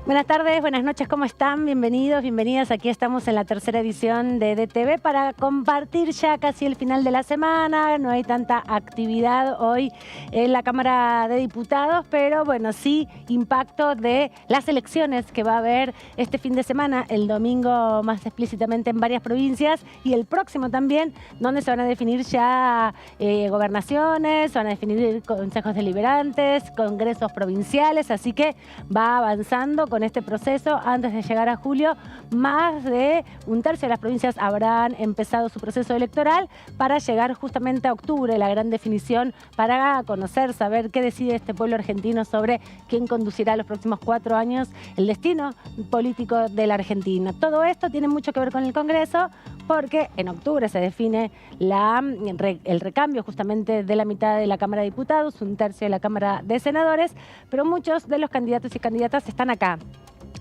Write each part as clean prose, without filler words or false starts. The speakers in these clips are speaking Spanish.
Buenas tardes, buenas noches, ¿cómo están? Bienvenidos, bienvenidas. Aquí estamos en la tercera edición de DTV para compartir ya casi el final de la semana. No hay tanta actividad hoy en la Cámara de Diputados, pero bueno, sí impacto de las elecciones que va a haber este fin de semana, el domingo más explícitamente en varias provincias y el próximo también, donde se van a definir ya gobernaciones, se van a definir consejos deliberantes, congresos provinciales, así que va avanzando con este proceso. Antes de llegar a julio, más de un tercio de las provincias habrán empezado su proceso electoral para llegar justamente a octubre, la gran definición para conocer, saber qué decide este pueblo argentino sobre quién conducirá los próximos 4 años el destino político de la Argentina. Todo esto tiene mucho que ver con el Congreso, porque en octubre se define el recambio justamente de la mitad de la Cámara de Diputados, un tercio de la Cámara de Senadores, pero muchos de los candidatos y candidatas están acá,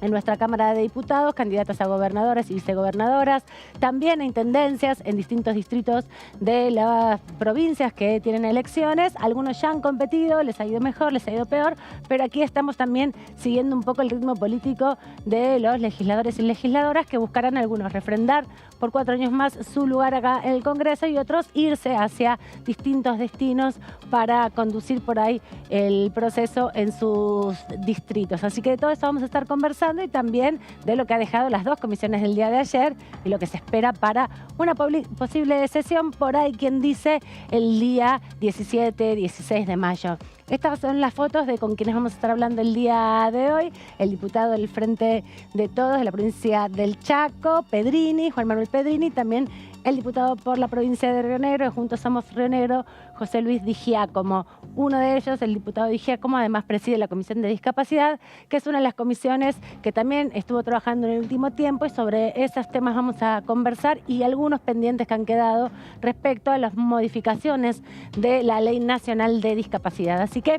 en nuestra Cámara de Diputados, candidatas a gobernadoras y vicegobernadoras, también a intendencias en distintos distritos de las provincias que tienen elecciones. Algunos ya han competido, les ha ido mejor, les ha ido peor, pero aquí estamos también siguiendo un poco el ritmo político de los legisladores y legisladoras que buscarán algunos refrendar por 4 años más su lugar acá en el Congreso y otros irse hacia distintos destinos para conducir por ahí el proceso en sus distritos. Así que de todo esto vamos a estar conversando y también de lo que ha dejado las 2 comisiones del día de ayer y lo que se espera para una posible sesión por ahí, quien dice el día 17, 16 de mayo. Estas son las fotos de con quienes vamos a estar hablando el día de hoy. El diputado del Frente de Todos de la provincia del Chaco, Pedrini, Juan Manuel Pedrini, también el diputado por la provincia de Río Negro, de Juntos Somos Río Negro, José Luis Di Giacomo. Uno de ellos, el diputado Di Giacomo, además preside la Comisión de Discapacidad, que es una de las comisiones que también estuvo trabajando en el último tiempo, y sobre esos temas vamos a conversar y algunos pendientes que han quedado respecto a las modificaciones de la Ley Nacional de Discapacidad. Así que,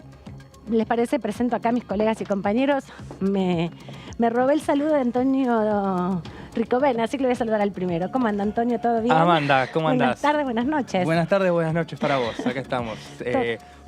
¿les parece? Presento acá a mis colegas y compañeros. Me robé el saludo de Antonio Ricovena, así que le voy a saludar al primero. ¿Cómo anda, Antonio? ¿Todo bien? Amanda, ¿cómo andás? Buenas tardes, buenas noches. Buenas tardes, buenas noches para vos. Acá estamos.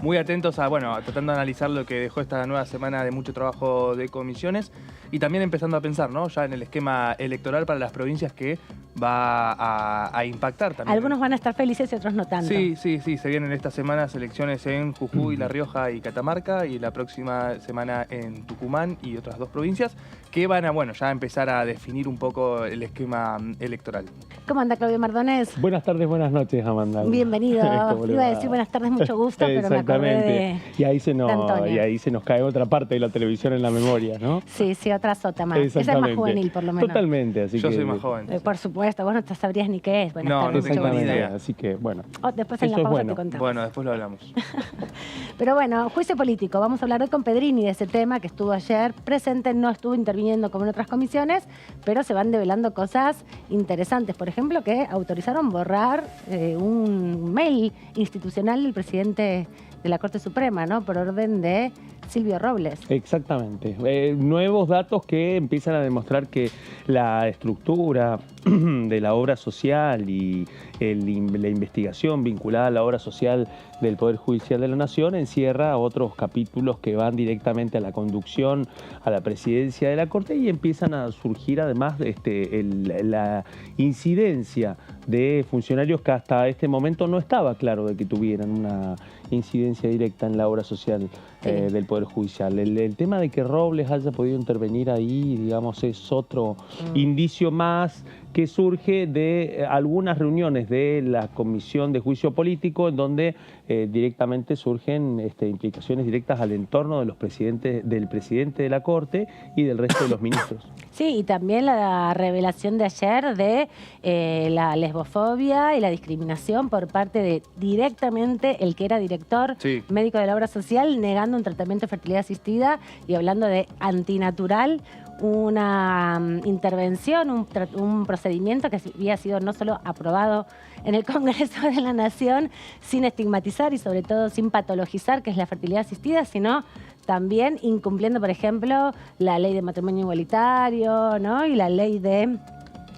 Muy atentos a, tratando de analizar lo que dejó esta nueva semana de mucho trabajo de comisiones y también empezando a pensar, ¿no?, ya en el esquema electoral para las provincias que va a impactar también. Algunos van a estar felices y otros no tanto. Sí, se vienen estas semanas elecciones en Jujuy, La Rioja y Catamarca, y la próxima semana en Tucumán y otras 2 provincias que van a, ya empezar a definir un poco el esquema electoral. ¿Cómo anda, Claudio Mardones? Buenas tardes, buenas noches, Amanda. Bienvenido. Iba a decir buenas tardes, mucho gusto, pero me acordé de y ahí se nos cae otra parte de la televisión en la memoria, ¿no? Sí, otra sota más. Esa es más juvenil, por lo menos. Totalmente. Así Yo que, soy más joven. Por supuesto, vos no te sabrías ni qué es. No tengo ni idea. Así que, bueno. Después en la pausa te contamos. Bueno, después lo hablamos. Pero bueno, juicio político. Vamos a hablar hoy con Pedrini de ese tema, que estuvo ayer presente, no estuvo interviniendo como en otras comisiones, pero se van develando cosas interesantes. Por ejemplo, que autorizaron borrar un mail institucional del presidente de la Corte Suprema, ¿no?, por orden de Silvio Robles. Exactamente. Nuevos datos que empiezan a demostrar que la estructura de la obra social y la investigación vinculada a la obra social del Poder Judicial de la Nación encierra otros capítulos que van directamente a la conducción, a la presidencia de la Corte, y empiezan a surgir además la incidencia de funcionarios que hasta este momento no estaba claro de que tuvieran una incidencia directa en la obra social del Poder Judicial. El tema de que Robles haya podido intervenir ahí, digamos, es otro indicio más que surge de algunas reuniones de la Comisión de Juicio Político, en donde directamente surgen implicaciones directas al entorno de del presidente de la Corte y del resto de los ministros. Sí, y también la revelación de ayer de la lesbofobia y la discriminación por parte de directamente el que era director médico de la obra social, negando un tratamiento de fertilidad asistida y hablando de antinatural, una intervención, un procedimiento que había sido no solo aprobado en el Congreso de la Nación sin estigmatizar y sobre todo sin patologizar, que es la fertilidad asistida, sino también incumpliendo, por ejemplo, la ley de matrimonio igualitario, ¿no?, y la ley de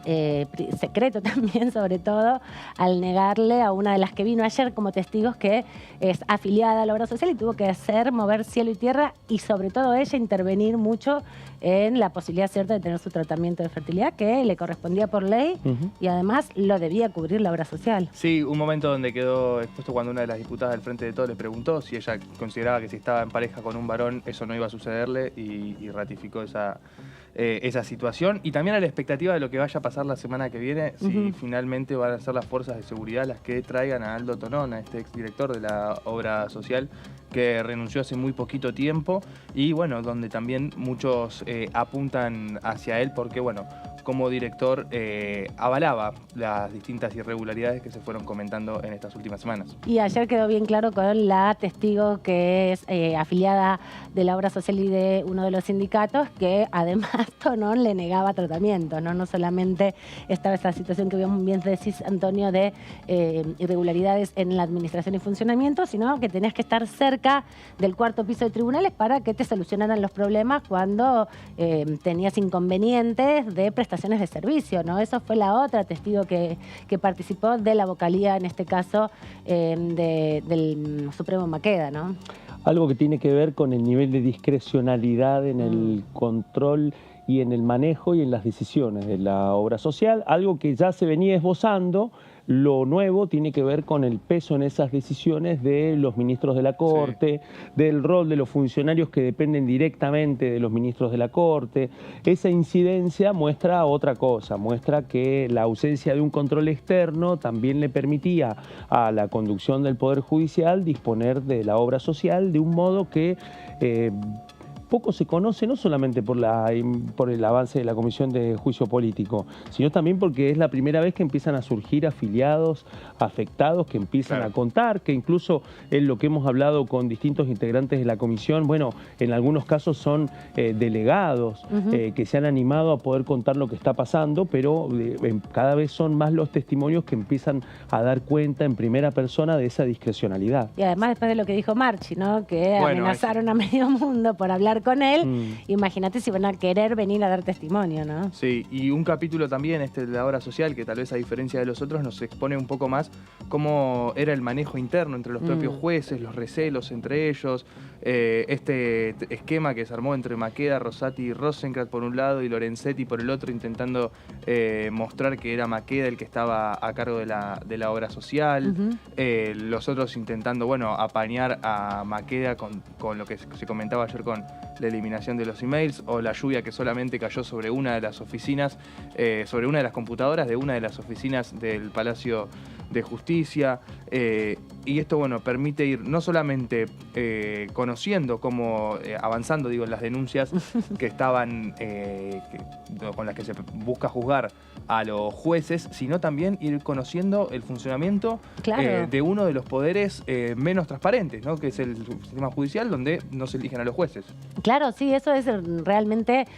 secreto también, sobre todo, al negarle a una de las que vino ayer como testigos que es afiliada a la obra social y tuvo que mover cielo y tierra y sobre todo ella intervenir mucho en la posibilidad cierta de tener su tratamiento de fertilidad que le correspondía por ley y además lo debía cubrir la obra social. Sí, un momento donde quedó expuesto cuando una de las diputadas del Frente de Todos le preguntó si ella consideraba que si estaba en pareja con un varón eso no iba a sucederle y ratificó esa situación y también a la expectativa de lo que vaya a pasar la semana que viene si finalmente van a ser las fuerzas de seguridad las que traigan a Aldo Tonón, a este exdirector de la obra social que renunció hace muy poquito tiempo y bueno, donde también muchos apuntan hacia él porque bueno, como director avalaba las distintas irregularidades que se fueron comentando en estas últimas semanas. Y ayer quedó bien claro con la testigo que es afiliada de la obra social y de uno de los sindicatos que además Tonón le negaba tratamiento, ¿no? No solamente estaba esa situación que bien decís, Antonio, de irregularidades en la administración y funcionamiento, sino que tenías que estar cerca del cuarto piso de tribunales para que te solucionaran los problemas cuando tenías inconvenientes de prestaciones de servicio, ¿no? Eso fue la otra testigo que participó de la vocalía, en este caso, del Supremo Maqueda, ¿no? Algo que tiene que ver con el nivel de discrecionalidad en el control y en el manejo y en las decisiones de la obra social, algo que ya se venía esbozando. Lo nuevo tiene que ver con el peso en esas decisiones de los ministros de la Corte, del rol de los funcionarios que dependen directamente de los ministros de la Corte. Esa incidencia muestra otra cosa, muestra que la ausencia de un control externo también le permitía a la conducción del Poder Judicial disponer de la obra social de un modo que poco se conoce, no solamente por el avance de la Comisión de Juicio Político, sino también porque es la primera vez que empiezan a surgir afiliados, afectados, que empiezan a contar, que incluso en lo que hemos hablado con distintos integrantes de la Comisión, bueno, en algunos casos son delegados que se han animado a poder contar lo que está pasando, pero cada vez son más los testimonios que empiezan a dar cuenta en primera persona de esa discrecionalidad. Y además después de lo que dijo Marchi, ¿no? Que amenazaron a medio mundo por hablar con él, imagínate si van a querer venir a dar testimonio, ¿no? Sí, y un capítulo también, de la obra social, que tal vez a diferencia de los otros nos expone un poco más cómo era el manejo interno entre los propios jueces, los recelos entre ellos, este esquema que se armó entre Maqueda, Rosati y Rosenkrantz por un lado y Lorenzetti por el otro, intentando mostrar que era Maqueda el que estaba a cargo de la obra social, los otros intentando, bueno, apañar a Maqueda con lo que se comentaba ayer con la eliminación de los emails o la lluvia que solamente cayó sobre una de las oficinas, sobre una de las computadoras de una de las oficinas del Palacio de Justicia. Y esto, bueno, permite ir no solamente conociendo cómo, avanzando, digo, en las denuncias que estaban, con las que se busca juzgar a los jueces, sino también ir conociendo el funcionamiento de uno de los poderes menos transparentes, ¿no? Que es el sistema judicial, donde no se eligen a los jueces. Claro, sí, eso es realmente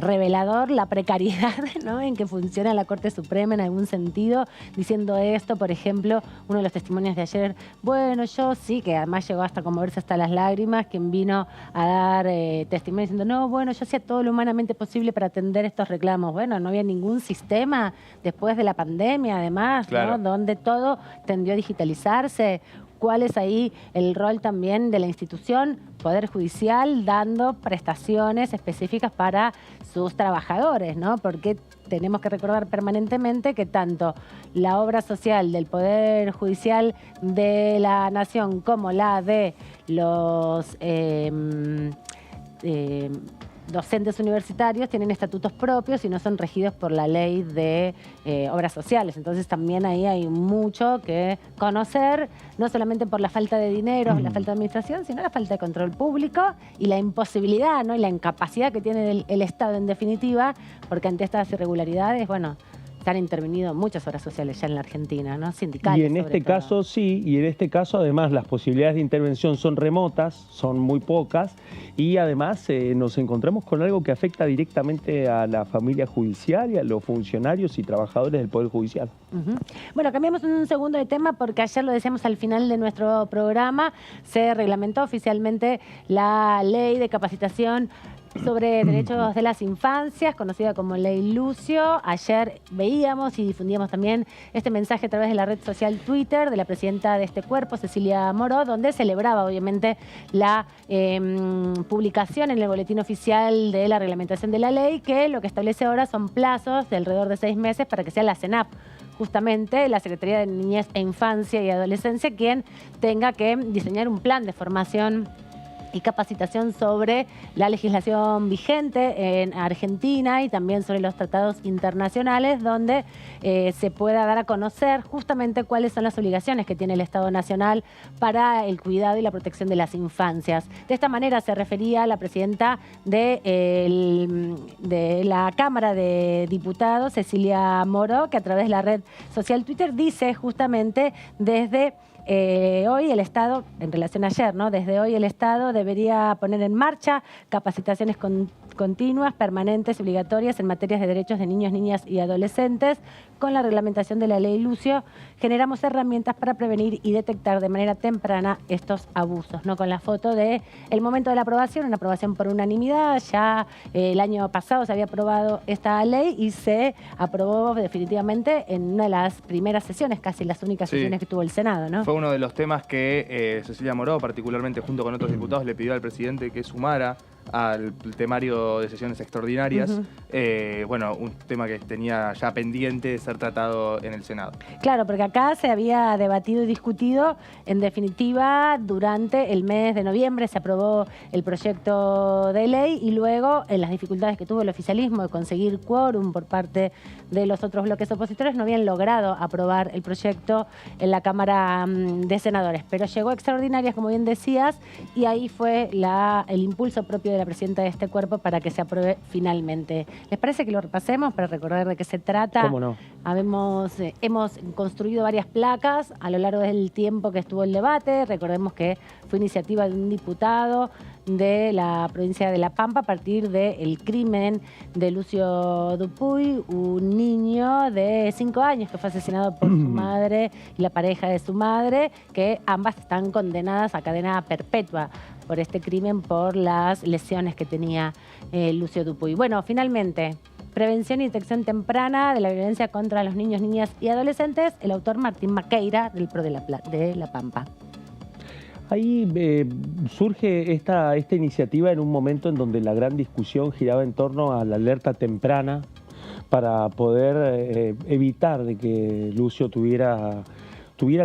revelador, la precariedad, ¿no? En que funciona la Corte Suprema en algún sentido, diciendo esto, por ejemplo, uno de los testimonios de ayer, bueno, yo sí, que además llegó hasta conmoverse hasta las lágrimas, quien vino a dar testimonio diciendo, no, bueno, yo hacía todo lo humanamente posible para atender estos reclamos. Bueno, no había ningún sistema después de la pandemia, además, ¿no? Donde todo tendió a digitalizarse. ¿Cuál es ahí el rol también de la institución Poder Judicial dando prestaciones específicas para sus trabajadores, ¿no? Porque tenemos que recordar permanentemente que tanto la obra social del Poder Judicial de la Nación como la de los docentes universitarios tienen estatutos propios y no son regidos por la ley de obras sociales. Entonces también ahí hay mucho que conocer, no solamente por la falta de dinero, la falta de administración, sino la falta de control público y la imposibilidad, ¿no? Y la incapacidad que tiene el Estado en definitiva, porque ante estas irregularidades, bueno, han intervenido muchas obras sociales ya en la Argentina, ¿no? Sindicales. Y en este caso sí, y en este caso además las posibilidades de intervención son remotas, son muy pocas, y además nos encontramos con algo que afecta directamente a la familia judicial y a los funcionarios y trabajadores del Poder Judicial. Bueno, cambiamos un segundo de tema porque ayer lo decíamos al final de nuestro programa, se reglamentó oficialmente la ley de capacitación sobre derechos de las infancias, conocida como Ley Lucio. Ayer veíamos y difundíamos también este mensaje a través de la red social Twitter de la presidenta de este cuerpo, Cecilia Moró, donde celebraba obviamente la publicación en el boletín oficial de la reglamentación de la ley, que lo que establece ahora son plazos de alrededor de 6 meses para que sea la CENAP, justamente la Secretaría de Niñez e Infancia y Adolescencia, quien tenga que diseñar un plan de formación y capacitación sobre la legislación vigente en Argentina y también sobre los tratados internacionales, donde se pueda dar a conocer justamente cuáles son las obligaciones que tiene el Estado Nacional para el cuidado y la protección de las infancias. De esta manera se refería la presidenta de la Cámara de Diputados, Cecilia Moró, que a través de la red social Twitter dice justamente desde hoy el Estado, en relación a ayer, ¿no? Desde hoy el Estado debería poner en marcha capacitaciones continuas, permanentes y obligatorias en materias de derechos de niños, niñas y adolescentes. Con la reglamentación de la Ley Lucio generamos herramientas para prevenir y detectar de manera temprana estos abusos, ¿no? Con la foto de el momento de la aprobación, una aprobación por unanimidad. Ya el año pasado se había aprobado esta ley y se aprobó definitivamente en una de las primeras sesiones, casi las únicas sesiones que tuvo el Senado, ¿no? Fue uno de los temas que Cecilia Moró, particularmente junto con otros diputados, le pidió al presidente que sumara al temario de sesiones extraordinarias. Bueno, un tema que tenía ya pendiente de ser tratado en el Senado. Claro, porque acá se había debatido y discutido, en definitiva, durante el mes de noviembre se aprobó el proyecto de ley y luego, en las dificultades que tuvo el oficialismo de conseguir quórum por parte de los otros bloques opositores, no habían logrado aprobar el proyecto en la Cámara de Senadores. Pero llegó a extraordinarias, como bien decías, y ahí fue el impulso propio de la presidenta de este cuerpo para que se apruebe finalmente. ¿Les parece que lo repasemos para recordar de qué se trata? ¿Cómo no? Hemos construido varias placas a lo largo del tiempo que estuvo el debate. Recordemos que fue iniciativa de un diputado de la provincia de La Pampa a partir del crimen de Lucio Dupuy, un niño de 5 años que fue asesinado por su madre y la pareja de su madre, que ambas están condenadas a cadena perpetua por este crimen, por las lesiones que tenía Lucio Dupuy. Bueno, finalmente, prevención y detección temprana de la violencia contra los niños, niñas y adolescentes, el autor Martín Maqueira, del PRO de La Pampa. Ahí surge esta iniciativa en un momento en donde la gran discusión giraba en torno a la alerta temprana para poder evitar de que Lucio tuviera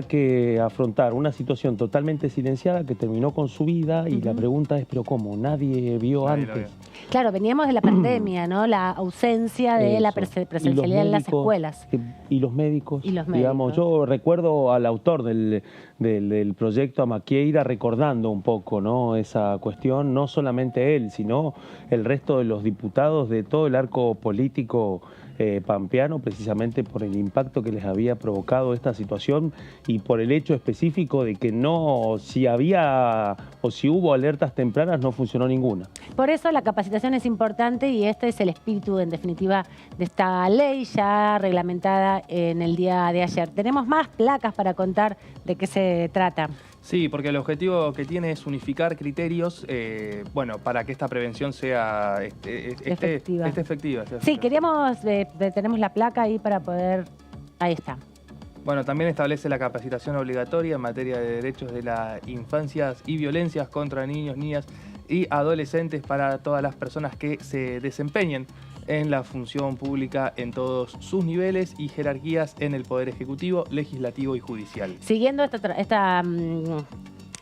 que afrontar una situación totalmente silenciada que terminó con su vida y la pregunta es, ¿pero cómo? ¿Nadie vio antes? Claro, veníamos de la pandemia, ¿no? La ausencia de la presencialidad en las escuelas. Y los médicos. Y los médicos. Digamos, yo recuerdo al autor del proyecto, a Maqueira, recordando un poco, ¿no? Esa cuestión, no solamente él, sino el resto de los diputados de todo el arco político pampeano, precisamente por el impacto que les había provocado esta situación y por el hecho específico de que si había o si hubo alertas tempranas, no funcionó ninguna. Por eso la capacitación es importante y este es el espíritu, en definitiva, de esta ley ya reglamentada en el día de ayer. Tenemos más placas para contar de qué se trata. Sí, porque el objetivo que tiene es unificar criterios, bueno, para que esta prevención sea efectiva. Sí, tenemos la placa ahí para poder... Ahí está. Bueno, también establece la capacitación obligatoria en materia de derechos de las infancias y violencias contra niños, niñas y adolescentes para todas las personas que se desempeñen en la función pública en todos sus niveles y jerarquías en el Poder Ejecutivo, Legislativo y Judicial. Siguiendo esta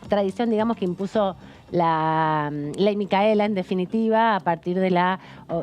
tradición, digamos, que impuso la ley Micaela, en definitiva, a partir de la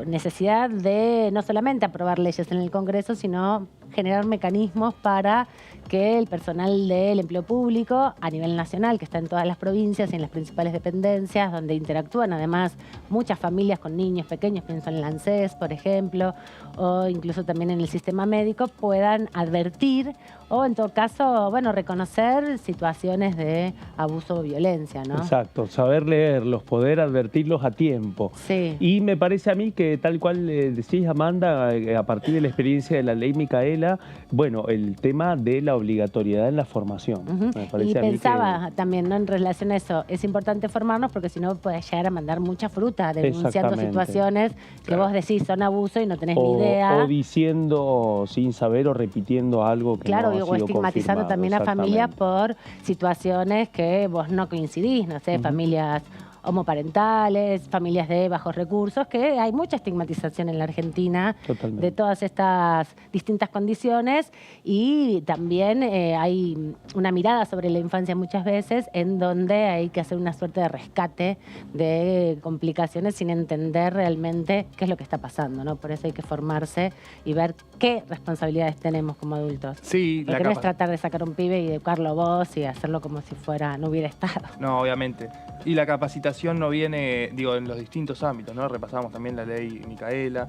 necesidad de no solamente aprobar leyes en el Congreso, sino generar mecanismos para que el personal del empleo público a nivel nacional, que está en todas las provincias y en las principales dependencias, donde interactúan además muchas familias con niños pequeños, pienso en la ANSES, por ejemplo, o incluso también en el sistema médico, puedan advertir o en todo caso, bueno, reconocer situaciones de abuso o violencia, ¿no? Exacto, saber poder leerlos, poder advertirlos a tiempo. Sí. Y me parece a mí que tal cual decís, Amanda, a partir de la experiencia de la ley Micaela, bueno, el tema de la obligatoriedad en la formación. Me parece Y a mí pensaba también, ¿no?, en relación a eso, es importante formarnos porque si no puedes llegar a mandar mucha fruta denunciando Exactamente. situaciones que vos decís son abuso y no tenés ni idea. O diciendo sin saber o repitiendo algo que claro, no ha sido o estigmatizando confirmado. también a familias por situaciones que vos no coincidís, no sé, familias homoparentales, familias de bajos recursos, que hay mucha estigmatización en la Argentina Totalmente. de todas estas distintas condiciones y también hay una mirada sobre la infancia muchas veces en donde hay que hacer una suerte de rescate de complicaciones sin entender realmente qué es lo que está pasando, ¿no? Por eso hay que formarse y ver qué responsabilidades tenemos como adultos. Sí, Porque no es tratar de sacar un pibe y educarlo vos y hacerlo como si no hubiera estado. No, obviamente. Y la capacitación no viene, digo, en los distintos ámbitos, ¿no? Repasamos también la ley Micaela.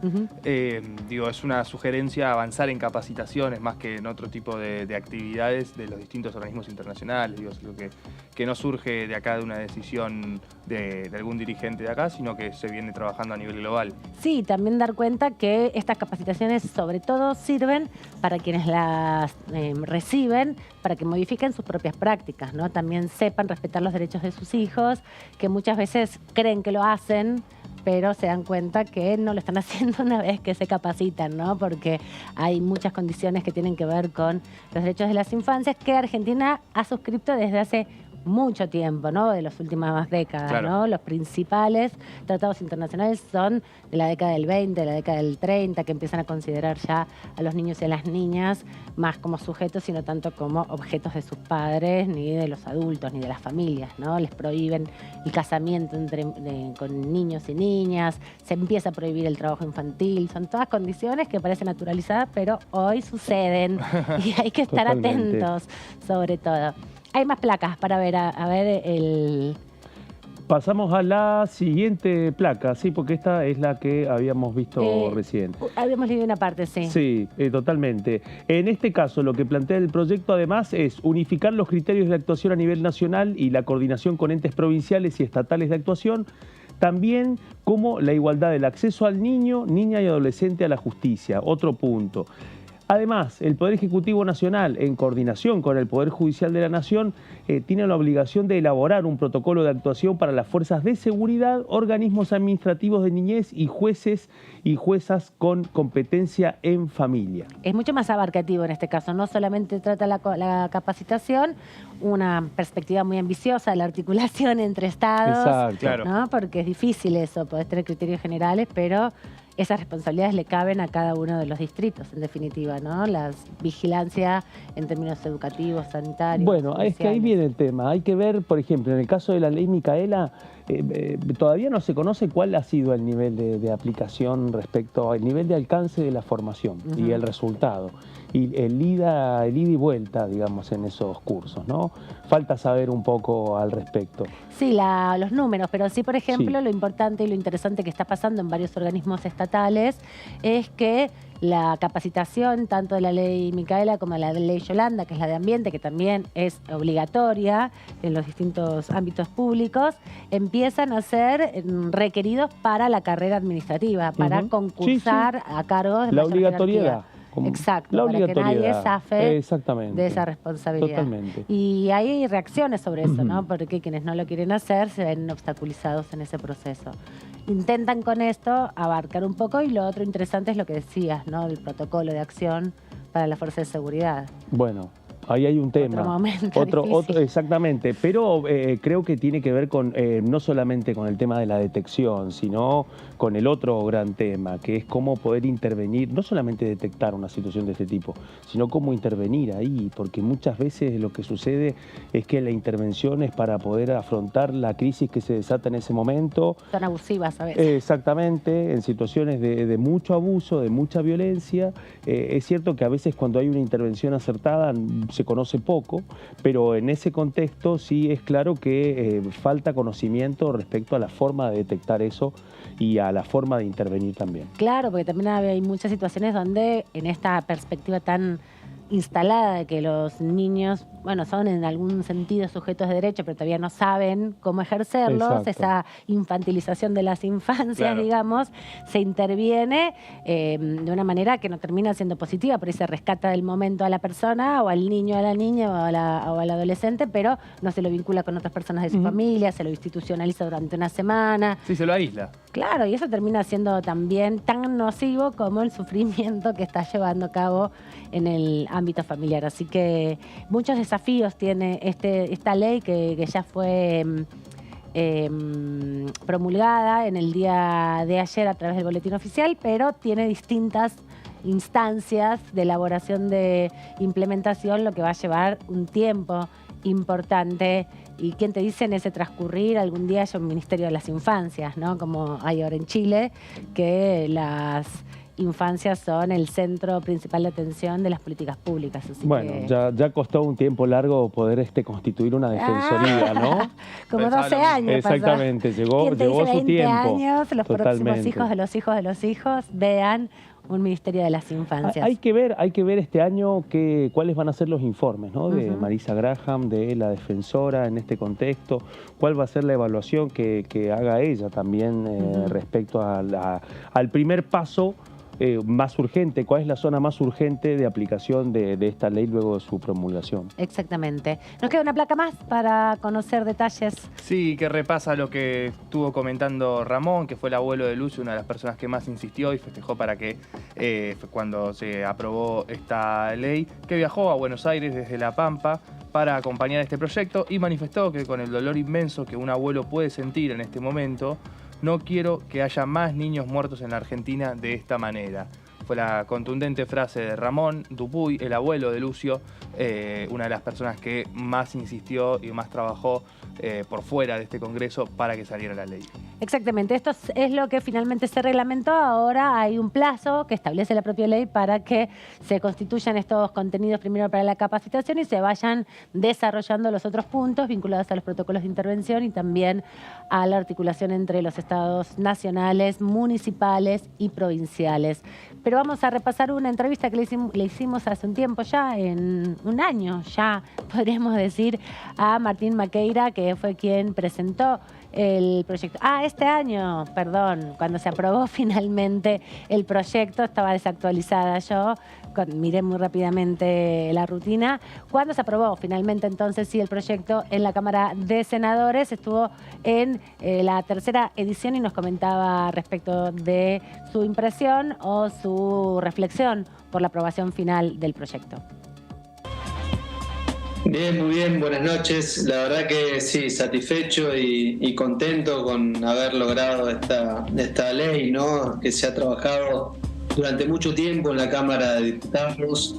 Digo, es una sugerencia avanzar en capacitaciones más que en otro tipo de actividades de los distintos organismos internacionales. Digo, es lo que no surge de acá de una decisión de algún dirigente de acá, sino que se viene trabajando a nivel global. Sí, también dar cuenta que estas capacitaciones sobre todo sirven para quienes las reciben, para que modifiquen sus propias prácticas, ¿no? También sepan respetar los derechos de sus hijos, que muchas veces creen que lo hacen, pero se dan cuenta que no lo están haciendo una vez que se capacitan, ¿no? Porque hay muchas condiciones que tienen que ver con los derechos de las infancias que Argentina ha suscrito desde hace mucho tiempo, ¿no? De las últimas décadas, Claro. ¿no? Los principales tratados internacionales son de la década del 20, de la década del 30, que empiezan a considerar ya a los niños y a las niñas más como sujetos, sino tanto como objetos de sus padres, ni de los adultos, ni de las familias, ¿no? Les prohíben el casamiento con niños y niñas, se empieza a prohibir el trabajo infantil, son todas condiciones que parecen naturalizadas, pero hoy suceden y hay que estar Totalmente. atentos, sobre todo. Hay más placas para ver, a ver el... Pasamos a la siguiente placa, sí, porque esta es la que habíamos visto recién. Habíamos leído una parte, sí. Sí, totalmente. En este caso, lo que plantea el proyecto además es unificar los criterios de actuación a nivel nacional y la coordinación con entes provinciales y estatales de actuación, también como la igualdad del acceso al niño, niña y adolescente a la justicia. Otro punto. Además, el Poder Ejecutivo Nacional, en coordinación con el Poder Judicial de la Nación, tiene la obligación de elaborar un protocolo de actuación para las fuerzas de seguridad, organismos administrativos de niñez y jueces y juezas con competencia en familia. Es mucho más abarcativo en este caso, no solamente trata la capacitación, una perspectiva muy ambiciosa de la articulación entre estados, Exacto. Claro. ¿no? Porque es difícil eso, podés tener criterios generales, pero esas responsabilidades le caben a cada uno de los distritos, en definitiva, ¿no? La vigilancia en términos educativos, sanitarios. Bueno, es que ahí sociales. viene el tema. Hay que ver, por ejemplo, en el caso de la ley Micaela, todavía no se conoce cuál ha sido el nivel de aplicación respecto al nivel de alcance de la formación y el resultado. Y el ida y vuelta, digamos, en esos cursos, ¿no? Falta saber un poco al respecto. Sí, los números, pero sí, por ejemplo, Sí. lo importante y lo interesante que está pasando en varios organismos estatales es que la capacitación tanto de la ley Micaela como de la ley Yolanda, que es la de ambiente, que también es obligatoria en los distintos ámbitos públicos, empiezan a ser requeridos para la carrera administrativa, para concursar a cargos de La mayor obligatoriedad. jerarquía. Exacto, La para que nadie obligatoriedad. zafe Exactamente. de esa responsabilidad. Totalmente. Y hay reacciones sobre eso, ¿no? Porque quienes no lo quieren hacer se ven obstaculizados en ese proceso. Intentan con esto abarcar un poco y lo otro interesante es lo que decías, ¿no? El protocolo de acción para la fuerza de seguridad. Bueno, ahí hay un tema. Otro momento Otro, difícil. exactamente, pero creo que tiene que ver con no solamente con el tema de la detección, sino con el otro gran tema, que es cómo poder intervenir, no solamente detectar una situación de este tipo, sino cómo intervenir ahí, porque muchas veces lo que sucede es que la intervención es para poder afrontar la crisis que se desata en ese momento. Son abusivas a veces. Exactamente, en situaciones de mucho abuso, de mucha violencia. Es cierto que a veces cuando hay una intervención acertada se conoce poco, pero en ese contexto sí es claro que falta conocimiento respecto a la forma de detectar eso y a la forma de intervenir también. Claro, porque también hay muchas situaciones donde en esta perspectiva tan instalada de que los niños, bueno, son en algún sentido sujetos de derecho, pero todavía no saben cómo ejercerlos. Exacto. Esa infantilización de las infancias, Claro. digamos, se interviene de una manera que no termina siendo positiva, por ahí se rescata del momento a la persona, o al niño, a la niña, o al adolescente, pero no se lo vincula con otras personas de su familia, se lo institucionaliza durante una semana. Sí, se lo aísla. Claro, y eso termina siendo también tan nocivo como el sufrimiento que está llevando a cabo en el ámbito familiar. Así que muchos desafíos tiene esta ley que ya fue promulgada en el día de ayer a través del boletín oficial, pero tiene distintas instancias de elaboración de implementación, lo que va a llevar un tiempo importante. Y quién te dice en ese transcurrir algún día haya un Ministerio de las Infancias, ¿no? Como hay ahora en Chile, que las infancias son el centro principal de atención de las políticas públicas. Así Bueno, que... ya costó un tiempo largo poder constituir una defensoría, ¿no? Como Pensaba 12 lo mismo. años. Exactamente, ¿Quién te llegó dice su 20 tiempo. años, los próximos Totalmente. hijos de los hijos de los hijos vean un Ministerio de las Infancias? Hay que ver este año cuáles van a ser los informes, ¿no? De Marisa Graham, de la defensora en este contexto, cuál va a ser la evaluación que haga ella también respecto al primer paso más urgente, cuál es la zona más urgente de aplicación de esta ley luego de su promulgación. Exactamente. Nos queda una placa más para conocer detalles. Sí, que repasa lo que estuvo comentando Ramón, que fue el abuelo de Lucio, una de las personas que más insistió y festejó para que cuando se aprobó esta ley, que viajó a Buenos Aires desde La Pampa para acompañar este proyecto y manifestó que con el dolor inmenso que un abuelo puede sentir en este momento, no quiero que haya más niños muertos en la Argentina de esta manera. Fue la contundente frase de Ramón Dupuy, el abuelo de Lucio, una de las personas que más insistió y más trabajó por fuera de este Congreso para que saliera la ley. Exactamente, esto es lo que finalmente se reglamentó. Ahora hay un plazo que establece la propia ley para que se constituyan estos contenidos primero para la capacitación y se vayan desarrollando los otros puntos vinculados a los protocolos de intervención y también a la articulación entre los estados nacionales, municipales y provinciales. Pero vamos a repasar una entrevista que le hicimos hace un tiempo ya, en un año ya, podríamos decir, a Martín Maqueira, que fue quien presentó el proyecto. Este año, perdón, cuando se aprobó finalmente el proyecto, estaba desactualizada yo, miré muy rápidamente la rutina. Cuando se aprobó finalmente entonces sí el proyecto en la Cámara de Senadores, estuvo en la tercera edición y nos comentaba respecto de su impresión o su reflexión por la aprobación final del proyecto. Bien, muy bien, buenas noches. La verdad que sí, satisfecho y contento con haber logrado esta ley, ¿no? Que se ha trabajado durante mucho tiempo en la Cámara de Diputados,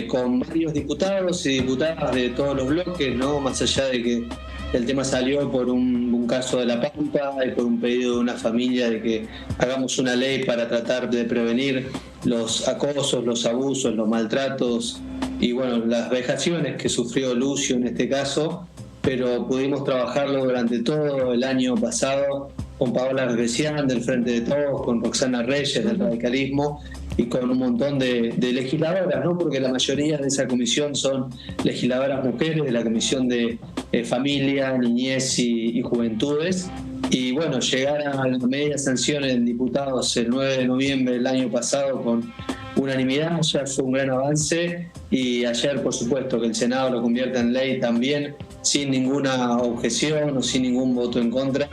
con varios diputados y diputadas de todos los bloques, ¿no? Más allá de que el tema salió por un caso de La Pampa y por un pedido de una familia de que hagamos una ley para tratar de prevenir los acosos, los abusos, los maltratos y bueno, las vejaciones que sufrió Lucio en este caso, pero pudimos trabajarlo durante todo el año pasado con Paola Rebesián del Frente de Todos, con Roxana Reyes del Radicalismo y con un montón de legisladoras, ¿no? Porque la mayoría de esa comisión son legisladoras mujeres de la Comisión de Familia, Niñez y Juventudes. Y bueno, llegar a la media sanción en diputados el 9 de noviembre del año pasado con unanimidad ya fue un gran avance y ayer por supuesto que el Senado lo convierta en ley también sin ninguna objeción o sin ningún voto en contra.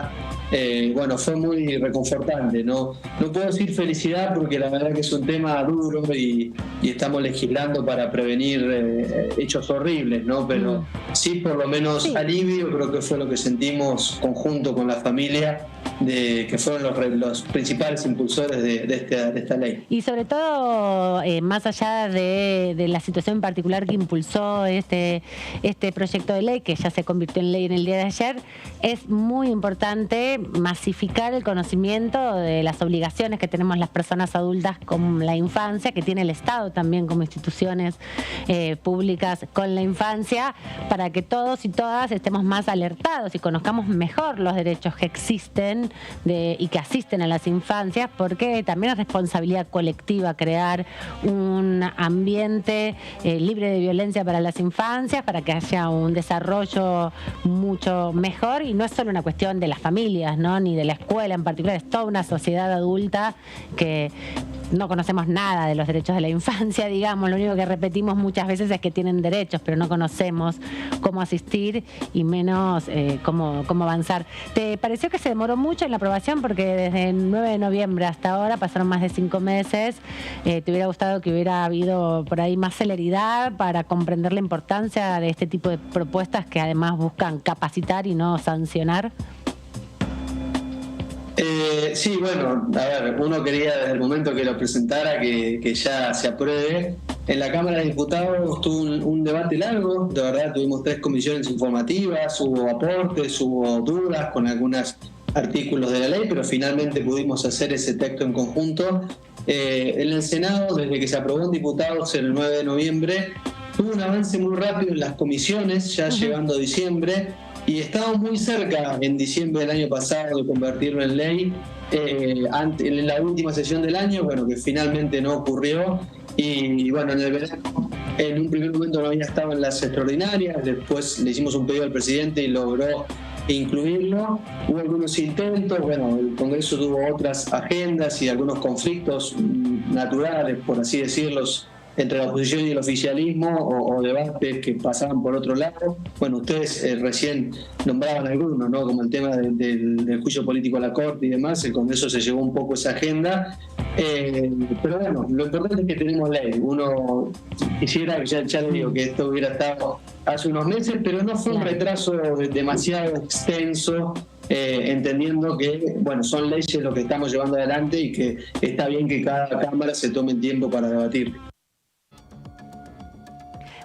Bueno, fue muy reconfortante, ¿no? No puedo decir felicidad porque la verdad que es un tema duro y estamos legislando para prevenir hechos horribles, ¿no? Pero sí, por lo menos alivio, creo que fue lo que sentimos conjunto con la familia, que fueron los principales impulsores de esta ley. Y sobre todo, más allá de la situación en particular que impulsó este proyecto de ley, que ya se convirtió en ley en el día de ayer, es muy importante masificar el conocimiento de las obligaciones que tenemos las personas adultas con la infancia, que tiene el Estado también como instituciones públicas con la infancia, para que todos y todas estemos más alertados y conozcamos mejor los derechos que existen viven y que asisten a las infancias, porque también es responsabilidad colectiva crear un ambiente libre de violencia para las infancias, para que haya un desarrollo mucho mejor, y no es solo una cuestión de las familias, ¿no? Ni de la escuela en particular, es toda una sociedad adulta que no conocemos nada de los derechos de la infancia, digamos. Lo único que repetimos muchas veces es que tienen derechos, pero no conocemos cómo asistir y menos cómo avanzar. ¿Te pareció que se demoró mucho en la aprobación? Porque desde el 9 de noviembre hasta ahora pasaron más de 5 meses. ¿Te hubiera gustado que hubiera habido por ahí más celeridad para comprender la importancia de este tipo de propuestas que además buscan capacitar y no sancionar? Sí, bueno, a ver, uno quería desde el momento que lo presentara que ya se apruebe. En la Cámara de Diputados tuvo un debate largo, de verdad tuvimos 3 comisiones informativas, hubo aportes, hubo dudas con algunos artículos de la ley, pero finalmente pudimos hacer ese texto en conjunto. En el Senado, desde que se aprobó en diputados el 9 de noviembre, tuvo un avance muy rápido en las comisiones, ya llegando a diciembre, y estábamos muy cerca en diciembre del año pasado de convertirlo en ley, en la última sesión del año, bueno, que finalmente no ocurrió. Y bueno, en el verano, en un primer momento no había estado en las extraordinarias, después le hicimos un pedido al presidente y logró incluirlo. Hubo algunos intentos, bueno, el Congreso tuvo otras agendas y algunos conflictos naturales, por así decirlos, entre la oposición y el oficialismo, o debates que pasaban por otro lado. Bueno, ustedes recién nombraban algunos, ¿no? Como el tema del juicio político a la Corte y demás. El Congreso se llevó un poco esa agenda, pero bueno, lo importante es que tenemos ley. Uno quisiera, ya le digo, que esto hubiera estado hace unos meses, pero no fue un retraso demasiado extenso, entendiendo que, bueno, son leyes lo que estamos llevando adelante y que está bien que cada Cámara se tome tiempo para debatir.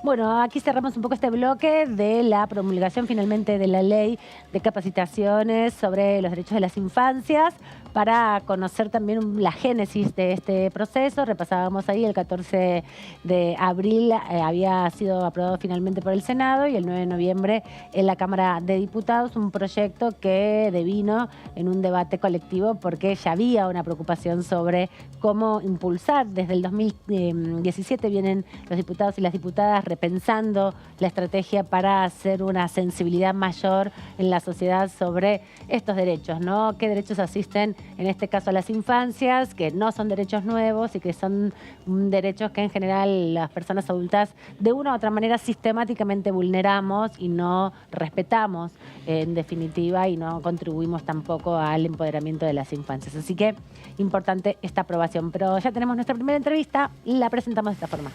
Bueno, aquí cerramos un poco este bloque de la promulgación finalmente de la ley de capacitaciones sobre los derechos de las infancias, para conocer también la génesis de este proceso. Repasábamos ahí, el 14 de abril había sido aprobado finalmente por el Senado y el 9 de noviembre en la Cámara de Diputados, un proyecto que devino en un debate colectivo porque ya había una preocupación sobre cómo impulsar. Desde el 2017 vienen los diputados y las diputadas repensando la estrategia para hacer una sensibilidad mayor en la sociedad sobre estos derechos, ¿no? ¿Qué derechos asisten en este caso a las infancias, que no son derechos nuevos y que son derechos que en general las personas adultas de una u otra manera sistemáticamente vulneramos y no respetamos, en definitiva, y no contribuimos tampoco al empoderamiento de las infancias? Así que importante esta aprobación. Pero ya tenemos nuestra primera entrevista, la presentamos de esta forma.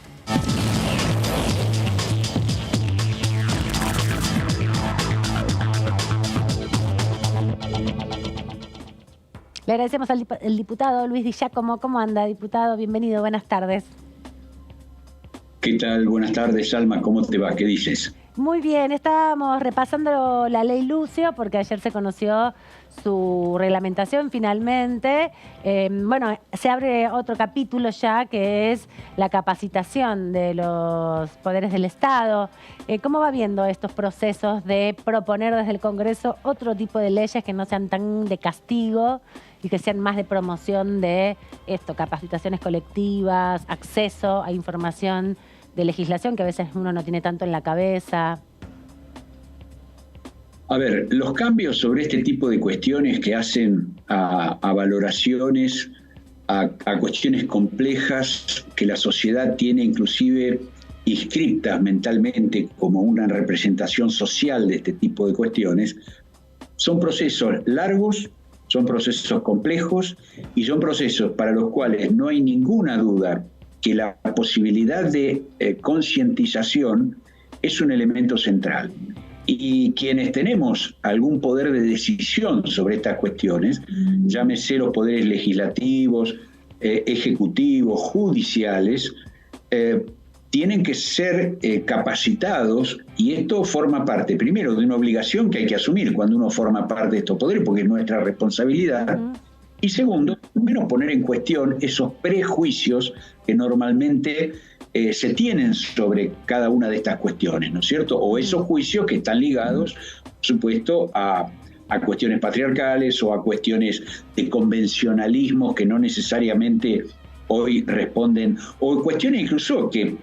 Le agradecemos al diputado Luis Di Giacomo. ¿Cómo anda, diputado? Bienvenido, buenas tardes. ¿Qué tal? Buenas tardes, Alma. ¿Cómo te va? ¿Qué dices? Muy bien, estábamos repasando la ley Lucio porque ayer se conoció su reglamentación finalmente. Bueno, se abre otro capítulo ya, que es la capacitación de los poderes del Estado. ¿Cómo va viendo estos procesos de proponer desde el Congreso otro tipo de leyes que no sean tan de castigo y que sean más de promoción de esto, capacitaciones colectivas, acceso a información de legislación que a veces uno no tiene tanto en la cabeza? A ver, los cambios sobre este tipo de cuestiones que hacen a valoraciones, a cuestiones complejas que la sociedad tiene inclusive inscritas mentalmente como una representación social de este tipo de cuestiones, son procesos largos, son procesos complejos y son procesos para los cuales no hay ninguna duda que la posibilidad de concientización es un elemento central. Y quienes tenemos algún poder de decisión sobre estas cuestiones, llámese los poderes legislativos, ejecutivos, judiciales, tienen que ser capacitados, y esto forma parte, primero, de una obligación que hay que asumir cuando uno forma parte de estos poderes, porque es nuestra responsabilidad, y segundo, menos poner en cuestión esos prejuicios que normalmente se tienen sobre cada una de estas cuestiones, ¿no es cierto? O esos juicios que están ligados, por supuesto, a a cuestiones patriarcales o a cuestiones de convencionalismos que no necesariamente hoy responden, o cuestiones incluso que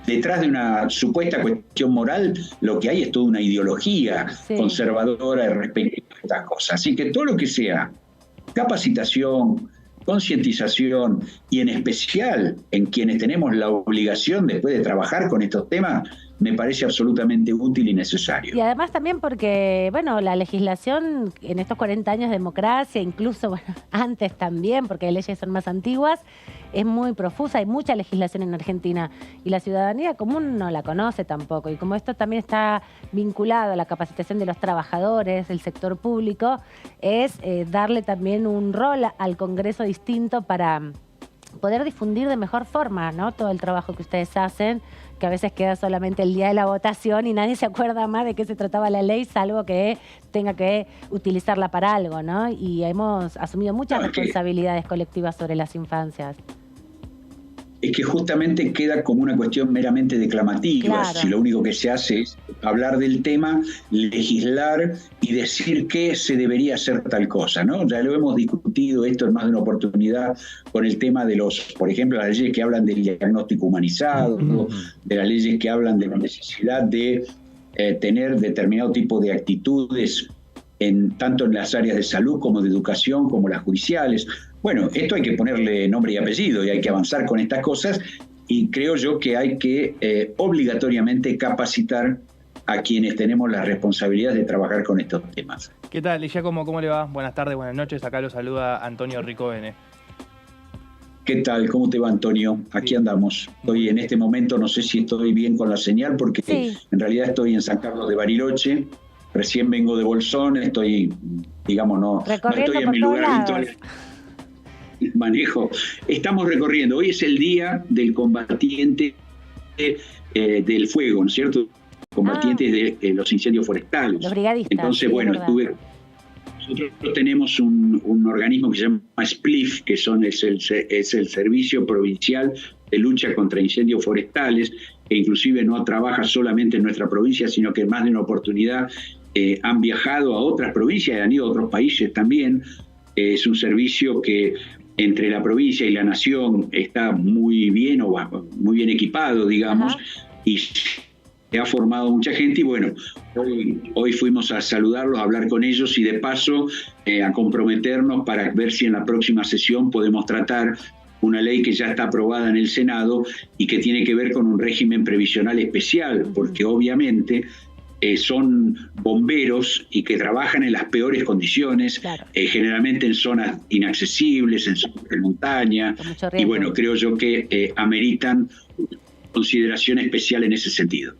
detrás de una supuesta cuestión moral lo que hay es toda una ideología conservadora respecto a estas cosas. Así que todo lo que sea capacitación, concientización y en especial en quienes tenemos la obligación después de trabajar con estos temas, me parece absolutamente útil y necesario. Y además también porque, bueno, la legislación en estos 40 años de democracia, incluso bueno, antes también, porque las leyes son más antiguas, es muy profusa, hay mucha legislación en Argentina y la ciudadanía común no la conoce tampoco. Y como esto también está vinculado a la capacitación de los trabajadores del sector público, es darle también un rol al Congreso distinto para poder difundir de mejor forma, ¿no?, todo el trabajo que ustedes hacen, que a veces queda solamente el día de la votación y nadie se acuerda más de qué se trataba la ley, salvo que tenga que utilizarla para algo, ¿no? Y hemos asumido muchas responsabilidades colectivas sobre las infancias. Es que justamente queda como una cuestión meramente declamativa, si lo único que se hace es hablar del tema, legislar y decir que se debería hacer tal cosa, ¿no? Ya lo hemos discutido esto en más de una oportunidad con el tema de por ejemplo, las leyes que hablan del diagnóstico humanizado, de las leyes que hablan de la necesidad de tener determinado tipo de actitudes tanto en las áreas de salud como de educación, como las judiciales. Bueno, esto hay que ponerle nombre y apellido y hay que avanzar con estas cosas y creo yo que hay que obligatoriamente capacitar a quienes tenemos la responsabilidad de trabajar con estos temas. ¿Qué tal, Giacomo? ¿Cómo le va? Buenas tardes, buenas noches. Acá lo saluda Antonio Ricovene. ¿Qué tal? ¿Cómo te va, Antonio? Aquí andamos. Estoy en este momento, no sé si estoy bien con la señal porque en realidad estoy en San Carlos de Bariloche. Recién vengo de Bolsón, estoy, digamos, no estoy en mi lugar habitual. Manejo. Estamos recorriendo. Hoy es el día del combatiente del fuego, ¿no es cierto? Combatientes de los incendios forestales. Los brigadistas. Entonces, bueno, nosotros tenemos un organismo que se llama SPLIF, que es el Servicio Provincial de Lucha contra Incendios Forestales, que inclusive no trabaja solamente en nuestra provincia, sino que en más de una oportunidad han viajado a otras provincias y han ido a otros países también. Es un servicio que entre la provincia y la nación está muy bien equipado, digamos, y se ha formado mucha gente y bueno, hoy fuimos a saludarlos, a hablar con ellos y de paso a comprometernos para ver si en la próxima sesión podemos tratar una ley que ya está aprobada en el Senado y que tiene que ver con un régimen previsional especial, porque obviamente son bomberos y que trabajan en las peores condiciones, generalmente en zonas inaccesibles, en zonas de montaña, y bueno, creo yo que ameritan consideración especial en ese sentido.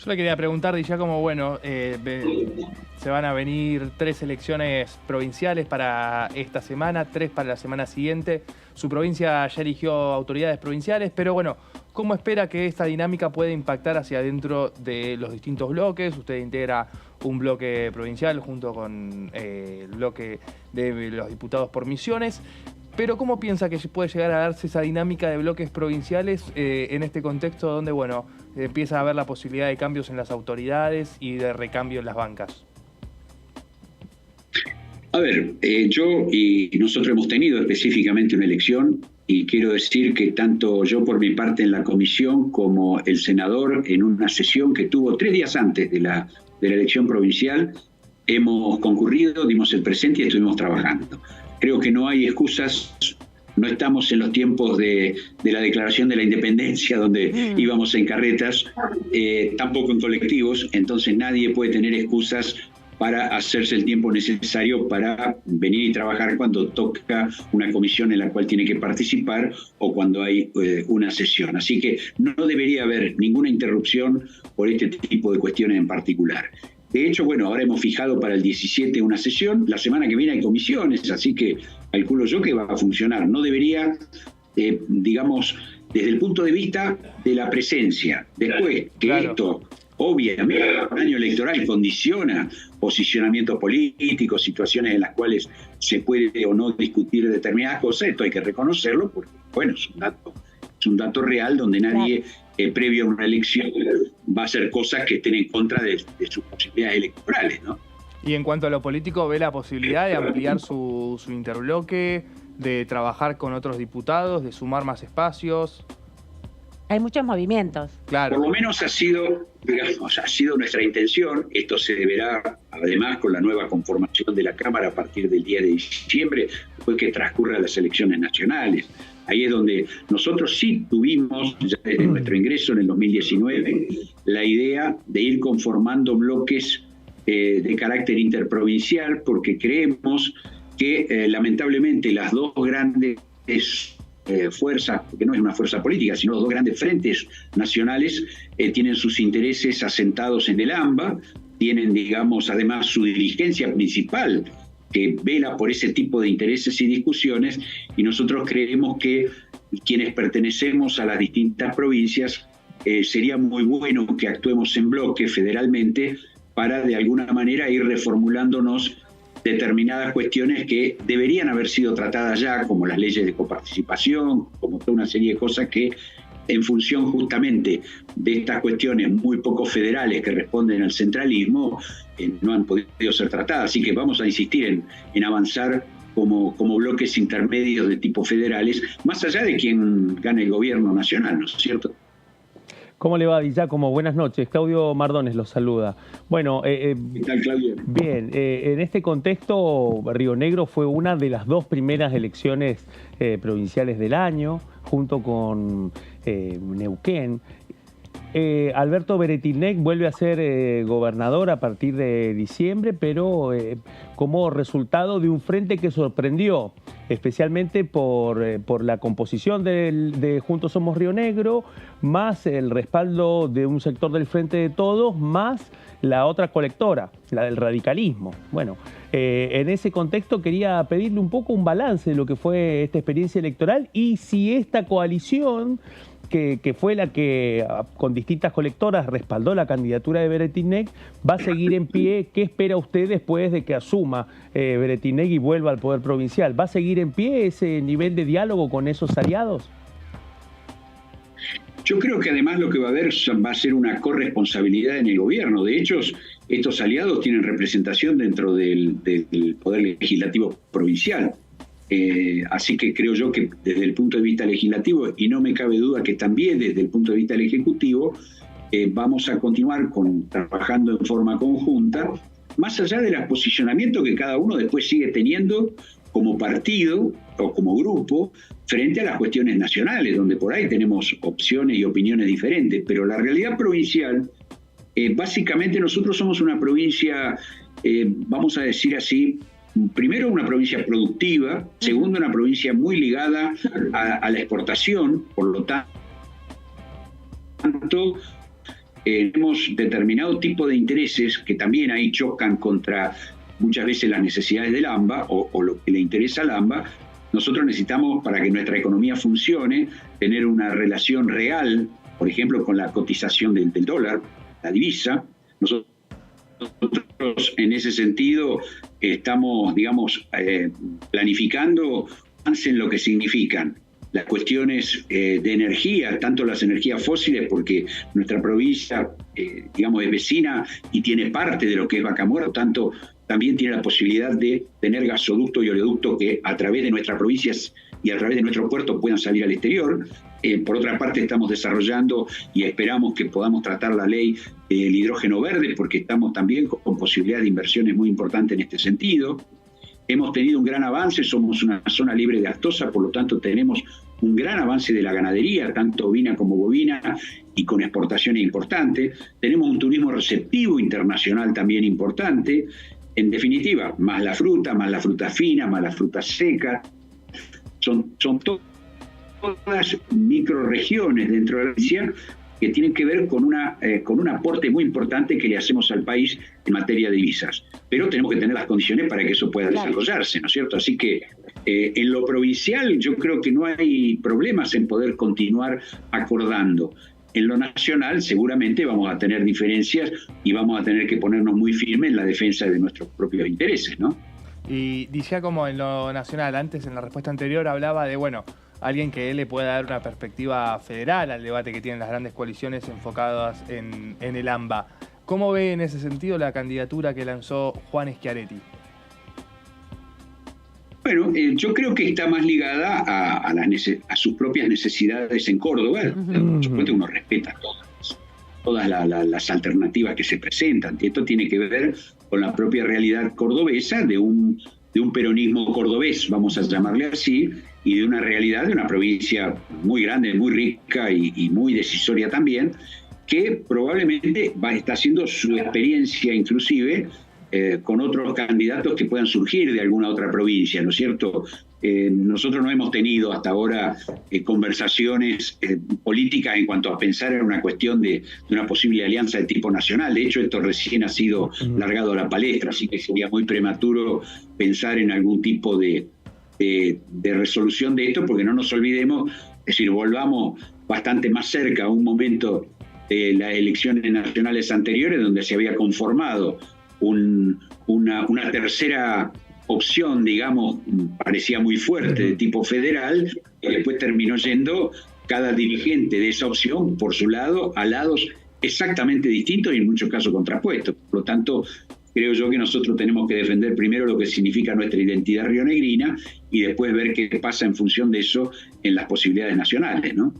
Yo le quería preguntar, Giacomo, bueno, se van a venir 3 elecciones provinciales para esta semana, 3 para la semana siguiente. Su provincia ya eligió autoridades provinciales, pero bueno, ¿cómo espera que esta dinámica pueda impactar hacia adentro de los distintos bloques? Usted integra un bloque provincial junto con el bloque de los diputados por Misiones. Pero ¿cómo piensa que puede llegar a darse esa dinámica de bloques provinciales en este contexto donde, bueno, empieza a haber la posibilidad de cambios en las autoridades y de recambio en las bancas? A ver, yo y nosotros hemos tenido específicamente una elección y quiero decir que tanto yo por mi parte en la comisión como el senador en una sesión que tuvo 3 días antes de la elección provincial hemos concurrido, dimos el presente y estuvimos trabajando. Creo que no hay excusas, no estamos en los tiempos de la declaración de la independencia donde íbamos en carretas, tampoco en colectivos, entonces nadie puede tener excusas para hacerse el tiempo necesario para venir y trabajar cuando toca una comisión en la cual tiene que participar o cuando hay una sesión. Así que no debería haber ninguna interrupción por este tipo de cuestiones en particular. De hecho, bueno, ahora hemos fijado para el 17 una sesión, la semana que viene hay comisiones, así que calculo yo que va a funcionar. No debería, digamos, desde el punto de vista de la presencia. Después que esto, obviamente, el año electoral condiciona posicionamientos políticos, situaciones en las cuales se puede o no discutir determinadas cosas, esto hay que reconocerlo porque, bueno, es un dato real donde nadie, previo a una elección, va a hacer cosas que estén en contra de sus posibilidades electorales, ¿no? Y en cuanto a lo político, ¿ve la posibilidad de ampliar su interbloque, de trabajar con otros diputados, de sumar más espacios? Hay muchos movimientos. Claro. Por lo menos ha sido, digamos, ha sido nuestra intención. Esto se deberá, además, con la nueva conformación de la Cámara a partir del 10 de diciembre, después que transcurran las elecciones nacionales. Ahí es donde nosotros sí tuvimos, ya desde nuestro ingreso en el 2019, la idea de ir conformando bloques de carácter interprovincial, porque creemos que lamentablemente las dos grandes fuerzas, porque no es una fuerza política, sino los dos grandes frentes nacionales tienen sus intereses asentados en el AMBA, tienen, digamos, además su dirigencia principal que vela por ese tipo de intereses y discusiones, y nosotros creemos que quienes pertenecemos a las distintas provincias sería muy bueno que actuemos en bloque federalmente para de alguna manera ir reformulándonos determinadas cuestiones que deberían haber sido tratadas ya, como las leyes de coparticipación, como toda una serie de cosas que en función justamente de estas cuestiones muy poco federales que responden al centralismo, no han podido ser tratadas. Así que vamos a insistir en avanzar como bloques intermedios de tipo federales, más allá de quien gane el gobierno nacional, ¿no es cierto? ¿Cómo le va, Di Giacomo? Buenas noches. Claudio Mardones los saluda. Bueno, ¿qué tal, Claudio? Bien, en este contexto, Río Negro fue una de las dos primeras elecciones provinciales del año, junto con Neuquén. Alberto Beretilnec vuelve a ser gobernador a partir de diciembre, pero como resultado de un frente que sorprendió, especialmente por la composición de Juntos Somos Río Negro, más el respaldo de un sector del Frente de Todos, más la otra colectora, la del radicalismo. Bueno, en ese contexto quería pedirle un poco un balance de lo que fue esta experiencia electoral y si esta coalición, que fue la que con distintas colectoras respaldó la candidatura de Beretilnec, va a seguir en pie. ¿Qué espera usted después de que asuma Beretilnec y vuelva al poder provincial? ¿Va a seguir en pie ese nivel de diálogo con esos aliados? Yo creo que además lo que va a haber va a ser una corresponsabilidad en el gobierno. De hecho, estos aliados tienen representación dentro del Poder Legislativo Provincial. Así que creo yo que desde el punto de vista legislativo, y no me cabe duda que también desde el punto de vista del Ejecutivo, vamos a continuar trabajando en forma conjunta, más allá de los posicionamientos que cada uno después sigue teniendo como partido o como grupo frente a las cuestiones nacionales, donde por ahí tenemos opciones y opiniones diferentes. Pero la realidad provincial, básicamente nosotros somos una provincia, vamos a decir así, primero una provincia productiva, segundo una provincia muy ligada a la exportación, por lo tanto tenemos determinado tipo de intereses que también ahí chocan contra muchas veces las necesidades del AMBA o lo que le interesa al AMBA. Nosotros necesitamos, para que nuestra economía funcione, tener una relación real, por ejemplo, con la cotización del dólar, la divisa. Nosotros en ese sentido estamos, digamos, planificando en lo que significan las cuestiones de energía, tanto las energías fósiles, porque nuestra provincia, digamos, es vecina y tiene parte de lo que es Vaca Muerta, tanto también tiene la posibilidad de tener gasoducto y oleoducto que a través de nuestras provincias y a través de nuestros puertos puedan salir al exterior. Por otra parte, estamos desarrollando y esperamos que podamos tratar la ley del hidrógeno verde, porque estamos también con posibilidades de inversiones muy importantes en este sentido. Hemos tenido un gran avance, somos una zona libre de aftosa, por lo tanto tenemos un gran avance de la ganadería, tanto ovina como bovina, y con exportaciones importantes. Tenemos un turismo receptivo internacional también importante. En definitiva, más la fruta fina, más la fruta seca. Son todas microrregiones dentro de la provincia que tienen que ver con un aporte muy importante que le hacemos al país en materia de divisas. Pero tenemos que tener las condiciones para que eso pueda desarrollarse, ¿no es cierto? Así que en lo provincial yo creo que no hay problemas en poder continuar acordando. En lo nacional seguramente vamos a tener diferencias y vamos a tener que ponernos muy firmes en la defensa de nuestros propios intereses, ¿no? Y decía como en lo nacional, antes en la respuesta anterior hablaba de, bueno, alguien que le pueda dar una perspectiva federal al debate que tienen las grandes coaliciones enfocadas en el AMBA. ¿Cómo ve en ese sentido la candidatura que lanzó Juan Schiaretti? Bueno, yo creo que está más ligada a sus propias necesidades en Córdoba. Por supuesto, uno respeta todas las alternativas que se presentan. Esto tiene que ver con la propia realidad cordobesa de un peronismo cordobés, vamos a llamarle así, y de una realidad de una provincia muy grande, muy rica y muy decisoria también, que probablemente está haciendo su experiencia inclusive con otros candidatos que puedan surgir de alguna otra provincia, ¿no es cierto? Nosotros no hemos tenido hasta ahora conversaciones políticas en cuanto a pensar en una cuestión de una posible alianza de tipo nacional. De hecho, esto recién ha sido largado a la palestra, así que sería muy prematuro pensar en algún tipo de resolución de esto, porque no nos olvidemos, es decir, volvamos bastante más cerca a un momento de las elecciones nacionales anteriores donde se había conformado una tercera opción, digamos, parecía muy fuerte de tipo federal, y después terminó yendo cada dirigente de esa opción por su lado a lados exactamente distintos y en muchos casos contrapuestos. Por lo tanto, creo yo que nosotros tenemos que defender primero lo que significa nuestra identidad rionegrina y después ver qué pasa en función de eso en las posibilidades nacionales, ¿no?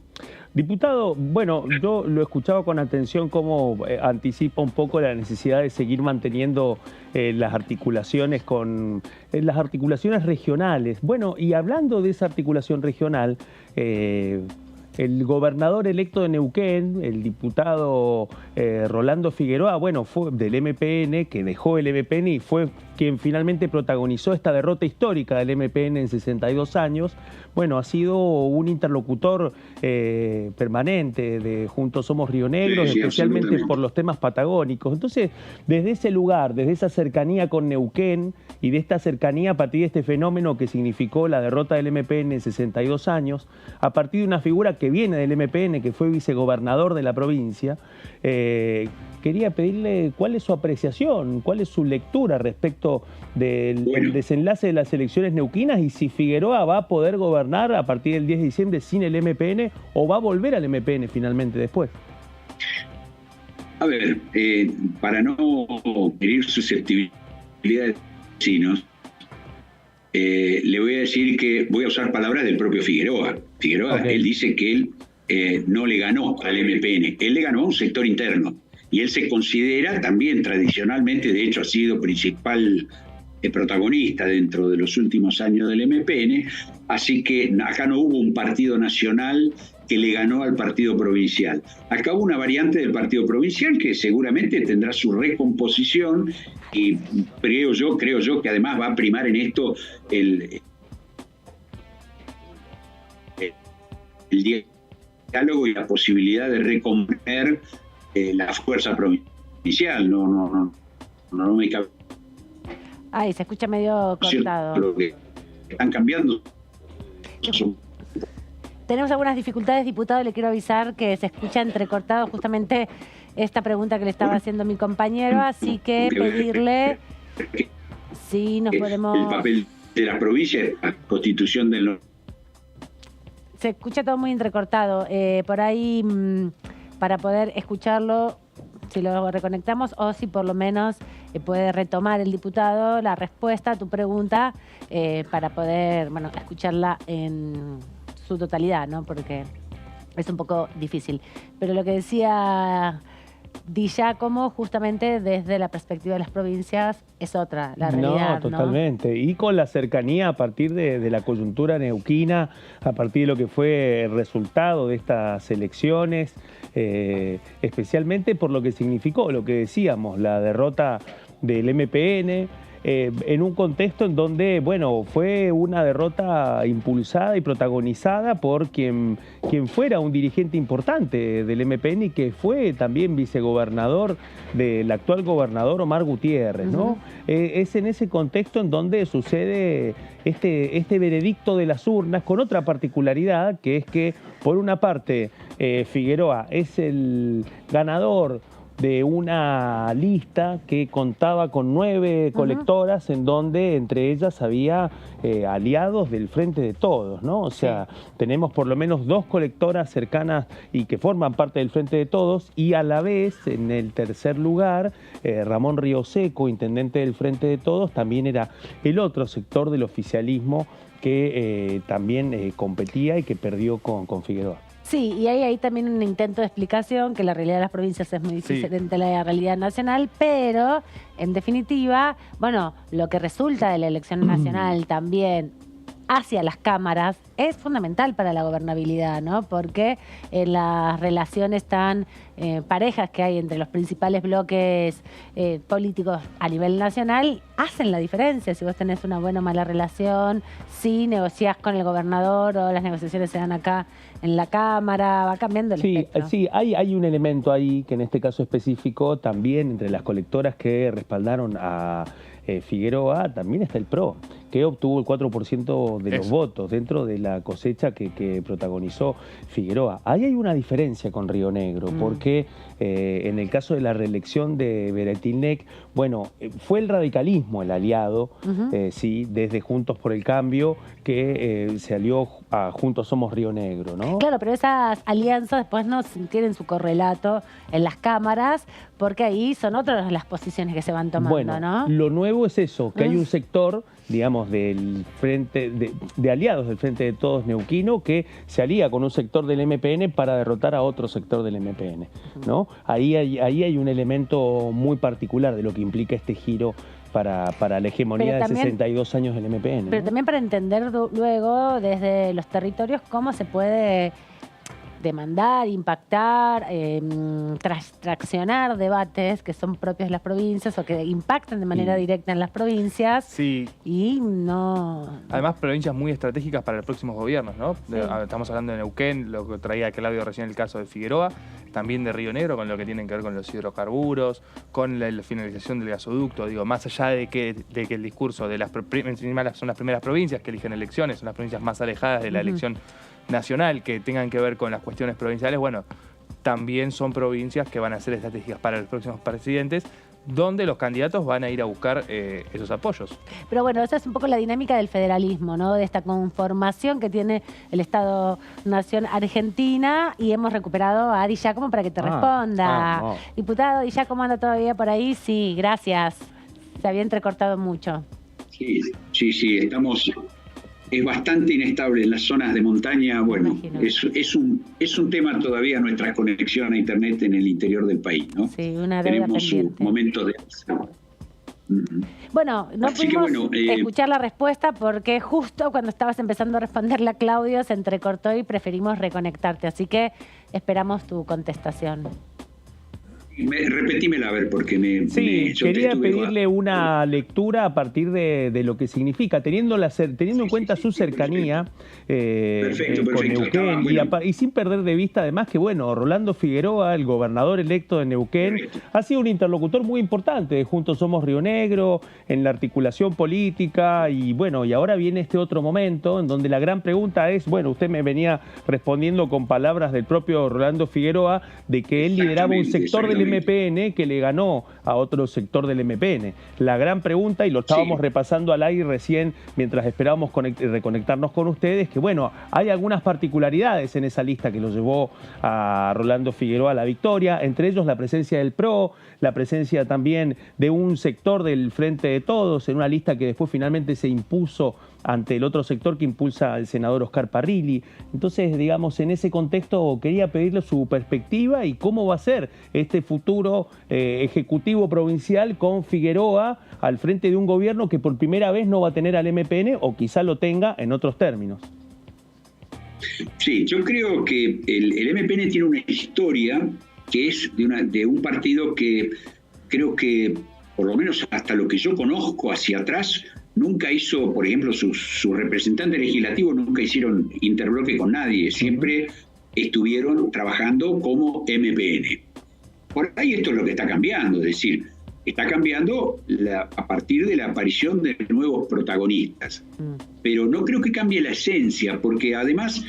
Diputado, bueno, yo lo escuchaba con atención cómo anticipa un poco la necesidad de seguir manteniendo las articulaciones las articulaciones regionales. Bueno, y hablando de esa articulación regional, el gobernador electo de Neuquén, el diputado Rolando Figueroa, bueno, fue del MPN, que dejó el MPN y fue quien finalmente protagonizó esta derrota histórica del MPN en 62 años. Bueno, ha sido un interlocutor permanente de Juntos Somos Río Negro, sí, especialmente por los temas patagónicos. Entonces, desde ese lugar, desde esa cercanía con Neuquén y de esta cercanía a partir de este fenómeno que significó la derrota del MPN en 62 años, a partir de una figura que viene del MPN, que fue vicegobernador de la provincia, quería pedirle cuál es su apreciación, cuál es su lectura respecto del desenlace de las elecciones neuquinas y si Figueroa va a poder gobernar a partir del 10 de diciembre sin el MPN o va a volver al MPN finalmente después. A ver, para no herir susceptibilidades de vecinos, le voy a decir que voy a usar palabras del propio Figueroa. Figueroa, él dice que él no le ganó al MPN, él le ganó a un sector interno. Y él se considera también tradicionalmente, de hecho ha sido principal protagonista dentro de los últimos años del MPN, así que acá no hubo un partido nacional que le ganó al partido provincial. Acá hubo una variante del partido provincial que seguramente tendrá su recomposición y creo yo que además va a primar en esto el diálogo y la posibilidad de recomponer la fuerza provincial. No me cabe. Ay, se escucha medio cortado. Lo que están cambiando. Tenemos algunas dificultades, diputado. Le quiero avisar que se escucha entrecortado justamente esta pregunta que le estaba haciendo mi compañero, así que pedirle si nos podemos... El papel de la provincia, la constitución del... Se escucha todo muy entrecortado. Por ahí, para poder escucharlo, si lo reconectamos o si por lo menos puede retomar el diputado la respuesta a tu pregunta para poder, bueno, escucharla en su totalidad, ¿no? Porque es un poco difícil. Pero lo que decía Di Giacomo, justamente desde la perspectiva de las provincias, es otra, la realidad, ¿no? Totalmente. Y con la cercanía a partir de la coyuntura neuquina, a partir de lo que fue el resultado de estas elecciones, especialmente por lo que significó, lo que decíamos, la derrota del MPN, en un contexto en donde, bueno, fue una derrota impulsada y protagonizada por quien fuera un dirigente importante del MPN y que fue también vicegobernador del actual gobernador Omar Gutiérrez, ¿no? Es en ese contexto en donde sucede este veredicto de las urnas con otra particularidad, que es que, por una parte, Figueroa es el ganador de una lista que contaba con 9 colectoras, en donde entre ellas había aliados del Frente de Todos, ¿no? O sea, tenemos por lo menos 2 colectoras cercanas y que forman parte del Frente de Todos, y a la vez, en el tercer lugar, Ramón Rioseco, intendente del Frente de Todos, también era el otro sector del oficialismo que también competía y que perdió con Figueroa. Sí, y hay ahí también un intento de explicación, que la realidad de las provincias es muy diferente a la realidad nacional, pero en definitiva, bueno, lo que resulta de la elección nacional también hacia las cámaras es fundamental para la gobernabilidad, ¿no? Porque las relaciones tan parejas que hay entre los principales bloques políticos a nivel nacional hacen la diferencia. Si vos tenés una buena o mala relación, si negociás con el gobernador o las negociaciones se dan acá en la Cámara, va cambiando el espectro. Sí, hay un elemento ahí que en este caso específico también entre las colectoras que respaldaron a Figueroa, también está el PRO, que obtuvo el 4% de los votos dentro de la cosecha que protagonizó Figueroa. Ahí hay una diferencia con Río Negro, porque en el caso de la reelección de Beretilnec, bueno, fue el radicalismo el aliado, desde Juntos por el Cambio, que se alió a Juntos Somos Río Negro, ¿no? Claro, pero esas alianzas después no tienen su correlato en las cámaras, porque ahí son otras las posiciones que se van tomando, bueno, ¿no? Lo nuevo es eso, que hay un sector, digamos, del frente de aliados del Frente de Todos neuquino, que se alía con un sector del MPN para derrotar a otro sector del MPN, ¿no? Ahí hay un elemento muy particular de lo que implica este giro para la hegemonía de 62 años del MPN. Pero ¿no? también para entender luego desde los territorios cómo se puede demandar, impactar, traccionar debates que son propios de las provincias o que impactan de manera directa en las provincias. Sí. Y no... Además, provincias muy estratégicas para los próximos gobiernos, ¿no? Sí. Estamos hablando de Neuquén, lo que traía Claudio recién el caso de Figueroa, también de Río Negro, con lo que tienen que ver con los hidrocarburos, con la finalización del gasoducto. Digo, más allá de que el discurso de son las primeras provincias que eligen elecciones, son las provincias más alejadas de la elección nacional que tengan que ver con las cuestiones provinciales, bueno, también son provincias que van a ser estratégicas para los próximos presidentes, donde los candidatos van a ir a buscar esos apoyos. Pero bueno, esa es un poco la dinámica del federalismo, ¿no? De esta conformación que tiene el Estado-Nación Argentina, y hemos recuperado a Di Giacomo para que te responda. Diputado, Di Giacomo anda todavía por ahí. Sí, gracias. Se había entrecortado mucho. Sí, estamos... Es bastante inestable en las zonas de montaña. Bueno, es un tema todavía nuestra conexión a Internet en el interior del país, ¿no? Sí, una deuda Tenemos pendiente. sus momentos de... Bueno, no Así pudimos que, escuchar la respuesta porque justo cuando estabas empezando a responderle a Claudio se entrecortó y preferimos reconectarte. Así que esperamos tu contestación. Repetímela, a ver, porque quería pedirle una lectura a partir de lo que significa, teniendo en cuenta su cercanía con Neuquén, y sin perder de vista además que, bueno, Rolando Figueroa, el gobernador electo de Neuquén, ha sido un interlocutor muy importante de Juntos Somos Río Negro, en la articulación política, y bueno, y ahora viene este otro momento en donde la gran pregunta es, bueno, usted me venía respondiendo con palabras del propio Rolando Figueroa, de que él lideraba un sector del MPN que le ganó a otro sector del MPN. La gran pregunta, y lo estábamos repasando al aire recién mientras esperábamos reconectarnos con ustedes, que bueno, hay algunas particularidades en esa lista que lo llevó a Rolando Figueroa a la victoria, entre ellos la presencia del PRO, la presencia también de un sector del Frente de Todos, en una lista que después finalmente se impuso ante el otro sector que impulsa al senador Oscar Parrilli. Entonces, digamos, en ese contexto quería pedirle su perspectiva y cómo va a ser este futuro ejecutivo provincial con Figueroa al frente de un gobierno que por primera vez no va a tener al MPN, o quizá lo tenga en otros términos. Sí, yo creo que el MPN tiene una historia que es de un partido que creo que, por lo menos hasta lo que yo conozco hacia atrás, nunca hizo, por ejemplo, sus representantes legislativos nunca hicieron interbloque con nadie, siempre estuvieron trabajando como MPN. Por ahí esto es lo que está cambiando, es decir, está cambiando a partir de la aparición de nuevos protagonistas. Pero no creo que cambie la esencia, porque además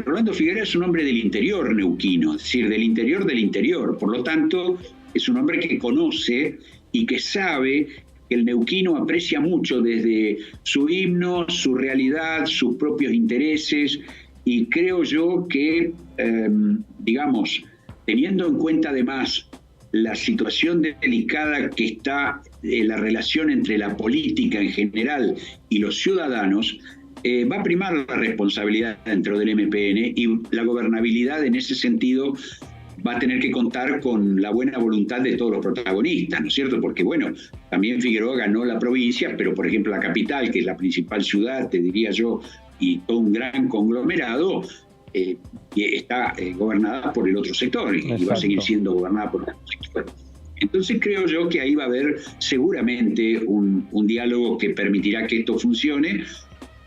Rolando Figueroa es un hombre del interior neuquino, es decir, del interior del interior. Por lo tanto, es un hombre que conoce y que sabe que el neuquino aprecia mucho desde su himno, su realidad, sus propios intereses, y creo yo que, digamos, teniendo en cuenta además la situación delicada que está la relación entre la política en general y los ciudadanos, va a primar la responsabilidad dentro del MPN, y la gobernabilidad en ese sentido va a tener que contar con la buena voluntad de todos los protagonistas, ¿no es cierto? Porque, bueno, también Figueroa ganó la provincia, pero, por ejemplo, la capital, que es la principal ciudad, te diría yo, y todo un gran conglomerado, está gobernada por el otro sector, y va a seguir siendo gobernada por el otro sector. Entonces creo yo que ahí va a haber seguramente un diálogo que permitirá que esto funcione,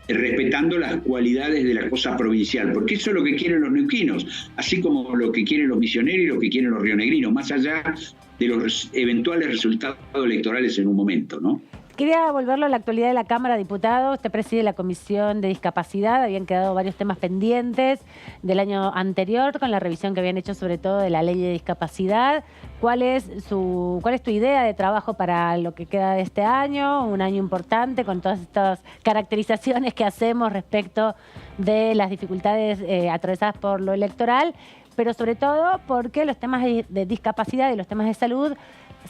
respetando las cualidades de la cosa provincial, porque eso es lo que quieren los neuquinos, así como lo que quieren los misioneros y lo que quieren los rionegrinos, más allá de los eventuales resultados electorales en un momento, ¿no? Quería volverlo a la actualidad de la Cámara de Diputados. Usted preside la Comisión de Discapacidad. Habían quedado varios temas pendientes del año anterior con la revisión que habían hecho sobre todo de la Ley de Discapacidad. ¿Cuál es tu idea de trabajo para lo que queda de este año? Un año importante con todas estas caracterizaciones que hacemos respecto de las dificultades atravesadas por lo electoral, pero sobre todo porque los temas de discapacidad y los temas de salud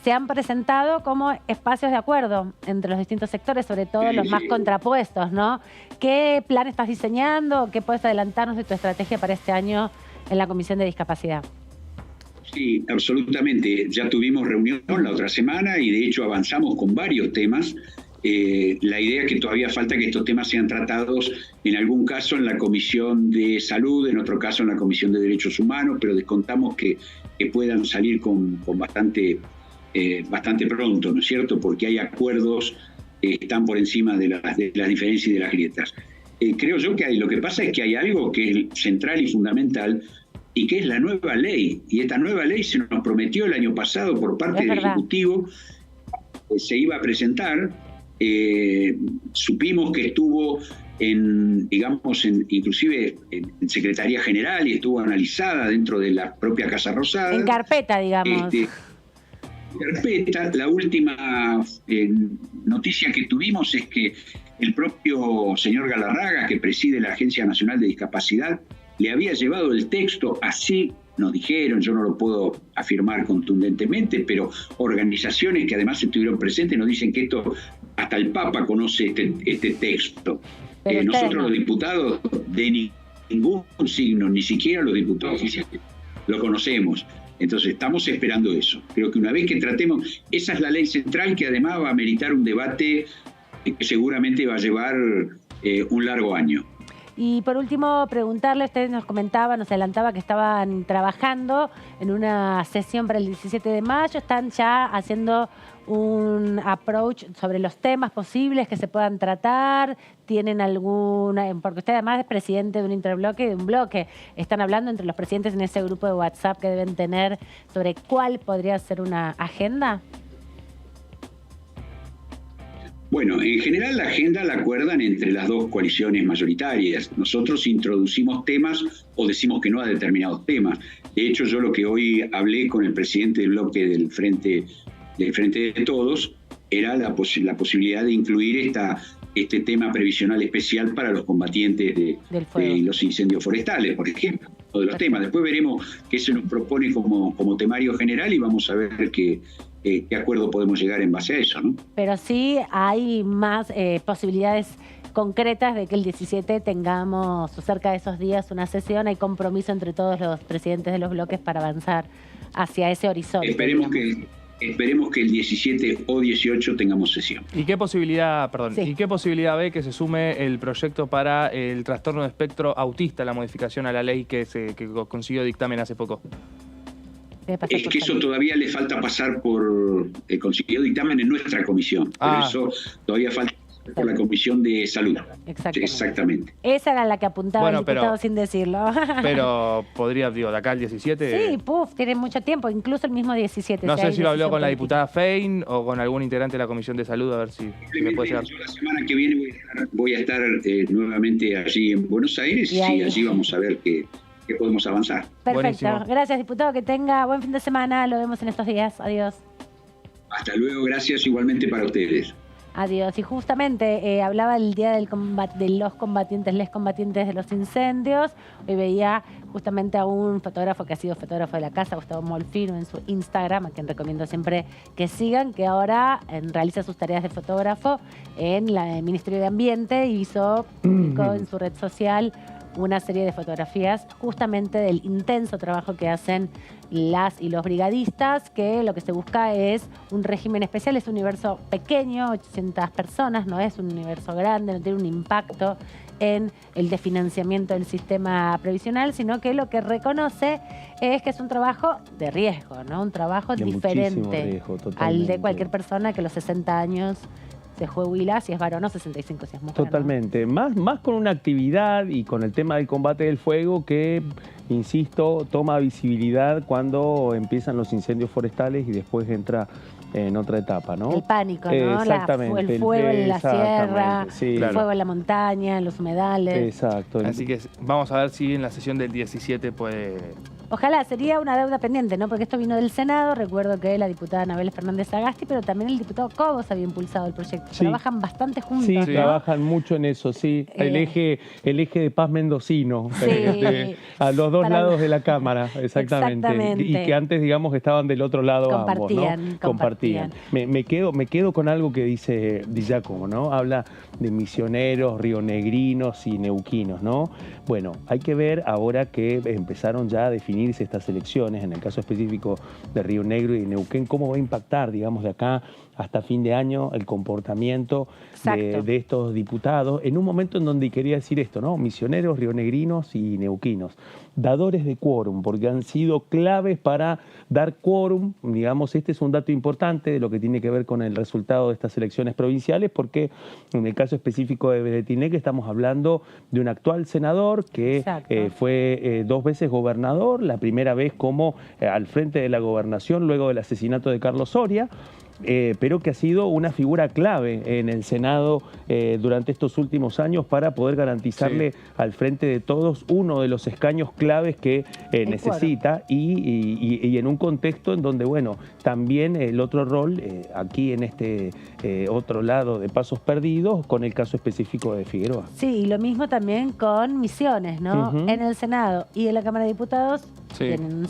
se han presentado como espacios de acuerdo entre los distintos sectores, sobre todo los más contrapuestos, ¿no? ¿Qué plan estás diseñando? ¿Qué puedes adelantarnos de tu estrategia para este año en la Comisión de Discapacidad? Sí, absolutamente. Ya tuvimos reunión la otra semana y de hecho avanzamos con varios temas. La idea es que todavía falta que estos temas sean tratados en algún caso en la Comisión de Salud, en otro caso en la Comisión de Derechos Humanos, pero descontamos que puedan salir con bastante pronto, ¿no es cierto? Porque hay acuerdos que están por encima de las diferencias y de las grietas. Creo yo que lo que pasa es que hay algo que es central y fundamental, y que es la nueva ley. Y esta nueva ley se nos prometió el año pasado por parte del Ejecutivo, se iba a presentar. Supimos que estuvo inclusive en Secretaría General, y estuvo analizada dentro de la propia Casa Rosada. En carpeta, digamos. Carpeta. La última noticia que tuvimos es que el propio señor Galarraga, que preside la Agencia Nacional de Discapacidad, le había llevado el texto, así nos dijeron, yo no lo puedo afirmar contundentemente, pero organizaciones que además estuvieron presentes nos dicen que esto, hasta el Papa conoce este texto. Nosotros los diputados de ningún signo, ni siquiera los diputados oficiales, lo conocemos. Entonces estamos esperando eso. Creo que una vez que tratemos, esa es la ley central, que además va a meritar un debate que seguramente va a llevar un largo año. Y por último, preguntarle, usted nos comentaba, nos adelantaba que estaban trabajando en una sesión para el 17 de mayo, están ya haciendo un approach sobre los temas posibles que se puedan tratar, tienen alguna, porque usted además es presidente de un interbloque y de un bloque, están hablando entre los presidentes en ese grupo de WhatsApp que deben tener sobre cuál podría ser una agenda. Bueno, en general la agenda la acuerdan entre las dos coaliciones mayoritarias. Nosotros introducimos temas o decimos que no a determinados temas. De hecho, yo lo que hoy hablé con el presidente del bloque del Frente de Todos era la posibilidad de incluir este tema previsional especial para los combatientes de los incendios forestales, por ejemplo, uno de los temas. Después veremos qué se nos propone como temario general y vamos a ver qué acuerdo podemos llegar en base a eso, ¿no? Pero sí hay más posibilidades concretas de que el 17 tengamos, cerca de esos días, una sesión. Hay compromiso entre todos los presidentes de los bloques para avanzar hacia ese horizonte. Esperemos que el 17 o 18 tengamos sesión. ¿Y qué posibilidad ve que se sume el proyecto para el trastorno de espectro autista, la modificación a la ley que consiguió dictamen hace poco? Es que eso todavía le falta pasar por el consiguió dictamen en nuestra comisión. Pero eso todavía falta por la Comisión de Salud. Exactamente. Esa era la que apuntaba el diputado sin decirlo. Pero podría, de acá al 17... Sí, tiene mucho tiempo, incluso el mismo 17. No sé si lo habló con la diputada Fein o con algún integrante de la Comisión de Salud, a ver si me puede llegar. Yo la semana que viene voy a estar nuevamente allí en Buenos Aires y allí vamos a ver qué que podemos avanzar. Perfecto. Buenísimo. Gracias, diputado. Que tenga buen fin de semana. Lo vemos en estos días. Adiós. Hasta luego, gracias igualmente para ustedes. Adiós. Y justamente hablaba el día del de los combatientes, les combatientes de los incendios. Hoy veía justamente a un fotógrafo que ha sido fotógrafo de la casa, Gustavo Molfino, en su Instagram, a quien recomiendo siempre que sigan, que ahora realiza sus tareas de fotógrafo en el Ministerio de Ambiente y publicó en su red social una serie de fotografías justamente del intenso trabajo que hacen las y los brigadistas, que lo que se busca es un régimen especial, es un universo pequeño, 800 personas, no es un universo grande, no tiene un impacto en el desfinanciamiento del sistema previsional, sino que lo que reconoce es que es un trabajo de riesgo, ¿no? Un trabajo de diferente riesgo, al de cualquier persona que a los 60 años se jubila, si es varón, o 65 si es mujer. Totalmente. ¿No? Más con una actividad y con el tema del combate del fuego que, insisto, toma visibilidad cuando empiezan los incendios forestales y después entra en otra etapa, ¿no? El pánico, ¿no? Exactamente. El fuego en la sierra, sí. el fuego en la montaña, en los humedales. Exacto. Así que vamos a ver si en la sesión del 17 puede... Ojalá, sería una deuda pendiente, ¿no? Porque esto vino del Senado. Recuerdo que la diputada Anabel Fernández Agasti, pero también el diputado Cobos había impulsado el proyecto. Sí. Trabajan bastante juntos, Sí, ¿no? trabajan mucho en eso, sí. El eje de paz mendocino, Sí. a los dos Para- lados de la Cámara, exactamente. Y que antes, digamos, estaban del otro lado Compartían, ambos, ¿no? compartían. Me quedo con algo que dice Di Giacomo, ¿no? Habla de misioneros, rionegrinos y neuquinos, ¿no? Bueno, hay que ver ahora que empezaron ya a definirse estas elecciones, en el caso específico de Río Negro y de Neuquén, cómo va a impactar, digamos, de acá hasta fin de año el comportamiento de estos diputados, en un momento en donde quería decir esto, ¿no? Misioneros, rionegrinos y neuquinos, dadores de quórum, porque han sido claves para dar quórum, digamos, este es un dato importante de lo que tiene que ver con el resultado de estas elecciones provinciales, porque en el caso específico de Beretinec estamos hablando de un actual senador que fue 2 veces gobernador, la primera vez como al frente de la gobernación luego del asesinato de Carlos Soria, pero que ha sido una figura clave en el Senado durante estos últimos años para poder garantizarle al frente de todos uno de los escaños claves que necesita y en un contexto en donde, bueno, también el otro rol aquí en este otro lado de Pasos Perdidos con el caso específico de Figueroa. Sí, y lo mismo también con Misiones, ¿no? En el Senado y en la Cámara de Diputados tienen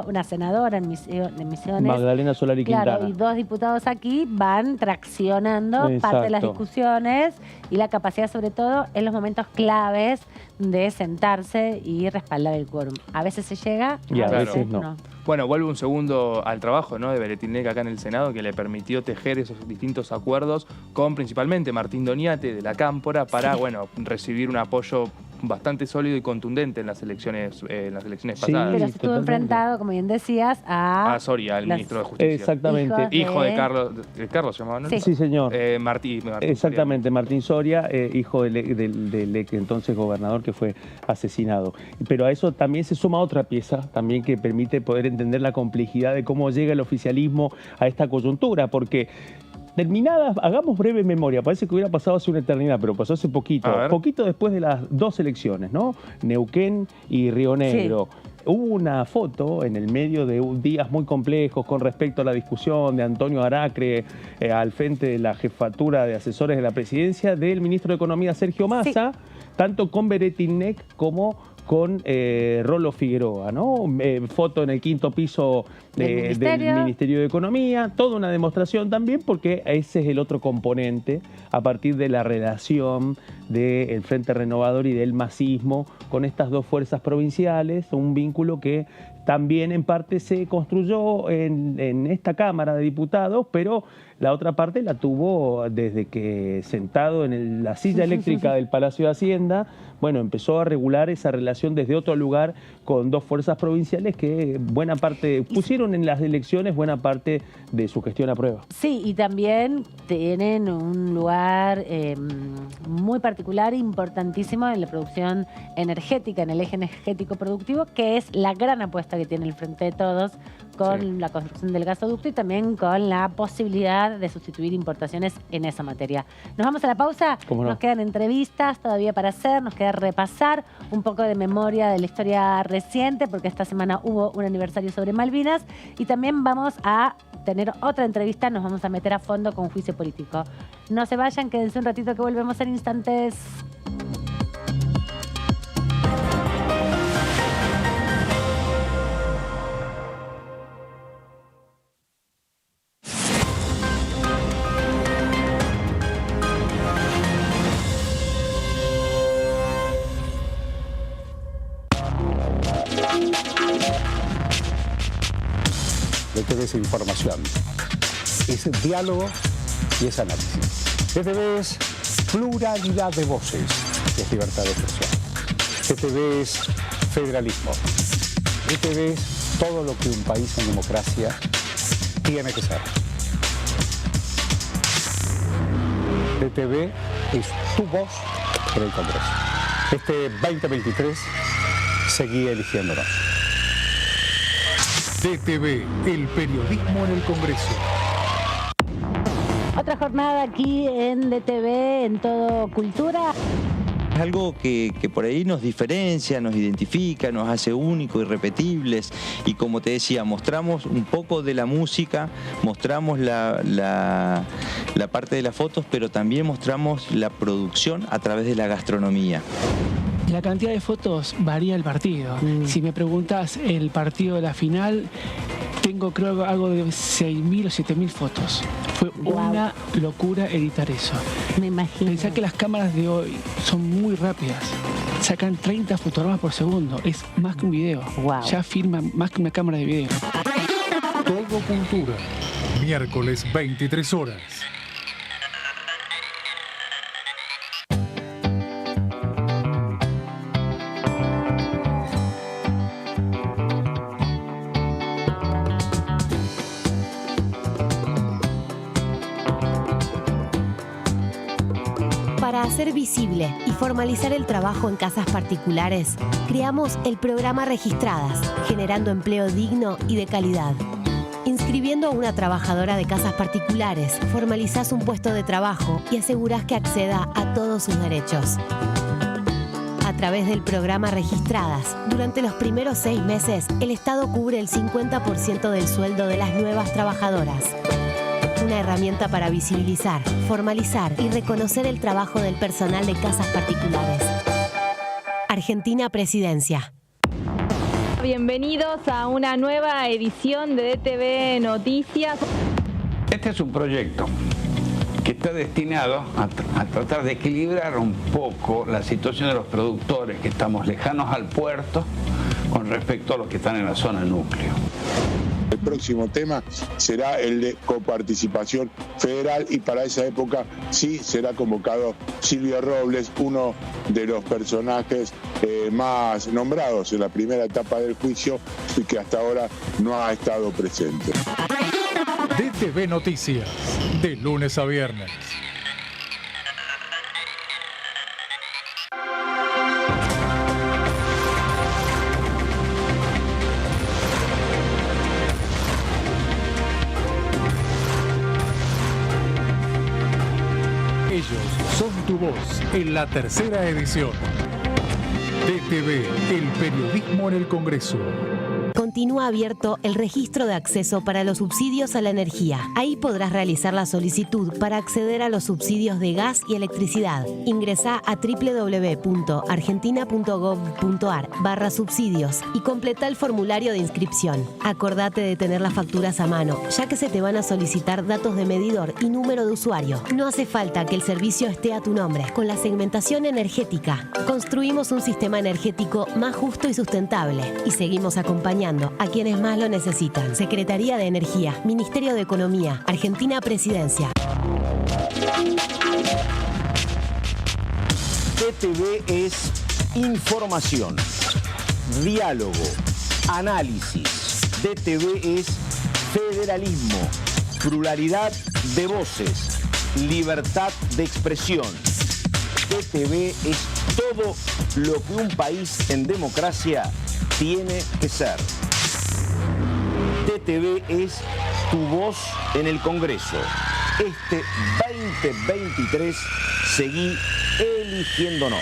una senadora en Misiones. Magdalena Solari Quintana. Claro, y 2 diputados aquí van traccionando parte de las discusiones y la capacidad, sobre todo, en los momentos claves de sentarse y respaldar el quórum. A veces se llega, y a veces no. no. Bueno, vuelvo un segundo al trabajo, ¿no?, de Beretinec acá en el Senado, que le permitió tejer esos distintos acuerdos con principalmente Martín Doñate de la Cámpora para, bueno, recibir un apoyo bastante sólido y contundente en las elecciones pasadas. Pero se estuvo enfrentado, como bien decías, a Soria, el ministro de Justicia. Exactamente. Hijo de Carlos. ¿Carlos se llamaba, no? Sí, señor. Martín Exactamente, Soria. Martín Soria, hijo del entonces gobernador que fue asesinado. Pero a eso también se suma otra pieza, también que permite poder entender la complejidad de cómo llega el oficialismo a esta coyuntura, porque terminadas, hagamos breve memoria, parece que hubiera pasado hace una eternidad, pero pasó hace poquito después de las 2 elecciones, ¿no? Neuquén y Río Negro. Hubo una foto en el medio de días muy complejos con respecto a la discusión de Antonio Aracre al frente de la jefatura de asesores de la presidencia del ministro de Economía Sergio Massa, tanto con Beretinec como con Rolo Figueroa, ¿no? Foto en el 5º piso del Ministerio de Economía, toda una demostración también, porque ese es el otro componente a partir de la relación del Frente Renovador y del masismo con estas 2 fuerzas provinciales, un vínculo que también en parte se construyó en esta Cámara de Diputados, pero la otra parte la tuvo desde que sentado en la silla eléctrica del Palacio de Hacienda, bueno, empezó a regular esa relación desde otro lugar con 2 fuerzas provinciales que buena parte pusieron en las elecciones buena parte de su gestión a prueba. Sí, y también tienen un lugar muy particular, importantísimo en la producción energética, en el eje energético productivo, que es la gran apuesta propuesta que tiene el Frente de Todos con la construcción del gasoducto y también con la posibilidad de sustituir importaciones en esa materia. Nos vamos a la pausa. ¿Cómo no? Nos quedan entrevistas todavía para hacer, nos queda repasar un poco de memoria de la historia reciente, porque esta semana hubo un aniversario sobre Malvinas, y también vamos a tener otra entrevista, nos vamos a meter a fondo con juicio político. No se vayan, quédense un ratito que volvemos en instantes. DTV es información, es diálogo y es análisis. DTV es pluralidad de voces, es libertad de expresión. DTV es federalismo. DTV es todo lo que un país en democracia tiene que ser. DTV es tu voz en el Congreso. Este 2023 seguí eligiéndonos. DTV, el periodismo en el Congreso. Otra jornada aquí en DTV, en Todo Cultura. Es algo que por ahí nos diferencia, nos identifica, nos hace únicos, irrepetibles, y como te decía, mostramos un poco de la música, mostramos la parte de las fotos, pero también mostramos la producción a través de la gastronomía. La cantidad de fotos varía el partido. Si me preguntas el partido de la final, tengo creo algo de 6.000 o 7.000 fotos. Fue una locura editar eso. Me imagino. Pensá que las cámaras de hoy son muy rápidas. Sacan 30 fotogramas por segundo. Es más que un video. Ya filman más que una cámara de video. Todo Cultura, miércoles 23 horas. Para hacer visible y formalizar el trabajo en casas particulares, creamos el programa Registradas, generando empleo digno y de calidad. Inscribiendo a una trabajadora de casas particulares, formalizás un puesto de trabajo y asegurás que acceda a todos sus derechos. A través del programa Registradas, durante los primeros 6 meses, el Estado cubre el 50% del sueldo de las nuevas trabajadoras. Una herramienta para visibilizar, formalizar y reconocer el trabajo del personal de casas particulares. Argentina Presidencia. Bienvenidos a una nueva edición de DTV Noticias. Este es un proyecto que está destinado a tratar de equilibrar un poco la situación de los productores que estamos lejanos al puerto con respecto a los que están en la zona núcleo. El próximo tema será el de coparticipación federal y para esa época sí será convocado Silvio Robles, uno de los personajes más nombrados en la primera etapa del juicio y que hasta ahora no ha estado presente. DTV Noticias, de lunes a viernes. Ellos son tu voz en la tercera edición. DTV, el periodismo en el Congreso. Continúa abierto el registro de acceso para los subsidios a la energía. Ahí podrás realizar la solicitud para acceder a los subsidios de gas y electricidad. Ingresá a www.argentina.gov.ar/subsidios y completa el formulario de inscripción. Acordate de tener las facturas a mano, ya que se te van a solicitar datos de medidor y número de usuario. No hace falta que el servicio esté a tu nombre. Con la segmentación energética, construimos un sistema energético más justo y sustentable y seguimos acompañando a quienes más lo necesitan. Secretaría de Energía, Ministerio de Economía, Argentina Presidencia. DTV es información, diálogo, análisis. DTV es federalismo, pluralidad de voces, libertad de expresión. DTV es todo lo que un país en democracia tiene que ser. DTV es tu voz en el Congreso. Este 2023 seguí eligiéndonos.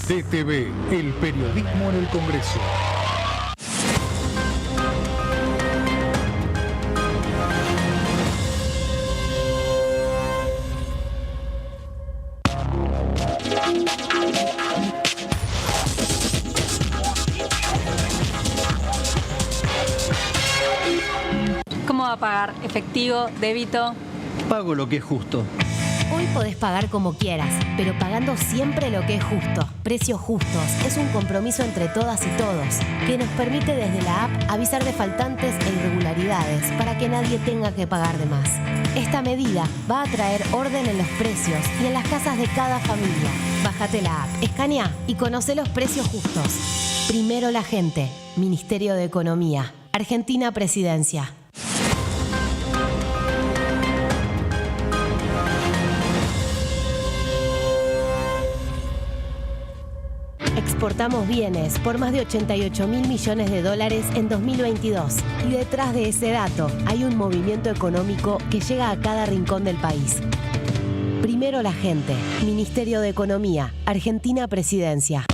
DTV, el periodismo en el Congreso. ¿Cómo va a pagar? ¿Efectivo? ¿Débito? Pago lo que es justo. Hoy podés pagar como quieras, pero pagando siempre lo que es justo. Precios Justos es un compromiso entre todas y todos que nos permite desde la app avisar de faltantes e irregularidades para que nadie tenga que pagar de más. Esta medida va a traer orden en los precios y en las casas de cada familia. Bájate la app, escanea y conoce los precios justos. Primero la gente. Ministerio de Economía. Argentina Presidencia. Exportamos bienes por más de 88.000 millones de dólares en 2022. Y detrás de ese dato hay un movimiento económico que llega a cada rincón del país. Primero la gente. Ministerio de Economía. Argentina Presidencia.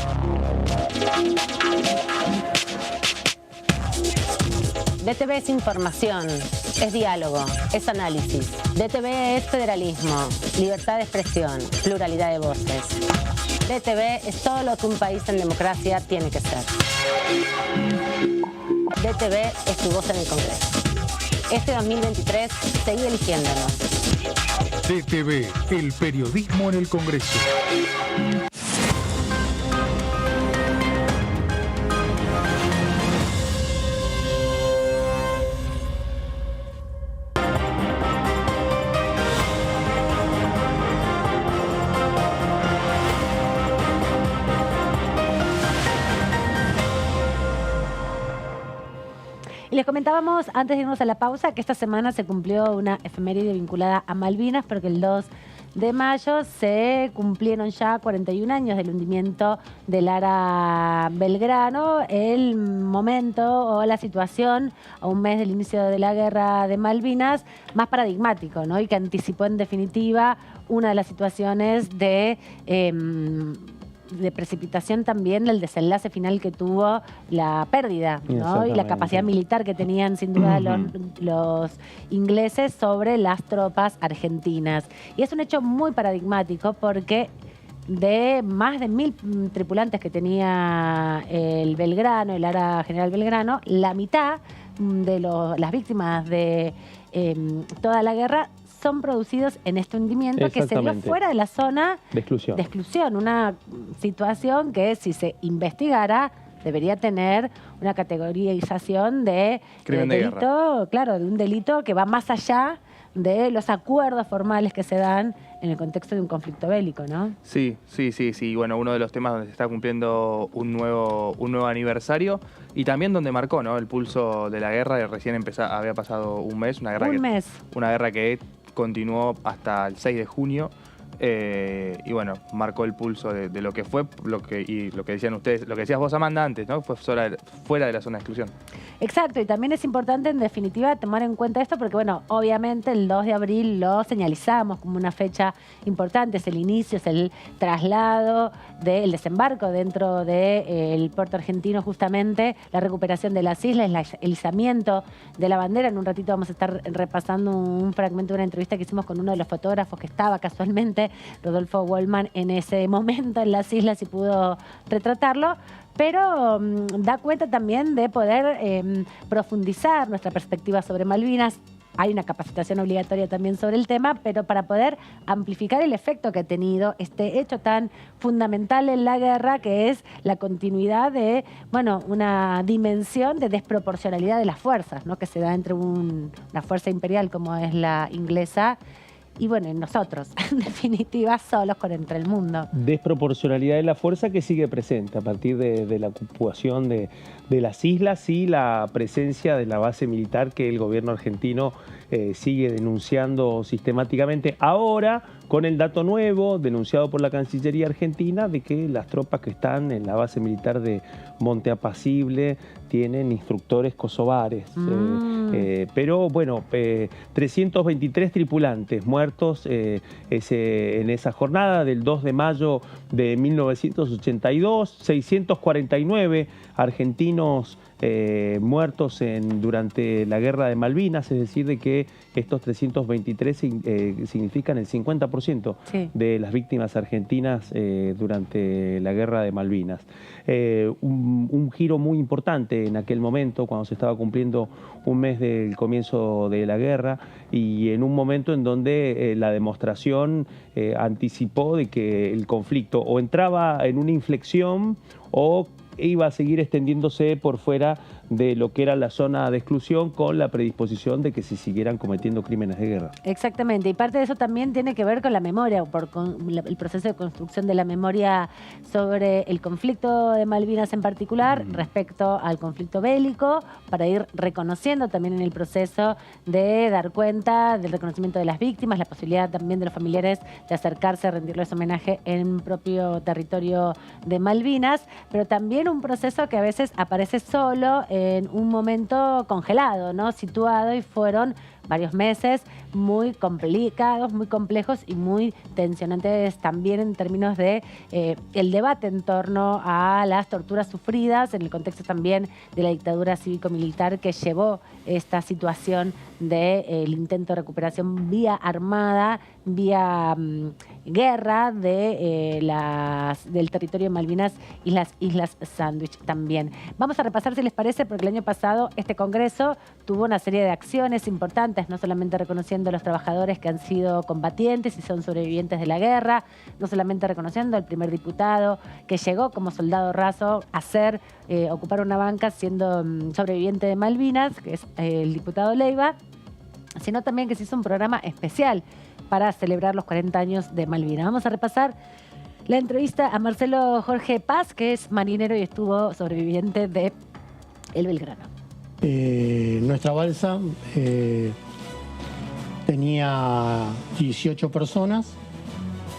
DTV es información, es diálogo, es análisis. DTV es federalismo, libertad de expresión, pluralidad de voces. DTV es todo lo que un país en democracia tiene que ser. DTV es tu voz en el Congreso. Este 2023, seguí eligiéndonos. DTV, el periodismo en el Congreso. Y les comentábamos antes de irnos a la pausa que esta semana se cumplió una efeméride vinculada a Malvinas, porque el 2 de mayo se cumplieron ya 41 años del hundimiento del Ara Belgrano, el momento o la situación a un mes del inicio de la guerra de Malvinas más paradigmático, ¿no? Y que anticipó en definitiva una de las situaciones de precipitación también del desenlace final que tuvo la pérdida, ¿no? Y la capacidad militar que tenían sin duda los ingleses sobre las tropas argentinas. Y es un hecho muy paradigmático porque de más de 1.000 tripulantes que tenía el Belgrano, el Ara General Belgrano, la mitad de las víctimas de toda la guerra son producidos en este hundimiento que se dio fuera de la zona de exclusión. Una situación que, si se investigara, debería tener una categorización de crimen de delito, guerra. Claro, de un delito que va más allá de los acuerdos formales que se dan en el contexto de un conflicto bélico, ¿no? Sí. Bueno, uno de los temas donde se está cumpliendo un nuevo aniversario y también donde marcó, ¿no?, el pulso de la guerra. Recién había pasado un mes, una guerra que continuó hasta el 6 de junio. Y bueno, marcó el pulso de lo que fue, lo que decían ustedes, lo que decías vos, Amanda, antes, ¿no? Fue fuera de la zona de exclusión. Exacto, y también es importante en definitiva tomar en cuenta esto porque, bueno, obviamente el 2 de abril lo señalizamos como una fecha importante, es el inicio, es el traslado del desembarco dentro del puerto argentino, justamente la recuperación de las islas, el izamiento de la bandera. En un ratito vamos a estar repasando un fragmento de una entrevista que hicimos con uno de los fotógrafos que estaba casualmente, Rodolfo Wallman, en ese momento en las islas y pudo retratarlo. Pero da cuenta también de poder profundizar nuestra perspectiva sobre Malvinas. Hay una capacitación obligatoria también sobre el tema, pero para poder amplificar el efecto que ha tenido este hecho tan fundamental en la guerra, que es la continuidad de, bueno, una dimensión de desproporcionalidad de las fuerzas, ¿no?, que se da entre una fuerza imperial como es la inglesa y, bueno, nosotros, en definitiva, solos contra el mundo. Desproporcionalidad de la fuerza que sigue presente a partir de la ocupación de de las islas y la presencia de la base militar que el gobierno argentino sigue denunciando sistemáticamente. Ahora, con el dato nuevo denunciado por la Cancillería Argentina de que las tropas que están en la base militar de Monte Apacible tienen instructores kosovares. Pero bueno, 323 tripulantes muertos en esa jornada del 2 de mayo de 1982, 649 argentinos muertos durante la Guerra de Malvinas, es decir, de que estos 323 significan el 50% de las víctimas argentinas durante la Guerra de Malvinas. Un giro muy importante en aquel momento, cuando se estaba cumpliendo un mes del comienzo de la guerra, y en un momento en donde la demostración anticipó de que el conflicto o entraba en una inflexión o iba a seguir extendiéndose por fuera de lo que era la zona de exclusión, con la predisposición de que se siguieran cometiendo crímenes de guerra. Exactamente, y parte de eso también tiene que ver con la memoria, el proceso de construcción de la memoria sobre el conflicto de Malvinas en particular, respecto al conflicto bélico, para ir reconociendo también en el proceso de dar cuenta del reconocimiento de las víctimas, la posibilidad también de los familiares de acercarse a rendirles homenaje en propio territorio de Malvinas, pero también un proceso que a veces aparece solo en un momento congelado, ¿no? Situado, y fueron varios meses muy complicados, muy complejos y muy tensionantes también en términos de el debate en torno a las torturas sufridas en el contexto también de la dictadura cívico-militar que llevó esta situación del intento de recuperación vía armada, vía guerra del territorio de Malvinas y las Islas Sándwich también. Vamos a repasar, si les parece, porque el año pasado este Congreso tuvo una serie de acciones importantes, no solamente reconociendo a los trabajadores que han sido combatientes y son sobrevivientes de la guerra, no solamente reconociendo al primer diputado que llegó como soldado raso a ocupar una banca siendo sobreviviente de Malvinas, que es el diputado Leiva, sino también que se hizo un programa especial para celebrar los 40 años de Malvinas. Vamos a repasar la entrevista a Marcelo Jorge Paz, que es marinero y estuvo sobreviviente de el Belgrano. Nuestra balsa tenía 18 personas.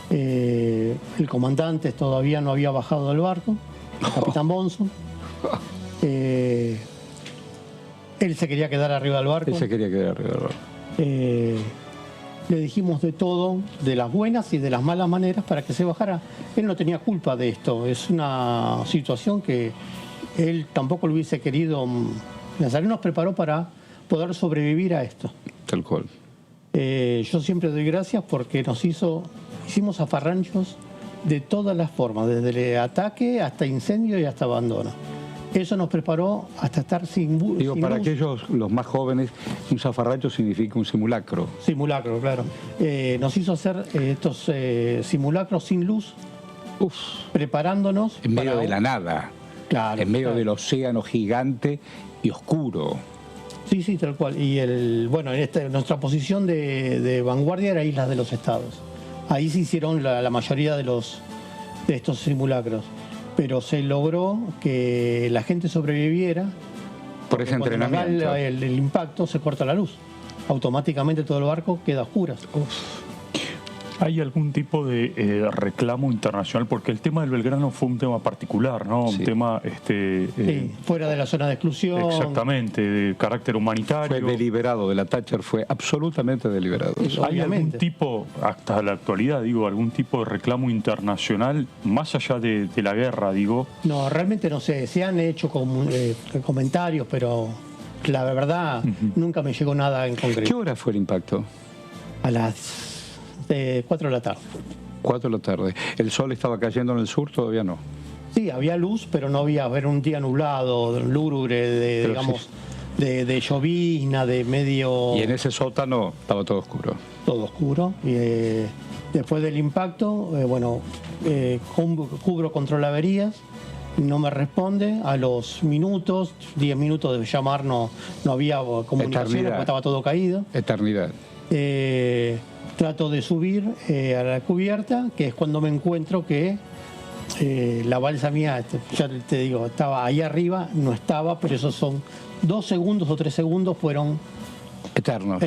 El comandante todavía no había bajado del barco, el capitán Bonzo. Él se quería quedar arriba del barco. Le dijimos de todo, de las buenas y de las malas maneras, para que se bajara. Él no tenía culpa de esto. Es una situación que él tampoco lo hubiese querido. Nazaret nos preparó para poder sobrevivir a esto. Tal cual. Yo siempre doy gracias porque hicimos zafarranchos de todas las formas, desde el ataque hasta incendio y hasta abandono. Eso nos preparó hasta estar sin para luz. aquellos, los más jóvenes, un zafarrancho significa un simulacro. Simulacro, claro. Nos hizo hacer estos simulacros sin luz, preparándonos. En medio de la nada. Claro. En medio del océano gigante y oscuro. Sí, tal cual. Y nuestra posición de vanguardia era Islas de los Estados. Ahí se hicieron la mayoría de estos simulacros. Pero se logró que la gente sobreviviera. Por ese entrenamiento. Cuando el impacto, se corta la luz. Automáticamente todo el barco queda a oscuras. ¿Hay algún tipo de reclamo internacional? Porque el tema del Belgrano fue un tema particular, ¿no? Sí. Un tema... fuera de la zona de exclusión. Exactamente, de carácter humanitario. Fue deliberado, de la Thatcher fue absolutamente deliberado. ¿Hay algún tipo, hasta la actualidad, algún tipo de reclamo internacional, más allá de la guerra, No, realmente no sé. Se han hecho comentarios, pero la verdad nunca me llegó nada en concreto. ¿Qué hora fue el impacto? A las 4 de la tarde. 4 de la tarde. ¿El sol estaba cayendo en el sur? Todavía no. Sí, había luz, pero no había un día nublado, lúgubre, de llovizna, de medio... Y en ese sótano estaba todo oscuro. Todo oscuro. Y después del impacto, cubro control averías, no me responde. A los 10 minutos de llamar no había comunicación, porque estaba todo caído. Eternidad. Trato de subir a la cubierta, que es cuando me encuentro que la balsa mía, ya te digo, estaba ahí arriba, no estaba, pero esos son 2 segundos o 3 segundos fueron eternos.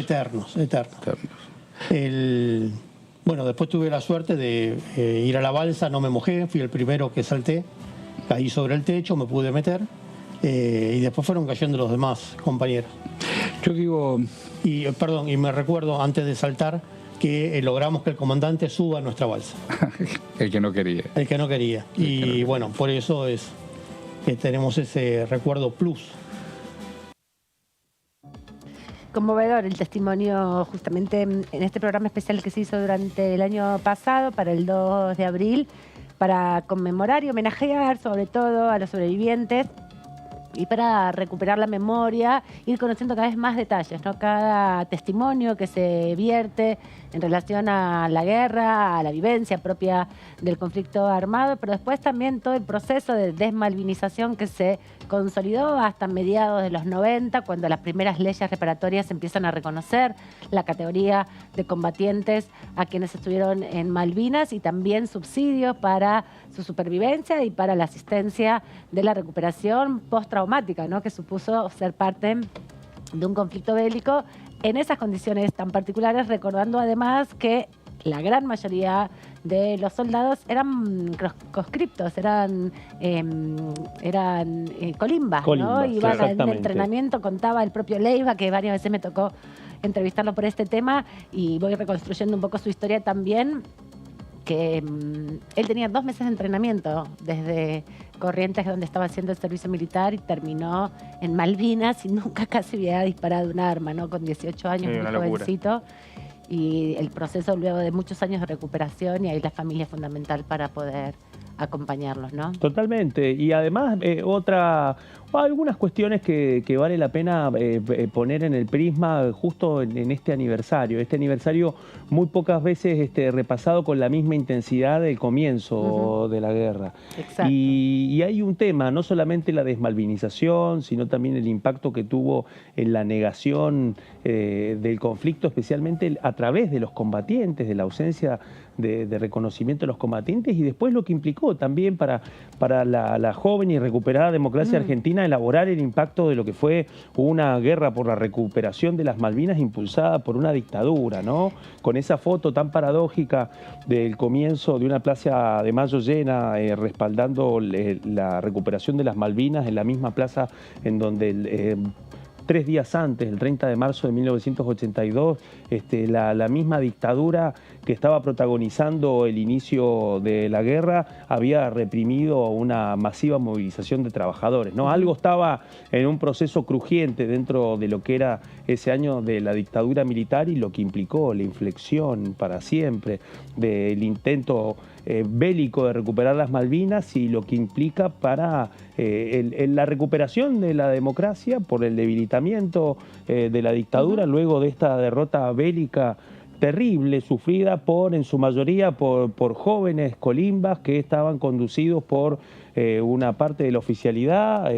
Bueno, después tuve la suerte de ir a la balsa, no me mojé, fui el primero que salté, caí sobre el techo, me pude meter, y después fueron cayendo los demás compañeros. Yo digo... Y me recuerdo antes de saltar que logramos que el comandante suba a nuestra balsa. El que no quería. El que no quería. Y bueno, por eso es que tenemos ese recuerdo plus. Conmovedor el testimonio justamente en este programa especial que se hizo durante el año pasado para el 2 de abril para conmemorar y homenajear sobre todo a los sobrevivientes y para recuperar la memoria, ir conociendo cada vez más detalles, ¿no? Cada testimonio que se vierte en relación a la guerra, a la vivencia propia del conflicto armado, pero después también todo el proceso de desmalvinización que se consolidó hasta mediados de los 90, cuando las primeras leyes reparatorias empiezan a reconocer la categoría de combatientes a quienes estuvieron en Malvinas y también subsidios para su supervivencia y para la asistencia de la recuperación postraumática, ¿no? Que supuso ser parte de un conflicto bélico en esas condiciones tan particulares, recordando además que la gran mayoría de los soldados eran conscriptos, eran colimbas, ¿no? Iban a un entrenamiento, contaba el propio Leiva, que varias veces me tocó entrevistarlo por este tema, y voy reconstruyendo un poco su historia también, que él tenía 2 meses de entrenamiento desde Corrientes, donde estaba haciendo el servicio militar, y terminó en Malvinas y nunca casi había disparado un arma, ¿no? Con 18 años, muy jovencito. Y el proceso luego de muchos años de recuperación, y ahí la familia es fundamental para poder acompañarlos, ¿no? Totalmente. Y además algunas cuestiones que vale la pena poner en el prisma justo en este aniversario. Este aniversario muy pocas veces repasado con la misma intensidad del comienzo de la guerra. Exacto. Y hay un tema, no solamente la desmalvinización, sino también el impacto que tuvo en la negación del conflicto, especialmente a través de los combatientes, de la ausencia de reconocimiento de los combatientes, y después lo que implicó también para la joven y recuperada democracia argentina elaborar el impacto de lo que fue una guerra por la recuperación de las Malvinas impulsada por una dictadura, ¿no? Con esa foto tan paradójica del comienzo de una plaza de Mayo llena respaldando la recuperación de las Malvinas en la misma plaza en donde 3 días antes, el 30 de marzo de 1982, la misma dictadura que estaba protagonizando el inicio de la guerra había reprimido una masiva movilización de trabajadores, ¿no? Algo estaba en un proceso crujiente dentro de lo que era ese año de la dictadura militar y lo que implicó la inflexión para siempre del intento bélico de recuperar las Malvinas y lo que implica para la recuperación de la democracia por el debilitamiento de la dictadura luego de esta derrota bélica terrible, sufrida en su mayoría por jóvenes colimbas que estaban conducidos por una parte de la oficialidad,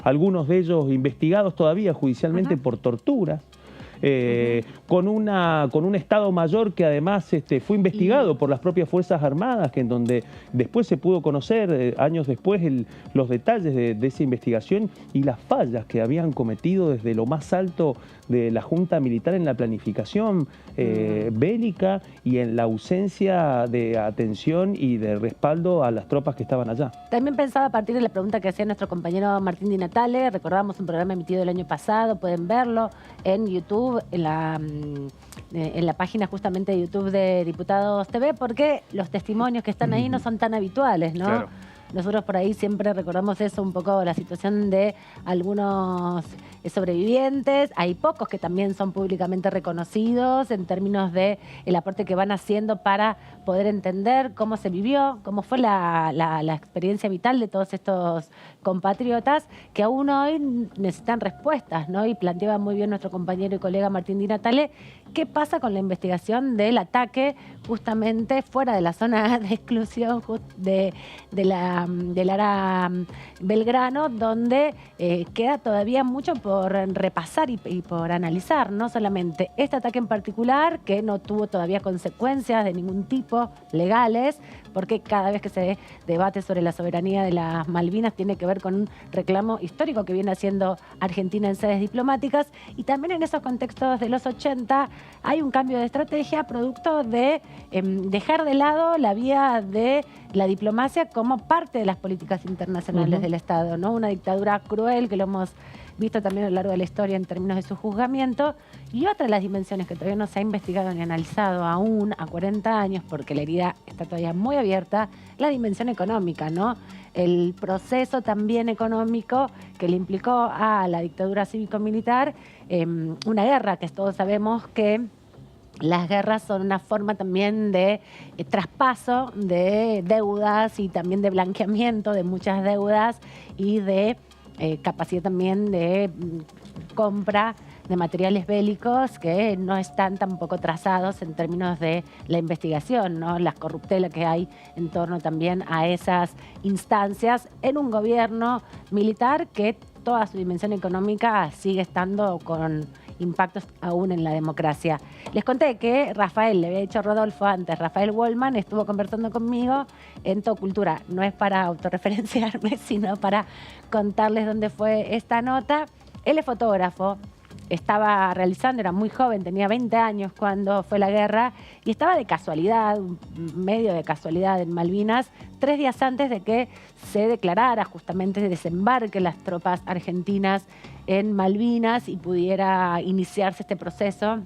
algunos de ellos investigados todavía judicialmente por tortura. Con un Estado Mayor que además fue investigado por las propias Fuerzas Armadas, que en donde después se pudo conocer, años después, los detalles de esa investigación y las fallas que habían cometido desde lo más alto de la Junta Militar en la planificación bélica y en la ausencia de atención y de respaldo a las tropas que estaban allá. También pensaba a partir de la pregunta que hacía nuestro compañero Martín Di Natale, recordamos un programa emitido el año pasado, pueden verlo en YouTube, en la página justamente de YouTube de Diputados TV, porque los testimonios que están ahí no son tan habituales, ¿no? Claro. Nosotros por ahí siempre recordamos eso, un poco la situación de algunos sobrevivientes. Hay pocos que también son públicamente reconocidos en términos de el aporte que van haciendo para poder entender cómo se vivió, cómo fue la experiencia vital de todos estos compatriotas que aún hoy necesitan respuestas, ¿no? Y planteaba muy bien nuestro compañero y colega Martín Di Natale qué pasa con la investigación del ataque justamente fuera de la zona de exclusión del área Belgrano, donde queda todavía mucho por repasar y por analizar, no solamente este ataque en particular, que no tuvo todavía consecuencias de ningún tipo legales, porque cada vez que se debate sobre la soberanía de las Malvinas tiene que ver con un reclamo histórico que viene haciendo Argentina en sedes diplomáticas, y también en esos contextos de los 80 hay un cambio de estrategia producto de dejar de lado la vía de la diplomacia como parte de las políticas internacionales del Estado, ¿no? Una dictadura cruel que lo hemos visto también a lo largo de la historia en términos de su juzgamiento, y otra de las dimensiones que todavía no se ha investigado ni analizado aún a 40 años, porque la herida está todavía muy abierta, la dimensión económica, ¿no? El proceso también económico que le implicó a la dictadura cívico-militar, una guerra que todos sabemos que las guerras son una forma también de traspaso de deudas y también de blanqueamiento de muchas deudas y de capacidad también de compra de materiales bélicos que no están tampoco trazados en términos de la investigación, ¿no? Las corruptelas que hay en torno también a esas instancias en un gobierno militar que toda su dimensión económica sigue estando con impactos aún en la democracia. Les conté que Rafael, le había dicho Rodolfo antes, Rafael Wallman estuvo conversando conmigo en Todo Cultura. No es para autorreferenciarme, sino para contarles dónde fue esta nota. Él es fotógrafo, estaba realizando, era muy joven, tenía 20 años cuando fue la guerra, y estaba de casualidad, medio de casualidad en Malvinas, 3 días antes de que se declarara justamente el desembarque de las tropas argentinas en Malvinas y pudiera iniciarse este proceso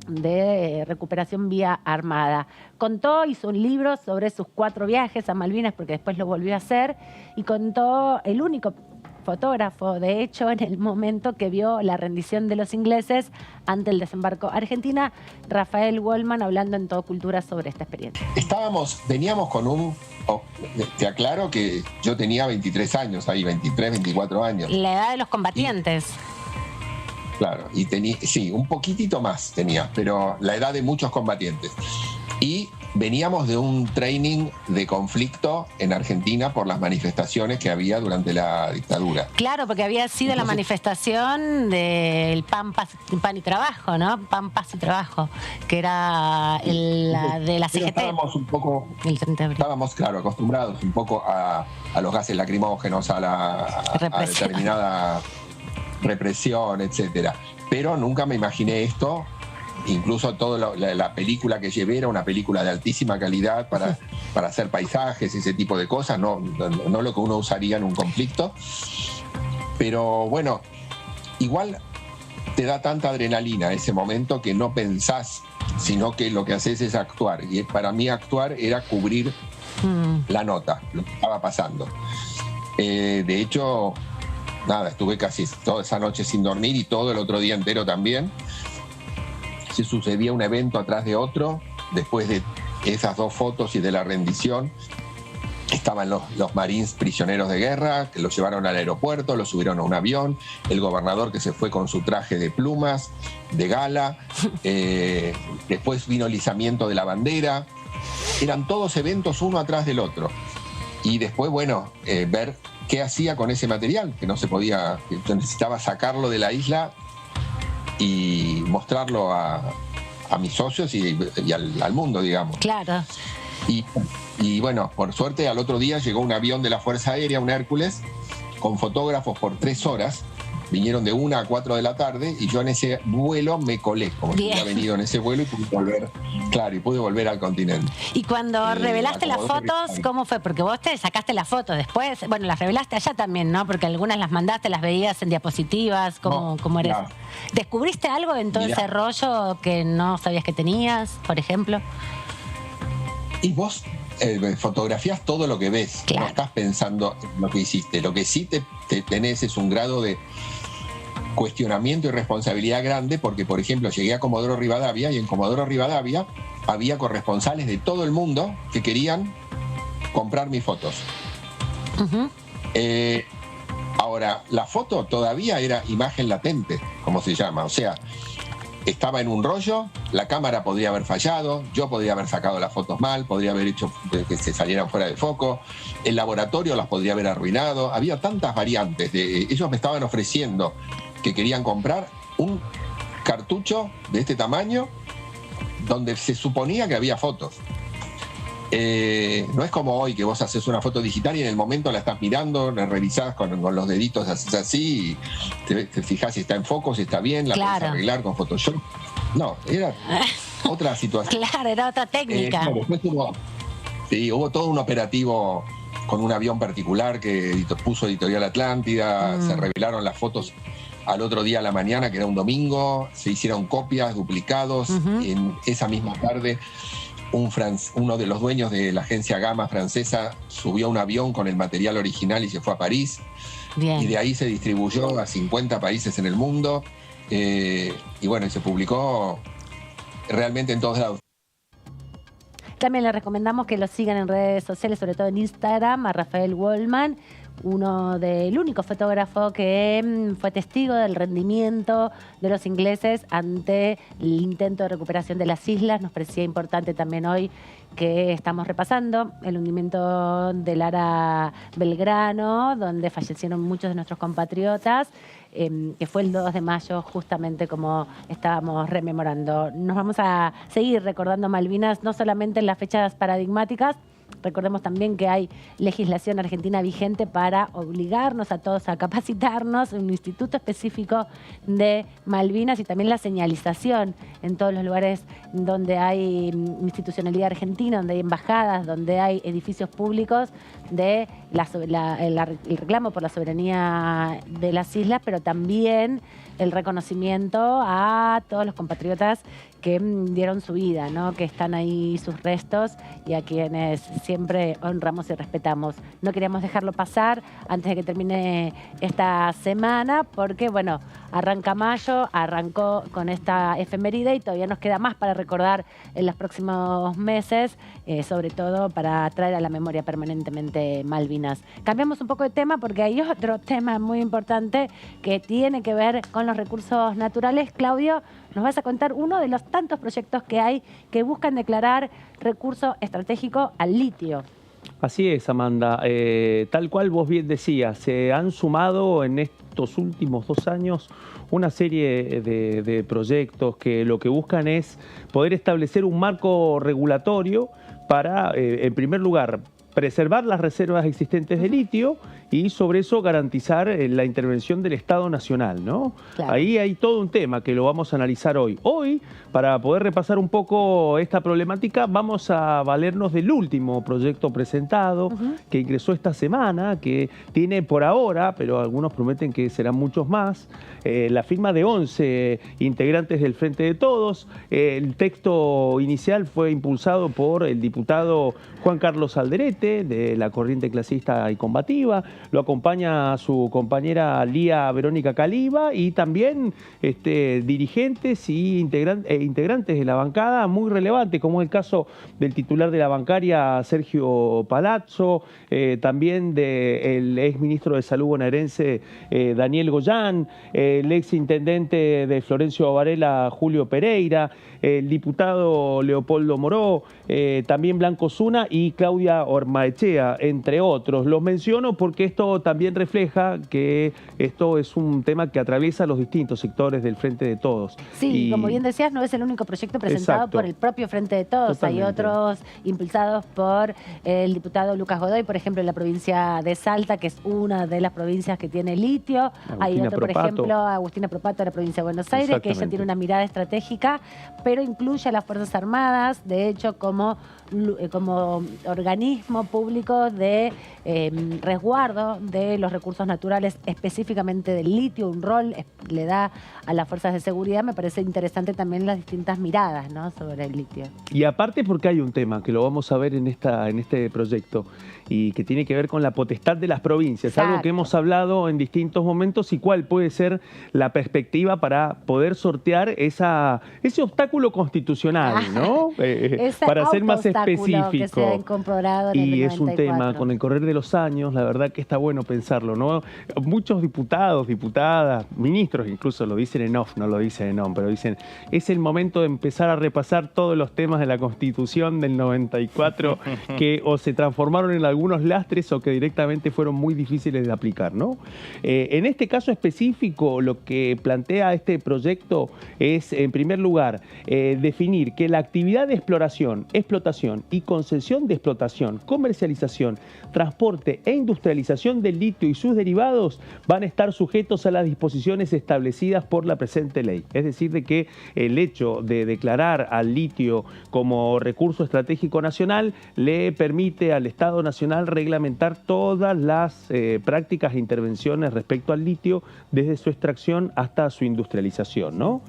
de recuperación vía armada. Contó, hizo un libro sobre sus 4 viajes a Malvinas, porque después lo volvió a hacer, y contó el único fotógrafo, de hecho, en el momento que vio la rendición de los ingleses ante el desembarco Argentina, Rafael Wallman, hablando en Todo Cultura sobre esta experiencia. Veníamos con un... te aclaro que yo tenía 23 años ahí, 23, 24 años. La edad de los combatientes. Claro, y tenía, sí, un poquitito más tenía, pero la edad de muchos combatientes. Y veníamos de un training de conflicto en Argentina por las manifestaciones que había durante la dictadura. Claro, porque había sido la manifestación del pan y trabajo, ¿no? Pan, paz y trabajo, que era la de la CGT. Estábamos un poco, estábamos, claro, acostumbrados un poco a los gases lacrimógenos, a determinada represión, etcétera. Pero nunca me imaginé esto. Incluso toda la película que llevé era una película de altísima calidad para hacer paisajes, ese tipo de cosas, no lo que uno usaría en un conflicto. Pero bueno, igual te da tanta adrenalina ese momento que no pensás, sino que lo que haces es actuar. Y para mí actuar era cubrir la nota, lo que estaba pasando. De hecho, nada, estuve casi toda esa noche sin dormir y todo el otro día entero también. Se sucedía un evento atrás de otro. Después de esas 2 fotos y de la rendición, estaban los marines prisioneros de guerra, que los llevaron al aeropuerto, los subieron a un avión, el gobernador que se fue con su traje de plumas, de gala, después vino el izamiento de la bandera. Eran todos eventos uno atrás del otro. Y después, bueno, ver qué hacía con ese material, que no se podía, que yo necesitaba sacarlo de la isla y mostrarlo a mis socios y al mundo, digamos. Claro. Y bueno, por suerte al otro día llegó un avión de la Fuerza Aérea, un Hércules, con fotógrafos por 3 horas. Vinieron de 1 a 4 de la tarde y yo en ese vuelo me colé, como si hubiera venido en ese vuelo, y pude volver, claro, y pude volver al continente. Y cuando revelaste las fotos, ¿cómo fue? Porque vos te sacaste las fotos después, bueno, las revelaste allá también, ¿no? Porque algunas las mandaste, las veías en diapositivas, ¿cómo eres? Claro. ¿Descubriste algo en todo ese rollo que no sabías que tenías, por ejemplo? Y vos fotografías todo lo que ves, claro. No estás pensando en lo que hiciste. Lo que sí te tenés es un grado de cuestionamiento y responsabilidad grande, porque por ejemplo llegué a Comodoro Rivadavia y en Comodoro Rivadavia había corresponsales de todo el mundo que querían comprar mis fotos. Ahora, la foto todavía era imagen latente, como se llama, o sea, estaba en un rollo, la cámara podría haber fallado, yo podría haber sacado las fotos mal, podría haber hecho que se salieran fuera de foco, el laboratorio las podría haber arruinado, había tantas variantes. Ellos me estaban ofreciendo que querían comprar un cartucho de este tamaño donde se suponía que había fotos. No es como hoy que vos haces una foto digital y en el momento la estás mirando, la revisás con los deditos así, y te fijás si está en foco, si está bien, la podés arreglar con Photoshop. No, era otra situación. Claro, era otra técnica. Después hubo todo un operativo con un avión particular que puso Editorial Atlántida, se revelaron las fotos al otro día a la mañana, que era un domingo, se hicieron copias, duplicados, en esa misma tarde. Uno de los dueños de la agencia Gamma francesa subió a un avión con el material original y se fue a París. Bien. Y de ahí se distribuyó a 50 países en el mundo. Y bueno, y se publicó realmente en todos lados. También le recomendamos que lo sigan en redes sociales, sobre todo en Instagram, a Rafael Wallman, el único fotógrafo que fue testigo del rendimiento de los ingleses ante el intento de recuperación de las islas. Nos parecía importante también hoy que estamos repasando el hundimiento del Ara Belgrano, donde fallecieron muchos de nuestros compatriotas, que fue el 2 de mayo, justamente como estábamos rememorando. Nos vamos a seguir recordando Malvinas, no solamente en las fechas paradigmáticas. Recordemos también que hay legislación argentina vigente para obligarnos a todos a capacitarnos, un instituto específico de Malvinas y también la señalización en todos los lugares donde hay institucionalidad argentina, donde hay embajadas, donde hay edificios públicos, de el reclamo por la soberanía de las islas, pero también el reconocimiento a todos los compatriotas que dieron su vida, ¿no? Que están ahí sus restos y a quienes siempre honramos y respetamos. No queríamos dejarlo pasar antes de que termine esta semana porque, bueno, arranca mayo, arrancó con esta efeméride y todavía nos queda más para recordar en los próximos meses, sobre todo para traer a la memoria permanentemente Malvinas. Cambiamos un poco de tema porque hay otro tema muy importante que tiene que ver con los recursos naturales. Claudio, nos vas a contar uno de los tantos proyectos que hay que buscan declarar recurso estratégico al litio. Así es, Amanda. Tal cual vos bien decías, se han sumado en estos últimos 2 años una serie de proyectos que lo que buscan es poder establecer un marco regulatorio para, en primer lugar, preservar las reservas existentes de litio y sobre eso garantizar la intervención del Estado Nacional, ¿no? Claro. Ahí hay todo un tema que lo vamos a analizar hoy. Hoy, para poder repasar un poco esta problemática, vamos a valernos del último proyecto presentado que ingresó esta semana, que tiene por ahora, pero algunos prometen que serán muchos más, la firma de 11 integrantes del Frente de Todos. El texto inicial fue impulsado por el diputado Juan Carlos Alderete, de la corriente clasista y combativa. Lo acompaña su compañera Lía Verónica Caliba y también dirigentes y integrantes de la bancada muy relevantes, como es el caso del titular de la bancaria Sergio Palazzo, también del exministro de Salud bonaerense Daniel Goyán, el exintendente de Florencio Varela Julio Pereira, el diputado Leopoldo Moró, también Blanco Zuna y Claudia Ormaechea, entre otros. Los menciono porque esto también refleja que esto es un tema que atraviesa los distintos sectores del Frente de Todos. Sí, y como bien decías, no es el único proyecto presentado por el propio Frente de Todos. Totalmente. Hay otros impulsados por el diputado Lucas Godoy, por ejemplo, en la provincia de Salta, que es una de las provincias que tiene litio. Hay otro, por ejemplo, Agustina Propato, de la provincia de Buenos Aires, que ella tiene una mirada estratégica, pero incluye a las Fuerzas Armadas, de hecho, como organismo público de resguardo de los recursos naturales, específicamente del litio. Un rol le da a las fuerzas de seguridad. Me parece interesante también las distintas miradas, ¿no?, sobre el litio. Y aparte porque hay un tema que lo vamos a ver en este proyecto y que tiene que ver con la potestad de las provincias. Exacto. Algo que hemos hablado en distintos momentos y cuál puede ser la perspectiva para poder sortear ese obstáculo constitucional, ¿no? Para ser más específico. Que se ha incorporado en el 94. Y es un tema, con el correr de los años, la verdad que está bueno pensarlo, ¿no? Muchos diputados, diputadas, ministros incluso lo dicen en off, no lo dicen en on, pero dicen, es el momento de empezar a repasar todos los temas de la Constitución del 94 que o se transformaron en algunos lastres o que directamente fueron muy difíciles de aplicar, ¿no? En este caso específico, lo que plantea este proyecto es, en primer lugar, definir que la actividad de exploración, explotación y concesión de explotación, comercialización, transporte e industrialización del litio y sus derivados van a estar sujetos a las disposiciones establecidas por la presente ley. Es decir, de que el hecho de declarar al litio como recurso estratégico nacional le permite al Estado Nacional reglamentar todas las prácticas e intervenciones respecto al litio desde su extracción hasta su industrialización, ¿no?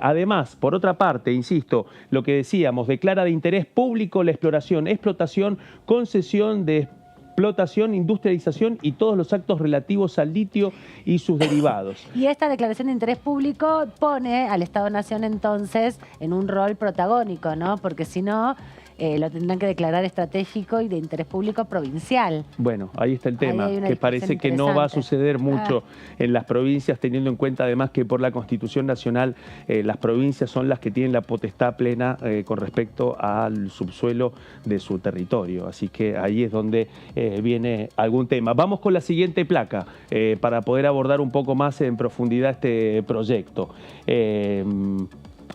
Además, por otra parte, insisto, lo que decíamos, declara de interés público la exploración, explotación, concesión de explotación, industrialización y todos los actos relativos al litio y sus derivados. Y esta declaración de interés público pone al Estado-Nación entonces en un rol protagónico, ¿no? Porque si no, lo tendrán que declarar estratégico y de interés público provincial. Bueno, ahí está el tema, hay una que parece que no va a suceder mucho en las provincias, teniendo en cuenta además que por la Constitución Nacional las provincias son las que tienen la potestad plena con respecto al subsuelo de su territorio. Así que ahí es donde viene algún tema. Vamos con la siguiente placa para poder abordar un poco más en profundidad este proyecto.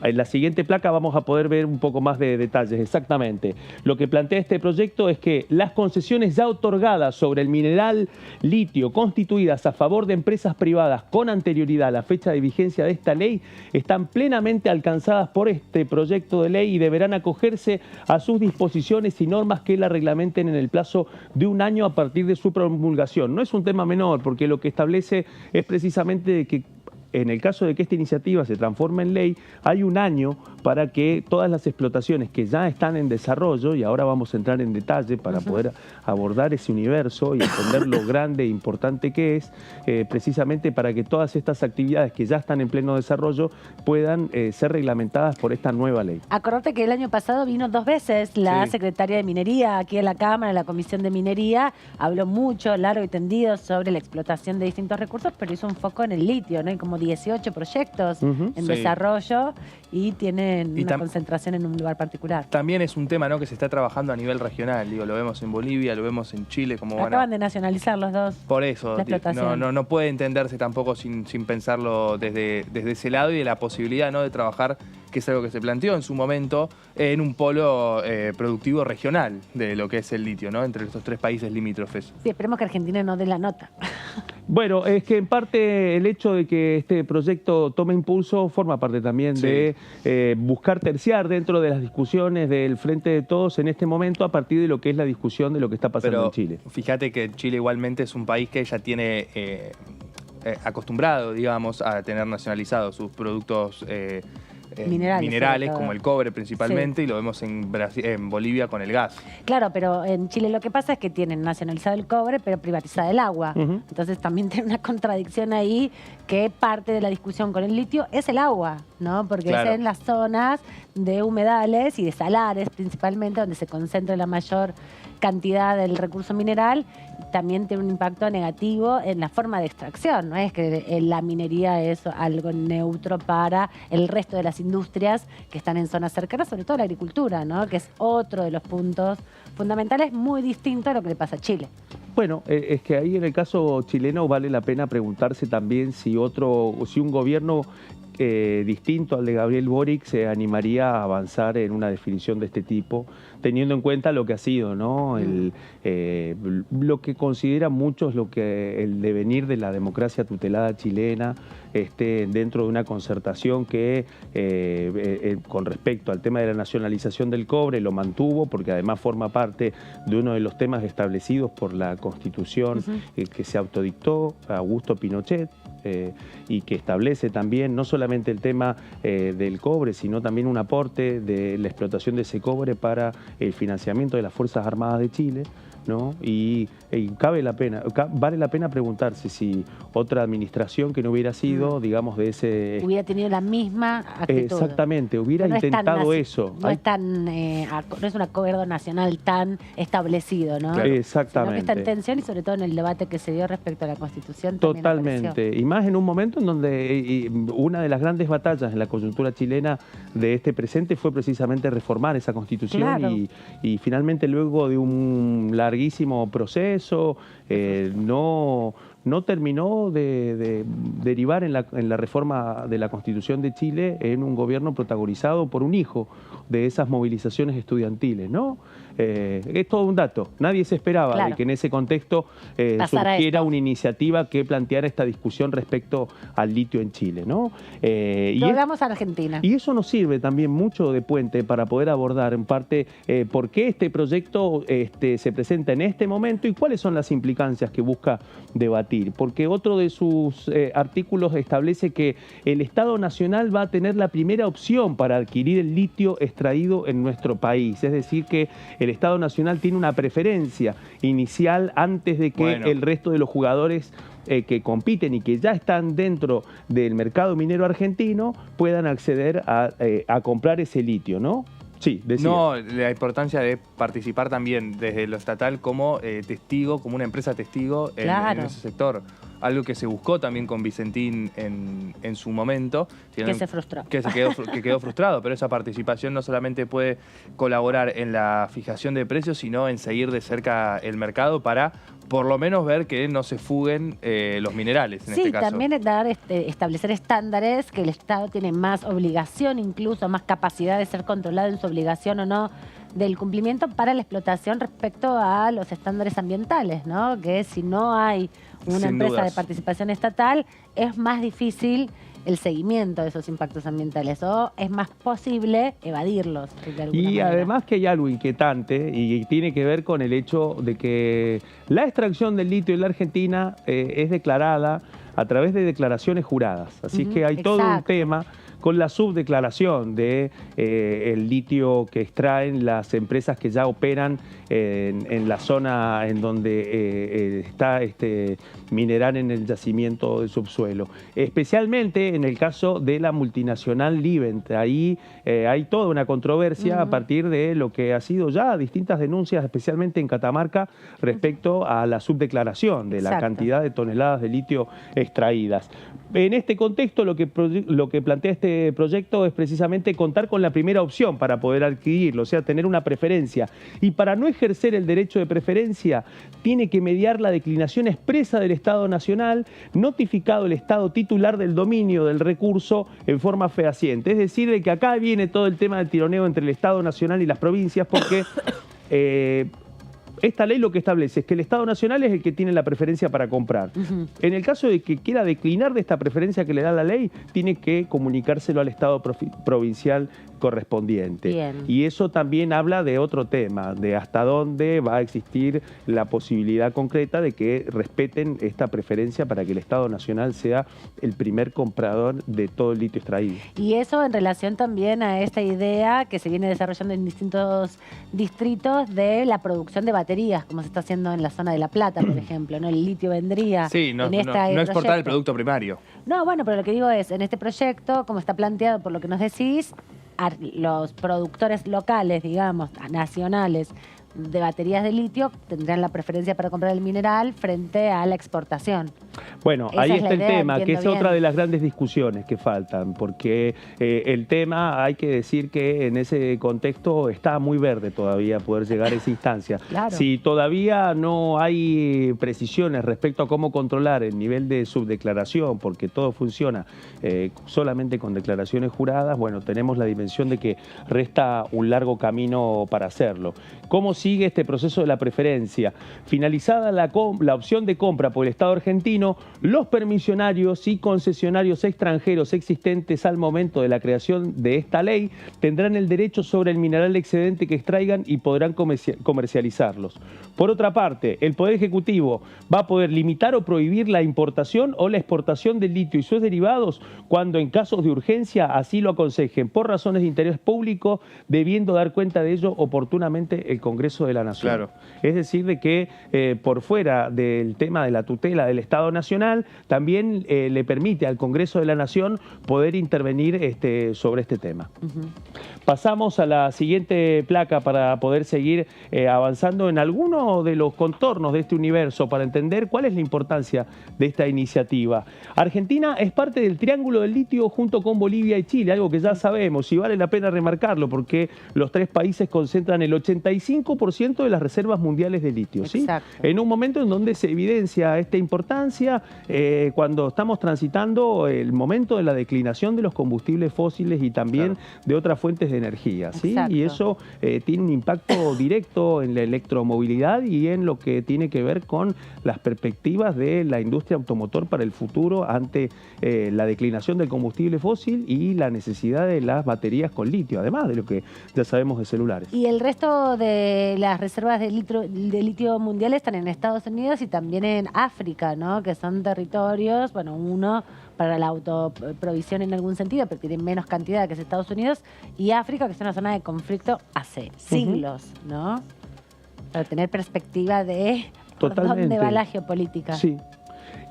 En la siguiente placa vamos a poder ver un poco más de detalles. Exactamente. Lo que plantea este proyecto es que las concesiones ya otorgadas sobre el mineral litio constituidas a favor de empresas privadas con anterioridad a la fecha de vigencia de esta ley están plenamente alcanzadas por este proyecto de ley y deberán acogerse a sus disposiciones y normas que la reglamenten en el plazo de 1 año a partir de su promulgación. No es un tema menor, porque lo que establece es precisamente que en el caso de que esta iniciativa se transforme en ley, hay 1 año para que todas las explotaciones que ya están en desarrollo, y ahora vamos a entrar en detalle para poder abordar ese universo y entender lo grande e importante que es, precisamente para que todas estas actividades que ya están en pleno desarrollo puedan ser reglamentadas por esta nueva ley. Acordate que el año pasado vino 2 veces la secretaria de Minería aquí en la Cámara, en la Comisión de Minería, habló mucho, largo y tendido sobre la explotación de distintos recursos, pero hizo un foco en el litio, ¿no? Hay como 18 proyectos en desarrollo y tienen una concentración en un lugar particular. También es un tema, ¿no?, que se está trabajando a nivel regional. Digo, lo vemos en Bolivia, lo vemos en Chile. Como acaban de nacionalizar los dos. Por eso, no puede entenderse tampoco sin pensarlo desde ese lado y de la posibilidad, ¿no?, de trabajar, que es algo que se planteó en su momento, en un polo productivo regional de lo que es el litio, ¿no?, entre estos 3 países limítrofes. Sí, esperemos que Argentina no dé la nota. Bueno, es que en parte el hecho de que este proyecto tome impulso forma parte también de buscar terciar dentro de las discusiones del Frente de Todos en este momento a partir de lo que es la discusión de lo que está pasando en Chile. Fíjate que Chile igualmente es un país que ya tiene acostumbrado, digamos, a tener nacionalizados sus productos minerales como el cobre principalmente, y lo vemos en Bolivia con el gas. Claro, pero en Chile lo que pasa es que tienen nacionalizado el cobre, pero privatizado el agua. Entonces también tiene una contradicción ahí, que parte de la discusión con el litio es el agua, ¿no? Porque es en las zonas de humedales y de salares principalmente donde se concentra la mayor cantidad del recurso mineral. También tiene un impacto negativo en la forma de extracción. No es que la minería es algo neutro para el resto de las industrias que están en zonas cercanas, sobre todo la agricultura, ¿no?, que es otro de los puntos fundamentales, muy distinto a lo que le pasa a Chile. Bueno, es que ahí en el caso chileno vale la pena preguntarse también si un gobierno distinto al de Gabriel Boric se animaría a avanzar en una definición de este tipo, teniendo en cuenta lo que ha sido, ¿no? Lo que consideran muchos el devenir de la democracia tutelada chilena, dentro de una concertación que con respecto al tema de la nacionalización del cobre lo mantuvo, porque además forma parte de uno de los temas establecidos por la Constitución que se autodictó Augusto Pinochet, y que establece también no solamente el tema del cobre, sino también un aporte de la explotación de ese cobre para el financiamiento de las Fuerzas Armadas de Chile, ¿no? Y vale la pena preguntarse si otra administración que no hubiera sido salido, digamos, de ese... Hubiera tenido la misma actitud. Exactamente, hubiera intentado eso. No es tan, no es un acuerdo nacional tan establecido, ¿no? Claro. Exactamente. Sino que está en tensión y sobre todo en el debate que se dio respecto a la Constitución. Totalmente. Y más en un momento en donde una de las grandes batallas en la coyuntura chilena de este presente fue precisamente reformar esa Constitución. Claro. Y finalmente luego de un larguísimo proceso no terminó de derivar en la reforma de la Constitución de Chile en un gobierno protagonizado por un hijo de esas movilizaciones estudiantiles, ¿no? Es todo un dato. Nadie se esperaba de que en ese contexto surgiera una iniciativa que planteara esta discusión respecto al litio en Chile, ¿no? Llegamos a Argentina. Y eso nos sirve también mucho de puente para poder abordar en parte por qué este proyecto se presenta en este momento y cuáles son las implicancias que busca debatir. Porque otro de sus artículos establece que el Estado Nacional va a tener la primera opción para adquirir el litio extraído en nuestro país. Es decir, que el Estado Nacional tiene una preferencia inicial antes de que el resto de los jugadores que compiten y que ya están dentro del mercado minero argentino puedan acceder a comprar ese litio, ¿no? Sí, decía. No, la importancia de participar también desde lo estatal como testigo, como una empresa testigo en ese sector. Algo que se buscó también con Vicentín en su momento. Que se frustró. Que quedó frustrado, pero esa participación no solamente puede colaborar en la fijación de precios, sino en seguir de cerca el mercado para por lo menos ver que no se fuguen los minerales en este caso. Sí, también establecer estándares que el Estado tiene más obligación, incluso más capacidad de ser controlado en su obligación o no del cumplimiento para la explotación respecto a los estándares ambientales, ¿no? Que si no hay una empresa de participación estatal, es más difícil el seguimiento de esos impactos ambientales o es más posible evadirlos. Y además que hay algo inquietante y tiene que ver con el hecho de que la extracción del litio en la Argentina es declarada a través de declaraciones juradas. Así que hay todo un tema con la subdeclaración de el litio que extraen las empresas que ya operan en la zona en donde está este mineral en el yacimiento del subsuelo. Especialmente en el caso de la multinacional Livent. Ahí hay toda una controversia a partir de lo que ha sido ya distintas denuncias, especialmente en Catamarca, respecto a la subdeclaración de la cantidad de toneladas de litio extraídas. En este contexto, lo que plantea este proyecto es precisamente contar con la primera opción para poder adquirirlo, o sea, tener una preferencia. Y para no ejercer el derecho de preferencia, tiene que mediar la declinación expresa del Estado Nacional, notificado el Estado titular del dominio del recurso en forma fehaciente. Es decir, de que acá viene todo el tema del tironeo entre el Estado Nacional y las provincias, porque esta ley lo que establece es que el Estado Nacional es el que tiene la preferencia para comprar. En el caso de que quiera declinar de esta preferencia que le da la ley, tiene que comunicárselo al Estado provincial correspondiente. Y eso también habla de otro tema, de hasta dónde va a existir la posibilidad concreta de que respeten esta preferencia para que el Estado Nacional sea el primer comprador de todo el litio extraído. Y eso en relación también a esta idea que se viene desarrollando en distintos distritos de la producción de baterías, como se está haciendo en la zona de La Plata, por ejemplo, ¿no? El litio vendría no exportar el producto primario. No, bueno, pero lo que digo es, en este proyecto, como está planteado por lo que nos decís, los productores locales, digamos, nacionales, de baterías de litio tendrán la preferencia para comprar el mineral frente a la exportación. Bueno, ahí está el tema, que es otra de las grandes discusiones que faltan, porque el tema, hay que decir que en ese contexto está muy verde todavía poder llegar a esa instancia. Si todavía no hay precisiones respecto a cómo controlar el nivel de subdeclaración, porque todo funciona solamente con declaraciones juradas, bueno, tenemos la dimensión de que resta un largo camino para hacerlo. ¿Cómo sigue este proceso de la preferencia? Finalizada la opción de compra por el Estado argentino, los permisionarios y concesionarios extranjeros existentes al momento de la creación de esta ley tendrán el derecho sobre el mineral excedente que extraigan y podrán comercializarlos. Por otra parte, el Poder Ejecutivo va a poder limitar o prohibir la importación o la exportación del litio y sus derivados cuando en casos de urgencia así lo aconsejen por razones de interés público, debiendo dar cuenta de ello oportunamente el Congreso Congreso de la Nación. Claro. Es decir, de que por fuera del tema de la tutela del Estado Nacional, también le permite al Congreso de la Nación poder intervenir sobre este tema. Pasamos a la siguiente placa para poder seguir avanzando en alguno de los contornos de este universo para entender cuál es la importancia de esta iniciativa. Argentina es parte del Triángulo del Litio junto con Bolivia y Chile, algo que ya sabemos y vale la pena remarcarlo porque los tres países concentran el 85% de las reservas mundiales de litio. ¿Sí? En un momento en donde se evidencia esta importancia cuando estamos transitando el momento de la declinación de los combustibles fósiles y también de otras fuentes de energía. ¿Sí? Y eso tiene un impacto directo en la electromovilidad y en lo que tiene que ver con las perspectivas de la industria automotor para el futuro ante la declinación del combustible fósil y la necesidad de las baterías con litio, además de lo que ya sabemos de celulares. Y el resto de las reservas de litio mundiales están en Estados Unidos y también en África, ¿no? Que son territorios, bueno, uno para la autoprovisión en algún sentido, pero tienen menos cantidad que Estados Unidos, y África, que es una zona de conflicto hace siglos, ¿no? Para tener perspectiva de por dónde va la geopolítica. Sí.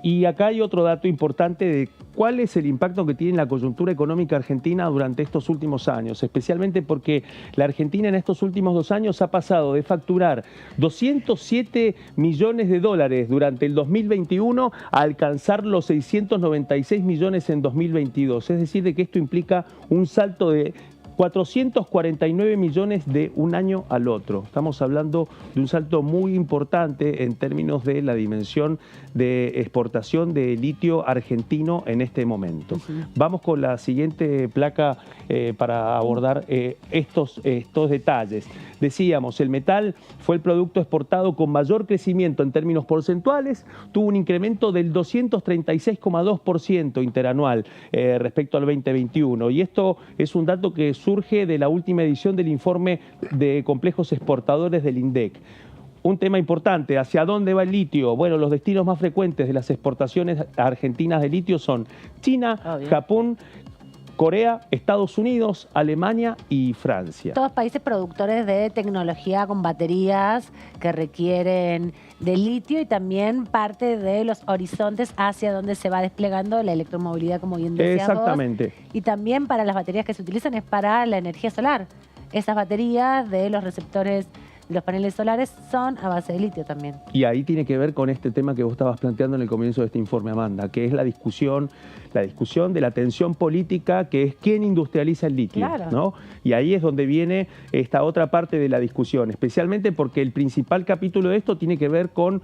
Y acá hay otro dato importante de cuál es el impacto que tiene la coyuntura económica argentina durante estos últimos años, especialmente porque la Argentina en estos últimos 2 años ha pasado de facturar 207 millones de dólares durante el 2021 a alcanzar los 696 millones en 2022. Es decir, de que esto implica un salto de 449 millones de un año al otro. Estamos hablando de un salto muy importante en términos de la dimensión de exportación de litio argentino en este momento. Vamos con la siguiente placa para abordar estos detalles. Decíamos, el metal fue el producto exportado con mayor crecimiento en términos porcentuales, tuvo un incremento del 236,2% interanual respecto al 2021. Y esto es un dato que surge de la última edición del informe de complejos exportadores del INDEC. Un tema importante, ¿hacia dónde va el litio? Bueno, los destinos más frecuentes de las exportaciones argentinas de litio son China, Japón, Corea, Estados Unidos, Alemania y Francia. Todos países productores de tecnología con baterías que requieren de litio y también parte de los horizontes hacia donde se va desplegando la electromovilidad, como bien decías. Exactamente. Vos. Y también para las baterías que se utilizan es para la energía solar. Esas baterías de los receptores de los paneles solares son a base de litio también. Y ahí tiene que ver con este tema que vos estabas planteando en el comienzo de este informe, Amanda, que es la discusión de la tensión política, que es quién industrializa el litio, ¿no? Y ahí es donde viene esta otra parte de la discusión, especialmente porque el principal capítulo de esto tiene que ver con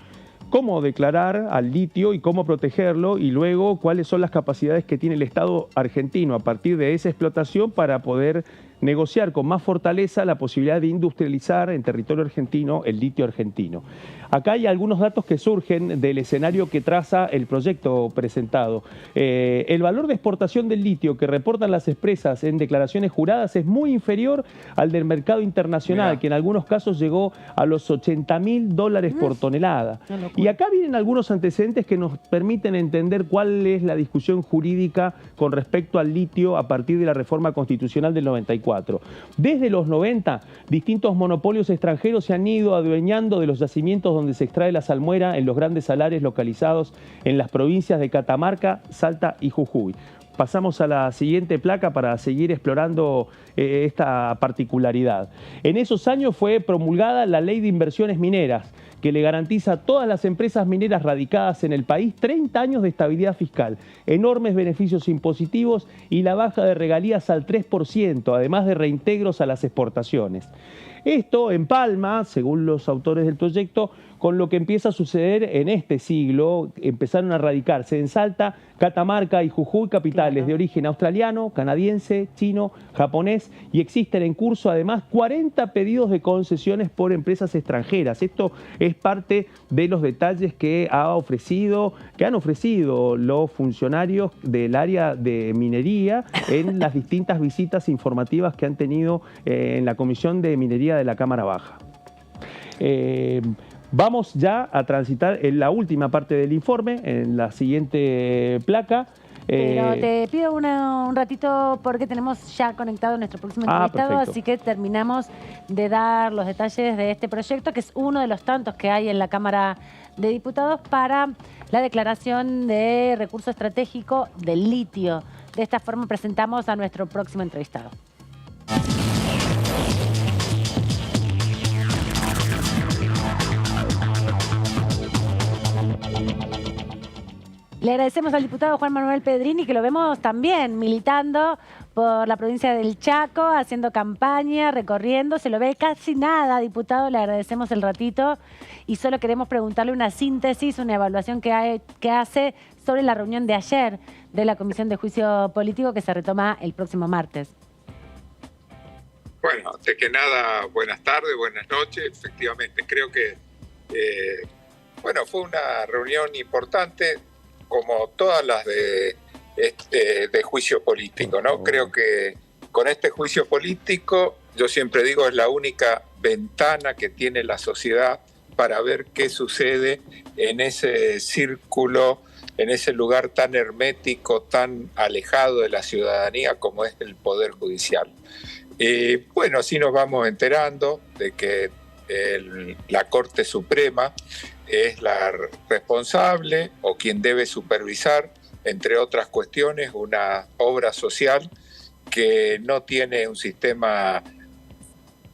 cómo declarar al litio y cómo protegerlo, y luego cuáles son las capacidades que tiene el Estado argentino a partir de esa explotación para poder negociar con más fortaleza la posibilidad de industrializar en territorio argentino el litio argentino. Acá hay algunos datos que surgen del escenario que traza el proyecto presentado. El valor de exportación del litio que reportan las empresas en declaraciones juradas es muy inferior al del mercado internacional, que en algunos casos llegó a los $80.000 por tonelada. Y acá vienen algunos antecedentes que nos permiten entender cuál es la discusión jurídica con respecto al litio a partir de la reforma constitucional del 94. Desde los 90, distintos monopolios extranjeros se han ido adueñando de los yacimientos donde se extrae la salmuera en los grandes salares localizados en las provincias de Catamarca, Salta y Jujuy. Pasamos a la siguiente placa para seguir explorando esta particularidad. En esos años fue promulgada la Ley de Inversiones Mineras, que le garantiza a todas las empresas mineras radicadas en el país 30 años de estabilidad fiscal, enormes beneficios impositivos y la baja de regalías al 3%, además de reintegros a las exportaciones. Esto empalma, según los autores del proyecto, con lo que empieza a suceder en este siglo. Empezaron a radicarse en Salta, Catamarca y Jujuy capitales de origen australiano, canadiense, chino, japonés, y existen en curso además 40 pedidos de concesiones por empresas extranjeras. Esto es parte de los detalles que han ofrecido los funcionarios del área de minería en las distintas visitas informativas que han tenido en la Comisión de Minería de la Cámara Baja. Vamos ya a transitar en la última parte del informe, en la siguiente placa, Pero te pido un ratito porque tenemos ya conectado nuestro próximo entrevistado, perfecto. así que terminamos de dar los detalles de este proyecto, que es uno de los tantos que hay en la Cámara de Diputados para la declaración de recurso estratégico del litio. De esta forma presentamos a nuestro próximo entrevistado. Le agradecemos al diputado Juan Manuel Pedrini, que lo vemos también militando por la provincia del Chaco, haciendo campaña, recorriendo. Se lo ve casi nada, diputado. Le agradecemos el ratito y solo queremos preguntarle una síntesis, una evaluación que hace sobre la reunión de ayer de la Comisión de Juicio Político que se retoma el próximo martes. Bueno, antes que nada, buenas tardes, buenas noches. Efectivamente, creo que fue una reunión importante, como todas las de juicio político, ¿no? Creo que con este juicio político, yo siempre digo, es la única ventana que tiene la sociedad para ver qué sucede en ese círculo, en ese lugar tan hermético, tan alejado de la ciudadanía como es el Poder Judicial. Así nos vamos enterando de que la Corte Suprema es la responsable o quien debe supervisar, entre otras cuestiones, una obra social que no tiene un sistema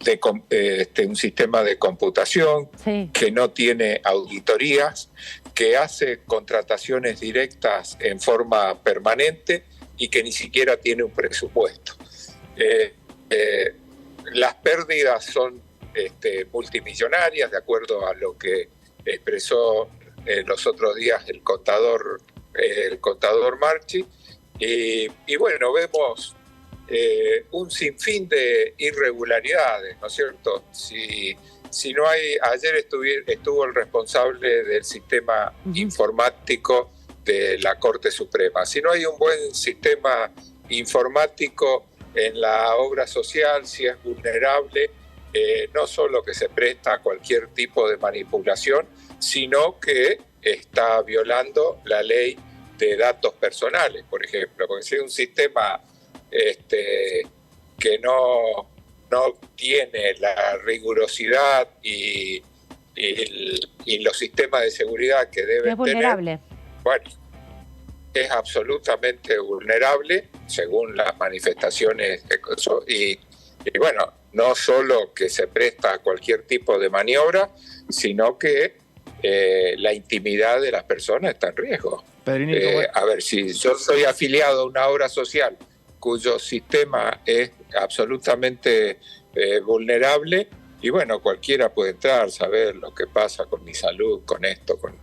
de computación, que no tiene auditorías, que hace contrataciones directas en forma permanente y que ni siquiera tiene un presupuesto. Las pérdidas son multimillonarias, de acuerdo a lo que expresó los otros días el contador Marchi, y vemos un sinfín de irregularidades, ¿no es cierto? Si no hay, ayer estuvo el responsable del sistema informático de la Corte Suprema. Si no hay un buen sistema informático en la obra social, si es vulnerable, no solo que se presta a cualquier tipo de manipulación, sino que está violando la ley de datos personales, por ejemplo, porque si es un sistema que no tiene la rigurosidad y los sistemas de seguridad que deben tener, es vulnerable. Bueno, es absolutamente vulnerable según las manifestaciones y no solo que se presta a cualquier tipo de maniobra, sino que la intimidad de las personas está en riesgo. Pedrini, a ver, si yo soy afiliado a una obra social cuyo sistema es absolutamente vulnerable, y cualquiera puede entrar, saber lo que pasa con mi salud, con esto, con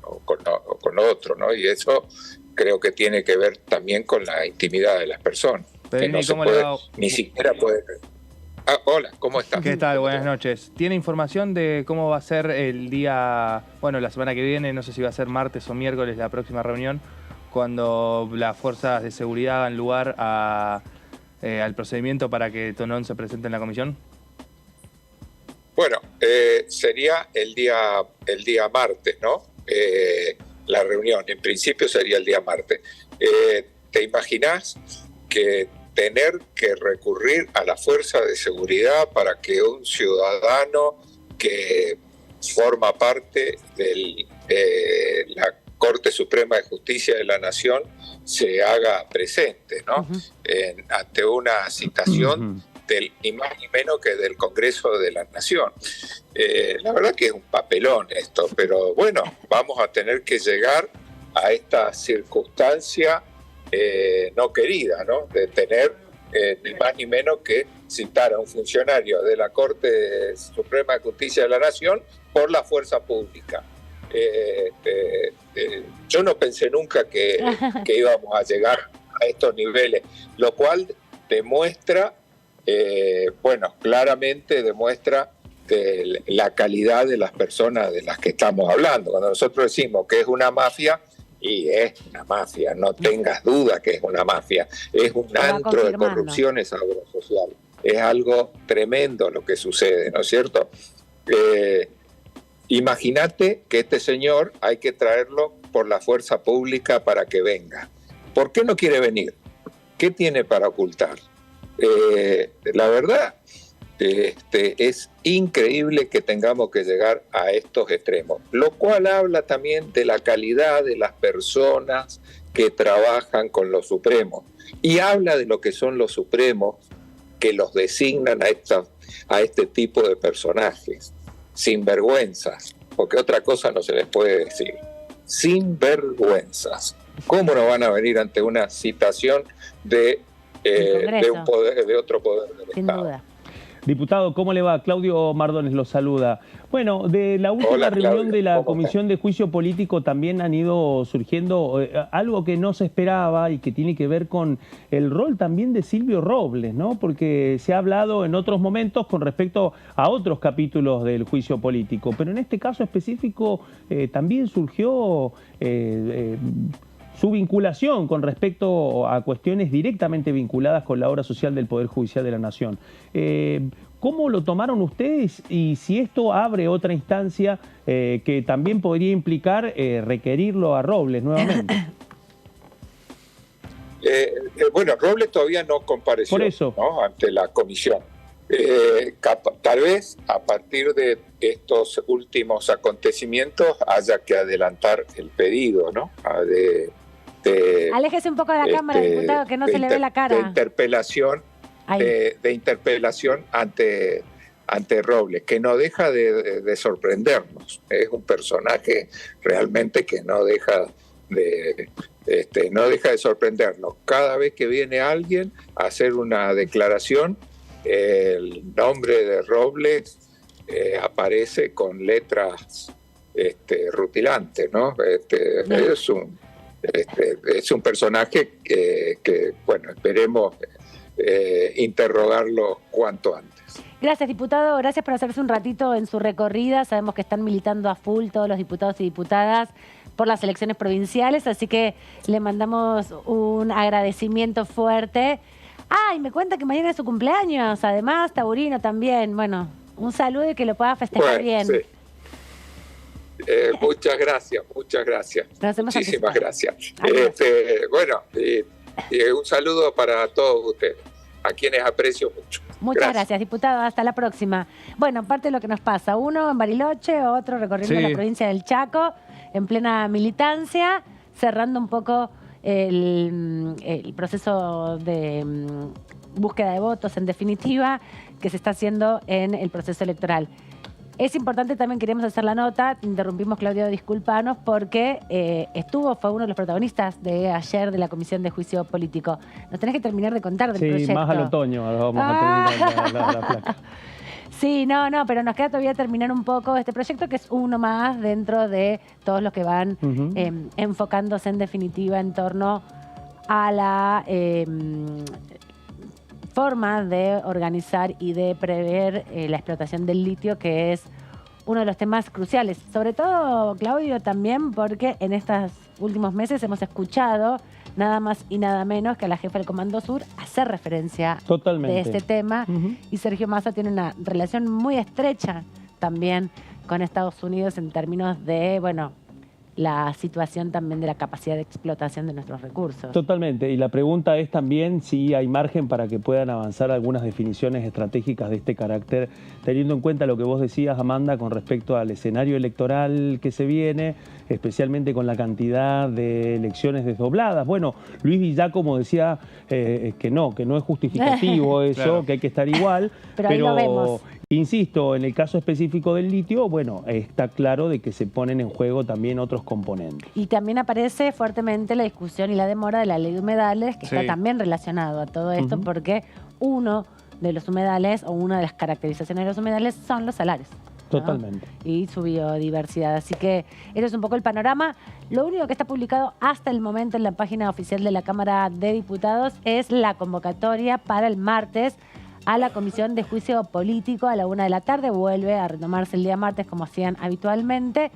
lo otro, ¿no? Y eso creo que tiene que ver también con la intimidad de las personas. Pedrini, que no se puede, ni siquiera puede... hola, ¿cómo estás? ¿Qué tal? Buenas noches. ¿Tiene información de cómo va a ser el día, la semana que viene, no sé si va a ser martes o miércoles la próxima reunión, cuando las fuerzas de seguridad dan lugar al procedimiento para que Tonón se presente en la comisión? Sería el día martes, ¿no? La reunión, en principio sería el día martes. ¿Te imaginás que tener que recurrir a la fuerza de seguridad para que un ciudadano que forma parte de la Corte Suprema de Justicia de la Nación se haga presente, ¿no? Ante una citación ni más ni menos que del Congreso de la Nación. La verdad que es un papelón esto, pero vamos a tener que llegar a esta circunstancia no querida, ¿no? De tener ni más ni menos que citar a un funcionario de la Corte Suprema de Justicia de la Nación por la fuerza pública. Yo no pensé nunca que íbamos a llegar a estos niveles, lo cual demuestra, claramente demuestra la calidad de las personas de las que estamos hablando. Cuando nosotros decimos que es una mafia, y es una mafia, no tengas duda que es una mafia, es un antro de corrupción esa obra social, es algo tremendo lo que sucede, ¿no es cierto? Imagínate que este señor hay que traerlo por la fuerza pública para que venga. ¿Por qué no quiere venir? ¿Qué tiene para ocultar? La verdad, es increíble que tengamos que llegar a estos extremos, lo cual habla también de la calidad de las personas que trabajan con los supremos y habla de lo que son los supremos que los designan a este tipo de personajes, sinvergüenzas, porque otra cosa no se les puede decir, sinvergüenzas. ¿Cómo no van a venir ante una citación de otro poder del Sin Estado? duda. Diputado, ¿cómo le va? Claudio Mardones lo saluda. Bueno, de la última reunión de la Comisión de Juicio Político también han ido surgiendo algo que no se esperaba y que tiene que ver con el rol también de Silvio Robles, ¿no? Porque se ha hablado en otros momentos con respecto a otros capítulos del juicio político, pero en este caso específico también surgió su vinculación con respecto a cuestiones directamente vinculadas con la obra social del Poder Judicial de la Nación. ¿Cómo lo tomaron ustedes y si esto abre otra instancia que también podría implicar requerirlo a Robles nuevamente? Bueno, Robles todavía no compareció, ¿no?, ante la comisión. Tal vez a partir de estos últimos acontecimientos haya que adelantar el pedido, ¿no? Aléjese un poco de la cámara, diputado, que no se le ve la cara. De interpelación ante Robles, que no deja de sorprendernos. Es un personaje realmente que no deja de sorprendernos. Cada vez que viene alguien a hacer una declaración, el nombre de Robles aparece con letras rutilantes, ¿no? Es un personaje que bueno, esperemos interrogarlo cuanto antes. Gracias, diputado. Gracias por hacerse un ratito en su recorrida. Sabemos que están militando a full todos los diputados y diputadas por las elecciones provinciales, así que le mandamos un agradecimiento fuerte. Y me cuenta que mañana es su cumpleaños, además, Taurino también. Bueno, un saludo y que lo pueda festejar bien. Sí. Muchas gracias. Muchísimas gracias. Bueno, y un saludo para todos ustedes, a quienes aprecio mucho. Muchas gracias, diputado. Hasta la próxima. Bueno, parte de lo que nos pasa. Uno en Bariloche, otro recorriendo la provincia del Chaco, en plena militancia, cerrando un poco el proceso de búsqueda de votos, en definitiva, que se está haciendo en el proceso electoral. Es importante, también queremos hacer la nota, te interrumpimos, Claudio, discúlpanos, porque fue uno de los protagonistas de ayer de la Comisión de Juicio Político. Nos tenés que terminar de contar del proyecto. Sí, más al otoño vamos a terminar la placa. Sí, no, pero nos queda todavía terminar un poco este proyecto, que es uno más dentro de todos los que van enfocándose en definitiva en torno a la forma de organizar y de prever la explotación del litio, que es uno de los temas cruciales. Sobre todo, Claudio, también porque en estos últimos meses hemos escuchado nada más y nada menos que a la jefa del Comando Sur hacer referencia de este tema. Y Sergio Massa tiene una relación muy estrecha también con Estados Unidos en términos de, bueno, la situación también de la capacidad de explotación de nuestros recursos. Totalmente. Y la pregunta es también si hay margen para que puedan avanzar algunas definiciones estratégicas de este carácter, teniendo en cuenta lo que vos decías, Amanda, con respecto al escenario electoral que se viene, especialmente con la cantidad de elecciones desdobladas. Bueno, Luis Villacomo decía que no es justificativo eso, claro, que hay que estar igual, pero ahí lo vemos. Insisto, en el caso específico del litio, bueno, está claro de que se ponen en juego también otros componentes. Y también aparece fuertemente la discusión y la demora de la ley de humedales, que está también relacionado a todo esto, porque uno de los humedales, o una de las caracterizaciones de los humedales, son los salarios, ¿no? Totalmente. Y su biodiversidad. Así que ese es un poco el panorama. Lo único que está publicado hasta el momento en la página oficial de la Cámara de Diputados es la convocatoria para el martes a la Comisión de Juicio Político a la 1 de la tarde. Vuelve a retomarse el día martes como hacían habitualmente,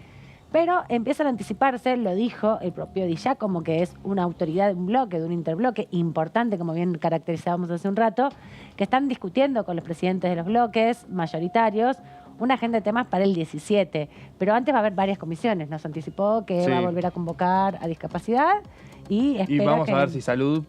pero empiezan a anticiparse, lo dijo el propio Di Giacomo, que es una autoridad de un bloque, de un interbloque importante, como bien caracterizábamos hace un rato, que están discutiendo con los presidentes de los bloques mayoritarios una agenda de temas para el 17. Pero antes va a haber varias comisiones. Nos anticipó que va a volver a convocar a discapacidad Y vamos a ver si Salud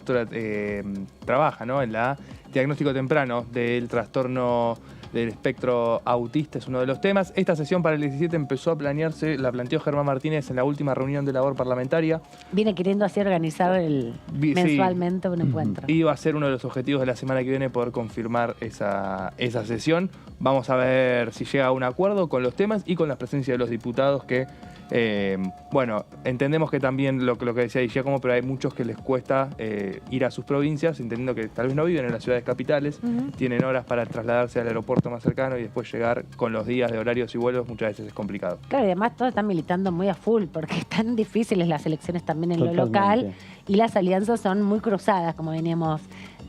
trabaja, ¿no?, en la diagnóstico temprano del trastorno del espectro autista, es uno de los temas. Esta sesión para el 17 empezó a planearse, la planteó Germán Martínez en la última reunión de labor parlamentaria. Viene queriendo así organizar mensualmente un encuentro. Y va a ser uno de los objetivos de la semana que viene poder confirmar esa sesión. Vamos a ver si llega a un acuerdo con los temas y con la presencia de los diputados que, bueno, entendemos que también lo que decía Giacomo, pero hay muchos que les cuesta ir a sus provincias, entendiendo que tal vez no viven en las ciudades capitales, tienen horas para trasladarse al aeropuerto más cercano y después llegar con los días de horarios y vuelos, muchas veces es complicado. Claro, y además todos están militando muy a full, porque están difíciles las elecciones también en lo local, y las alianzas son muy cruzadas, como veníamos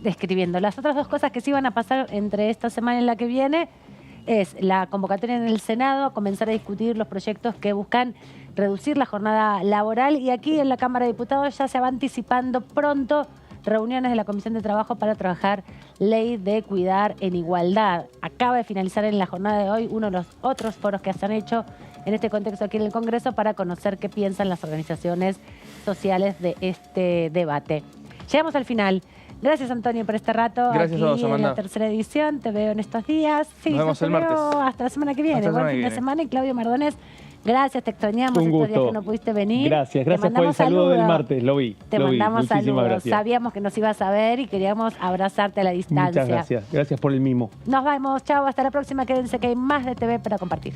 describiendo. Las otras dos cosas que sí van a pasar entre esta semana y la que viene es la convocatoria en el Senado, a comenzar a discutir los proyectos que buscan reducir la jornada laboral, y aquí en la Cámara de Diputados ya se va anticipando pronto reuniones de la Comisión de Trabajo para trabajar ley de cuidar en igualdad. Acaba de finalizar en la jornada de hoy uno de los otros foros que se han hecho en este contexto aquí en el Congreso para conocer qué piensan las organizaciones sociales de este debate. Llegamos al final. Gracias, Antonio, por este rato. Gracias aquí a vos, Amanda. en la tercera edición. Te veo en estos días. Sí, nos vemos el martes. Hasta la semana que viene. Hasta la Buen semana fin que de viene. semana. Y Claudio Mardones, gracias, te extrañamos Un estos días gusto. que no pudiste venir. Gracias Te por el mandamos saludo del saludos. martes, lo vi. Te lo vi. mandamos Muchísimas saludos. gracias. Sabíamos que nos ibas a ver y queríamos abrazarte a la distancia. Muchas gracias. Gracias por el mimo. Nos vemos. Chao. Hasta la próxima. Quédense que hay más de TV para compartir.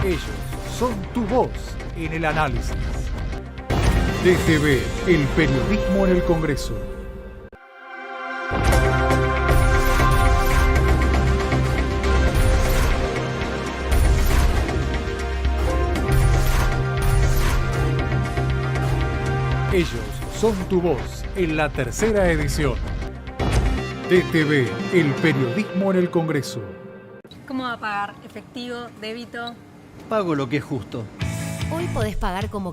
Ellos son tu voz en el análisis. DTV, el periodismo en el Congreso. Ellos son tu voz en la tercera edición. DTV, el periodismo en el Congreso. ¿Cómo va a pagar? ¿Efectivo? ¿Débito? Pago lo que es justo. Hoy podés pagar como